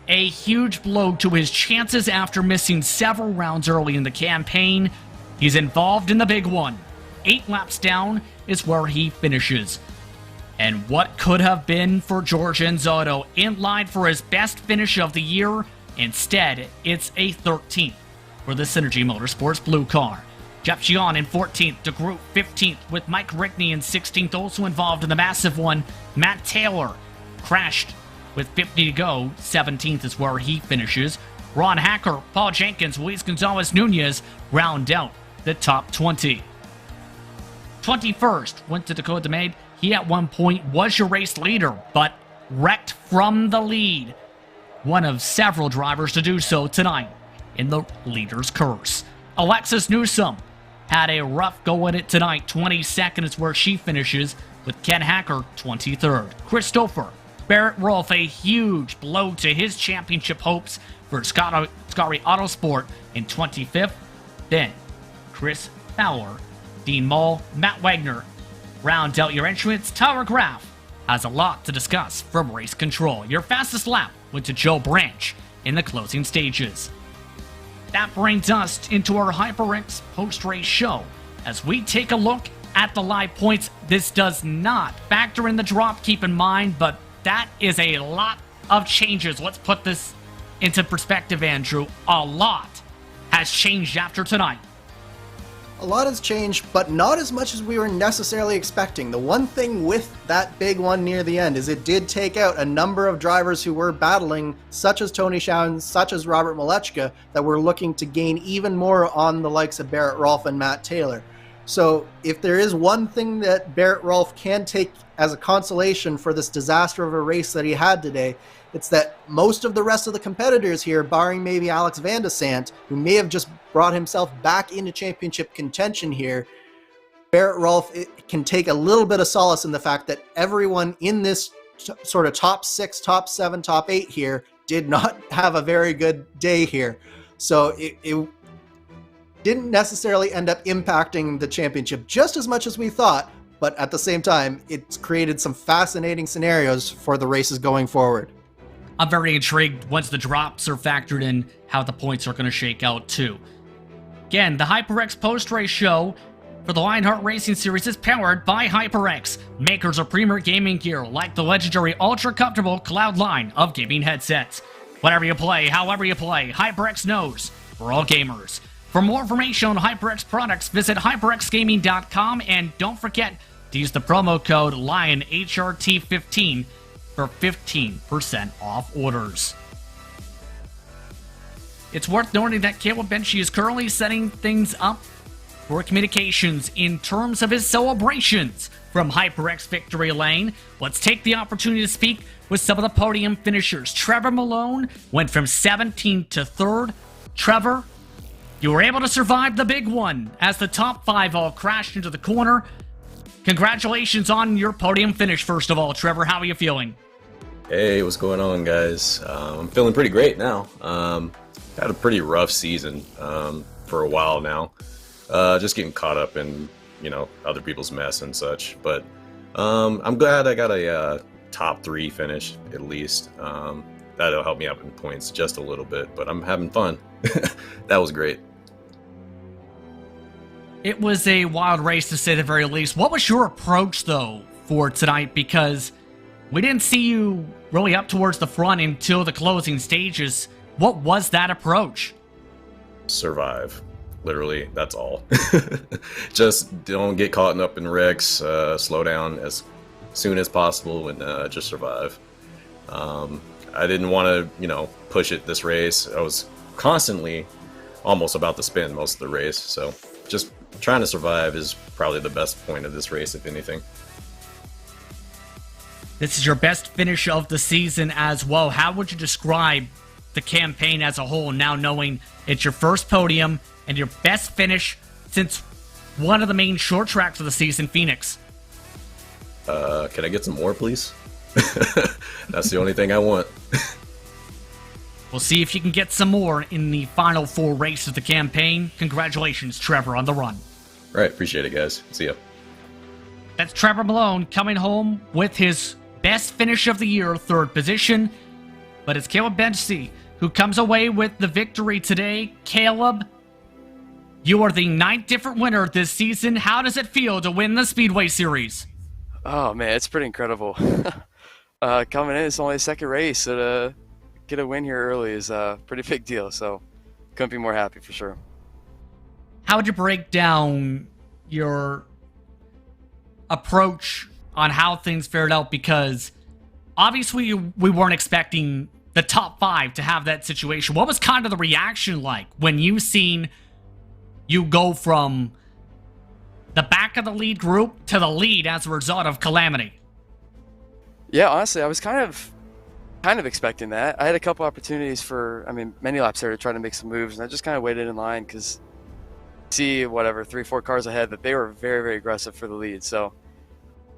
a huge blow to his chances after missing several rounds early in the campaign. He's involved in the big one. 8 laps down is where he finishes. And what could have been for George Enzotto in line for his best finish of the year, instead it's a 13th for the Synergy Motorsports blue car. Jeff Gion in 14th, DeGroot 15th with Mike Rickney in 16th, also involved in the massive one. Matt Taylor crashed with 50 to go. 17th is where he finishes. Ron Hacker, Paul Jenkins, Luis Gonzalez Nunez round out the top 20. 21st went to Dakota Maid. He at one point was your race leader, but wrecked from the lead. one of several drivers to do so tonight in the leader's curse. Alexis Newsom had a rough go at it tonight. 22nd is where she finishes, with Ken Hacker 23rd. Christopher Barrett Rolfe, a huge blow to his championship hopes for Scotty Autosport in 25th. Then Chris Fowler, Dean Mull, Matt Wagner round out your entrants. Tyler Graf has a lot to discuss from Race Control. Your fastest lap went to Joe Branch in the closing stages. That brings us into our HyperX post-race show. As we take a look at the live points, this does not factor in the drop, keep in mind, but that is a lot of changes. Let's put this into perspective, Andrew. A lot has changed after tonight. A lot has changed, but not as much as we were necessarily expecting. The one thing with that big one near the end is it did take out a number of drivers who were battling, such as Tony Schoen, such as Robert Malechka, that were looking to gain even more on the likes of Barrett Rolfe and Matt Taylor. So if there is one thing that Barrett Rolfe can take as a consolation for this disaster of a race that he had today, it's that most of the rest of the competitors here, barring maybe Alex Van de Sant, who may have just brought himself back into championship contention here, Barrett Rolfe can take a little bit of solace in the fact that everyone in this sort of top 6, top 7, top 8 here did not have a very good day here. So it didn't necessarily end up impacting the championship just as much as we thought, but at the same time, it's created some fascinating scenarios for the races going forward. I'm very intrigued once the drops are factored in how the points are going to shake out too. Again, the HyperX post-race show for the Lionheart Racing Series is powered by HyperX, makers of premier gaming gear like the legendary ultra-comfortable Cloud line of gaming headsets. Whatever you play, however you play, HyperX knows we're all gamers. For more information on HyperX products, visit hyperxgaming.com, and don't forget to use the promo code LionHRT15 for 15% off orders. It's worth noting that Caleb Benchy is currently setting things up for communications in terms of his celebrations from HyperX Victory Lane. Let's take the opportunity to speak with some of the podium finishers. Trevor Malone went from 17th to 3rd. Trevor, you were able to survive the big one as the top 5 all crashed into the corner. Congratulations on your podium finish, first of all. Trevor, how are you feeling? Hey, what's going on, guys? I'm feeling pretty great now. Had a pretty rough season for a while now. Just getting caught up in, other people's mess and such. But I'm glad I got a top 3 finish, at least. That'll help me out in points just a little bit, but I'm having fun. That was great. It was a wild race, to say the very least. What was your approach, though, for tonight? Because we didn't see you really up towards the front until the closing stages. What was that approach? Survive. Literally, that's all. Just don't get caught up in wrecks, slow down as soon as possible, and just survive. I didn't want to, push it this race. I was constantly almost about to spin most of the race, so just trying to survive is probably the best point of this race, if anything. This is your best finish of the season as well. How would you describe the campaign as a whole, now knowing it's your first podium and your best finish since one of the main short tracks of the season, Phoenix? Can I get some more, please? That's the only thing I want. We'll see if you can get some more in the final 4 races of the campaign. Congratulations, Trevor, on the run. Right, appreciate it, guys. See ya. That's Trevor Malone coming home with his best finish of the year, 3rd position. But it's Caleb Benchy who comes away with the victory today. Caleb, you are the 9th different winner this season. How does it feel to win the Speedway Series? Oh, man, it's pretty incredible. Coming in, it's only the 2nd race, so get a win here early is a pretty big deal, so couldn't be more happy for sure. How would you break down your approach on how things fared out? Because obviously we weren't expecting the top 5 to have that situation. What was kind of the reaction like when you seen you go from the back of the lead group to the lead as a result of Calamity? Yeah, honestly, I was kind of kind of expecting that. I had a couple opportunities for, many laps there to try to make some moves, and I just kind of waited in line because see, 3-4 cars ahead that they were very, very aggressive for the lead. So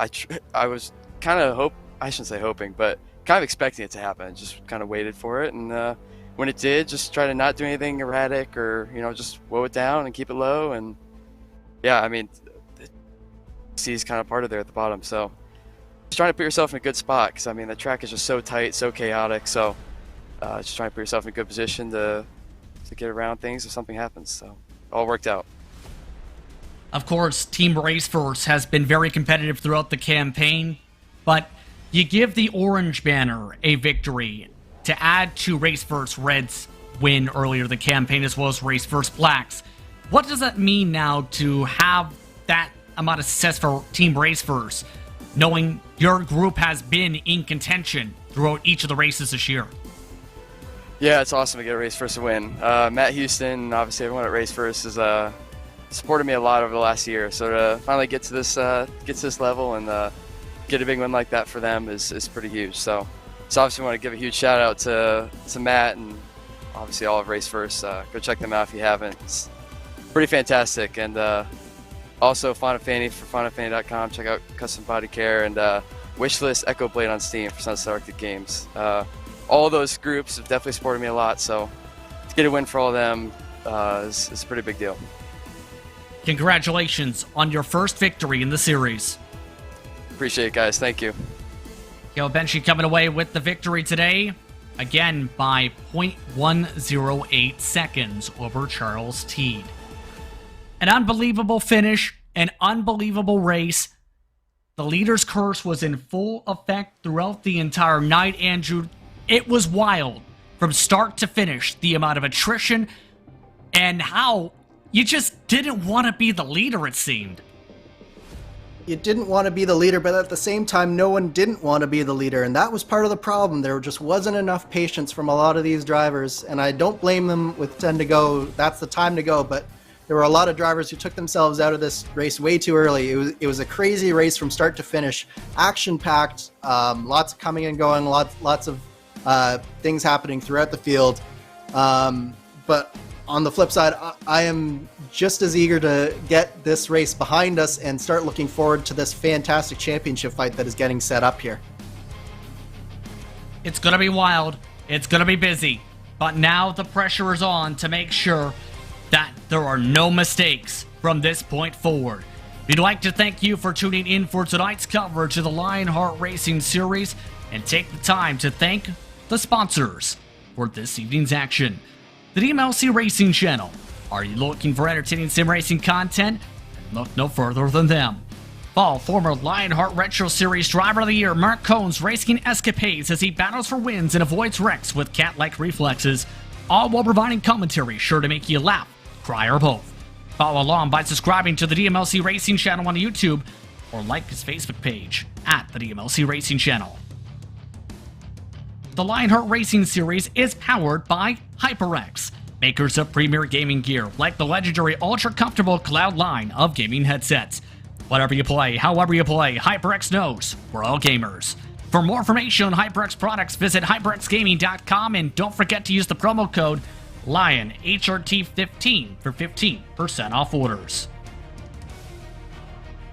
I was kind of I shouldn't say hoping, but kind of expecting it to happen. Just kind of waited for it, and when it did, just try to not do anything erratic or just woe it down and keep it low. And yeah, C is kind of part of there at the bottom, so just trying to put yourself in a good spot because the track is just so tight, so chaotic. So just trying to put yourself in a good position to get around things if something happens. So all worked out. Of course, Team RaceSpotTV has been very competitive throughout the campaign, but you give the orange banner a victory to add to RaceSpotTV's Red's win earlier in the campaign, as well as RaceSpotTV's Black's. What does that mean now to have that amount of success for Team RaceSpotTV, knowing your group has been in contention throughout each of the races this year? Yeah, it's awesome to get a RaceSpotTV win. Matt Houston, obviously everyone at RaceSpotTV has supported me a lot over the last year. So to finally get to this level and get a big win like that for them is pretty huge. So obviously want to give a huge shout out to Matt and obviously all of RaceSpotTV. Go check them out if you haven't. It's pretty fantastic. And also Fauna Fanny for FaunaFanny.com. Check out Custom Body Care and Wishlist Echo Blade on Steam for Sunset Arctic Games. All those groups have definitely supported me a lot. So to get a win for all of them is a pretty big deal. Congratulations on your first victory in the series. Appreciate it, guys. Thank you. Caleb Benchy coming away with the victory today, again by 0.108 seconds over Charles Teed. An unbelievable finish, an unbelievable race. The leader's curse was in full effect throughout the entire night, Andrew. It was wild from start to finish, the amount of attrition and how you just didn't want to be the leader, it seemed. You didn't want to be the leader, but at the same time, no one didn't want to be the leader, and that was part of the problem. There just wasn't enough patience from a lot of these drivers, and I don't blame them with 10 to go. That's the time to go, but there were a lot of drivers who took themselves out of this race way too early. It was a crazy race from start to finish, action-packed, lots of coming and going, lots of things happening throughout the field. But on the flip side, I am just as eager to get this race behind us and start looking forward to this fantastic championship fight that is getting set up here. It's going to be wild. It's going to be busy. But now the pressure is on to make sure that there are no mistakes from this point forward. We'd like to thank you for tuning in for tonight's coverage of the Lionheart Racing Series and take the time to thank the sponsors for this evening's action. The DMLC Racing Channel. Are you looking for entertaining sim racing content? Look no further than them. Follow former Lionheart Retro Series Driver of the Year Mark Cohn's racing escapades as he battles for wins and avoids wrecks with cat-like reflexes, all while providing commentary sure to make you laugh, cry, or both. Follow along by subscribing to the DMLC Racing Channel on YouTube or like his Facebook page at the DMLC Racing Channel. The Lionheart Racing Series is powered by HyperX, makers of premier gaming gear like the legendary ultra-comfortable Cloud line of gaming headsets. Whatever you play, however you play, HyperX knows we're all gamers. For more information on HyperX products, visit hyperxgaming.com and don't forget to use the promo code LionHRT15 for 15% off orders.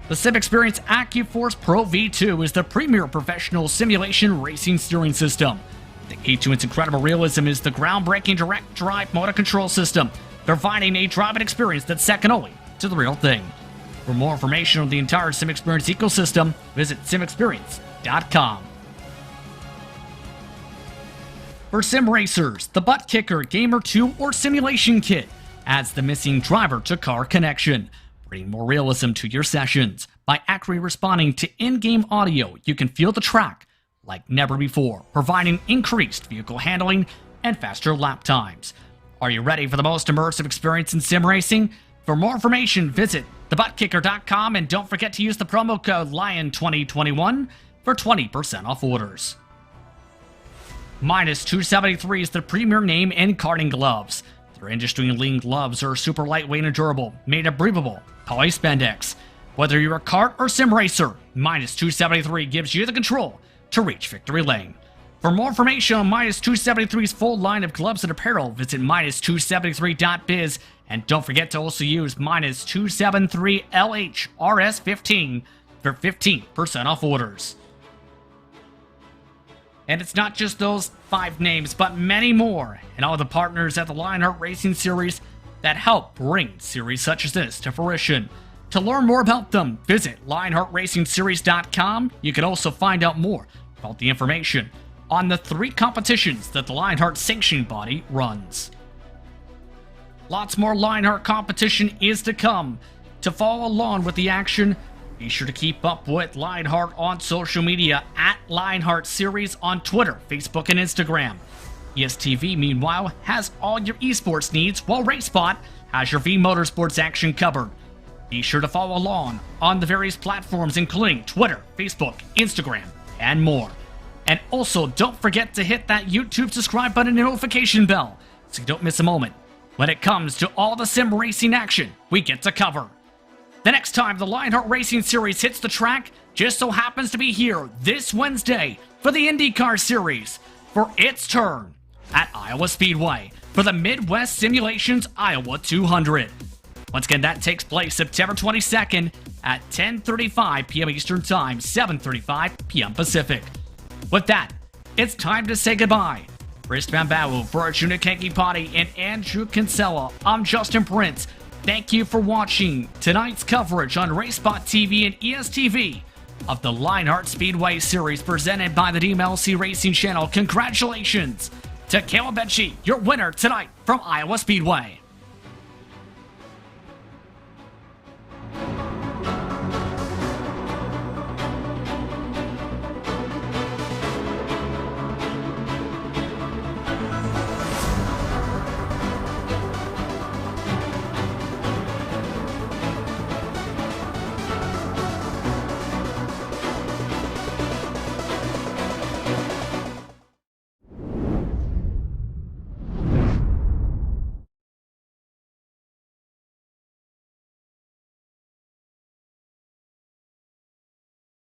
The Sim Experience AccuForce Pro V2 is the premier professional simulation racing steering system. The key to its incredible realism is the groundbreaking direct drive motor control system, providing a driving experience that's second only to the real thing. For more information on the entire Sim Experience ecosystem, visit simexperience.com. For sim racers, the Butt Kicker Gamer 2 or Simulation Kit adds the missing driver-to-car connection, bringing more realism to your sessions. By accurately responding to in-game audio, you can feel the track like never before, providing increased vehicle handling and faster lap times. Are you ready for the most immersive experience in sim racing? For more information, visit thebuttkicker.com and don't forget to use the promo code LION2021 for 20% off orders. Minus 273 is the premier name in karting gloves. Their industry-leading gloves are super lightweight and durable, made of breathable polyspandex. Whether you're a kart or sim racer, Minus 273 gives you the control to reach victory lane. For more information on Minus 273's full line of gloves and apparel, visit minus273.biz, and don't forget to also use Minus 273 LHRS15 for 15% off orders. And it's not just those 5 names, but many more, and all the partners at the Lionheart Racing Series that help bring series such as this to fruition. To learn more about them, visit LionheartRacingSeries.com. You can also find out more about the information on the 3 competitions that the Lionheart sanctioning body runs. Lots more Lionheart competition is to come. To follow along with the action, be sure to keep up with Lionheart on social media at Lionheart Series on Twitter, Facebook, and Instagram. ESTV, meanwhile, has all your esports needs, while RaceSpot has your V Motorsports action covered. Be sure to follow along on the various platforms including Twitter, Facebook, Instagram, and more. And also, don't forget to hit that YouTube subscribe button and notification bell so you don't miss a moment when it comes to all the sim racing action we get to cover. The next time the Lionheart Racing Series hits the track just so happens to be here this Wednesday for the IndyCar Series for its turn at Iowa Speedway for the Midwest Simulations Iowa 200. Once again, that takes place September 22nd at 10:35 p.m. Eastern Time, 7:35 p.m. Pacific. With that, it's time to say goodbye. For Istvan Bawu, for Arjuna Kankipati, and Andrew Kinsella, I'm Justin Prince. Thank you for watching tonight's coverage on RaceSpotTV and ESTV of the Lionheart Speedway Series presented by the DMLC Racing Channel. Congratulations to Caleb Etchie, your winner tonight from Iowa Speedway.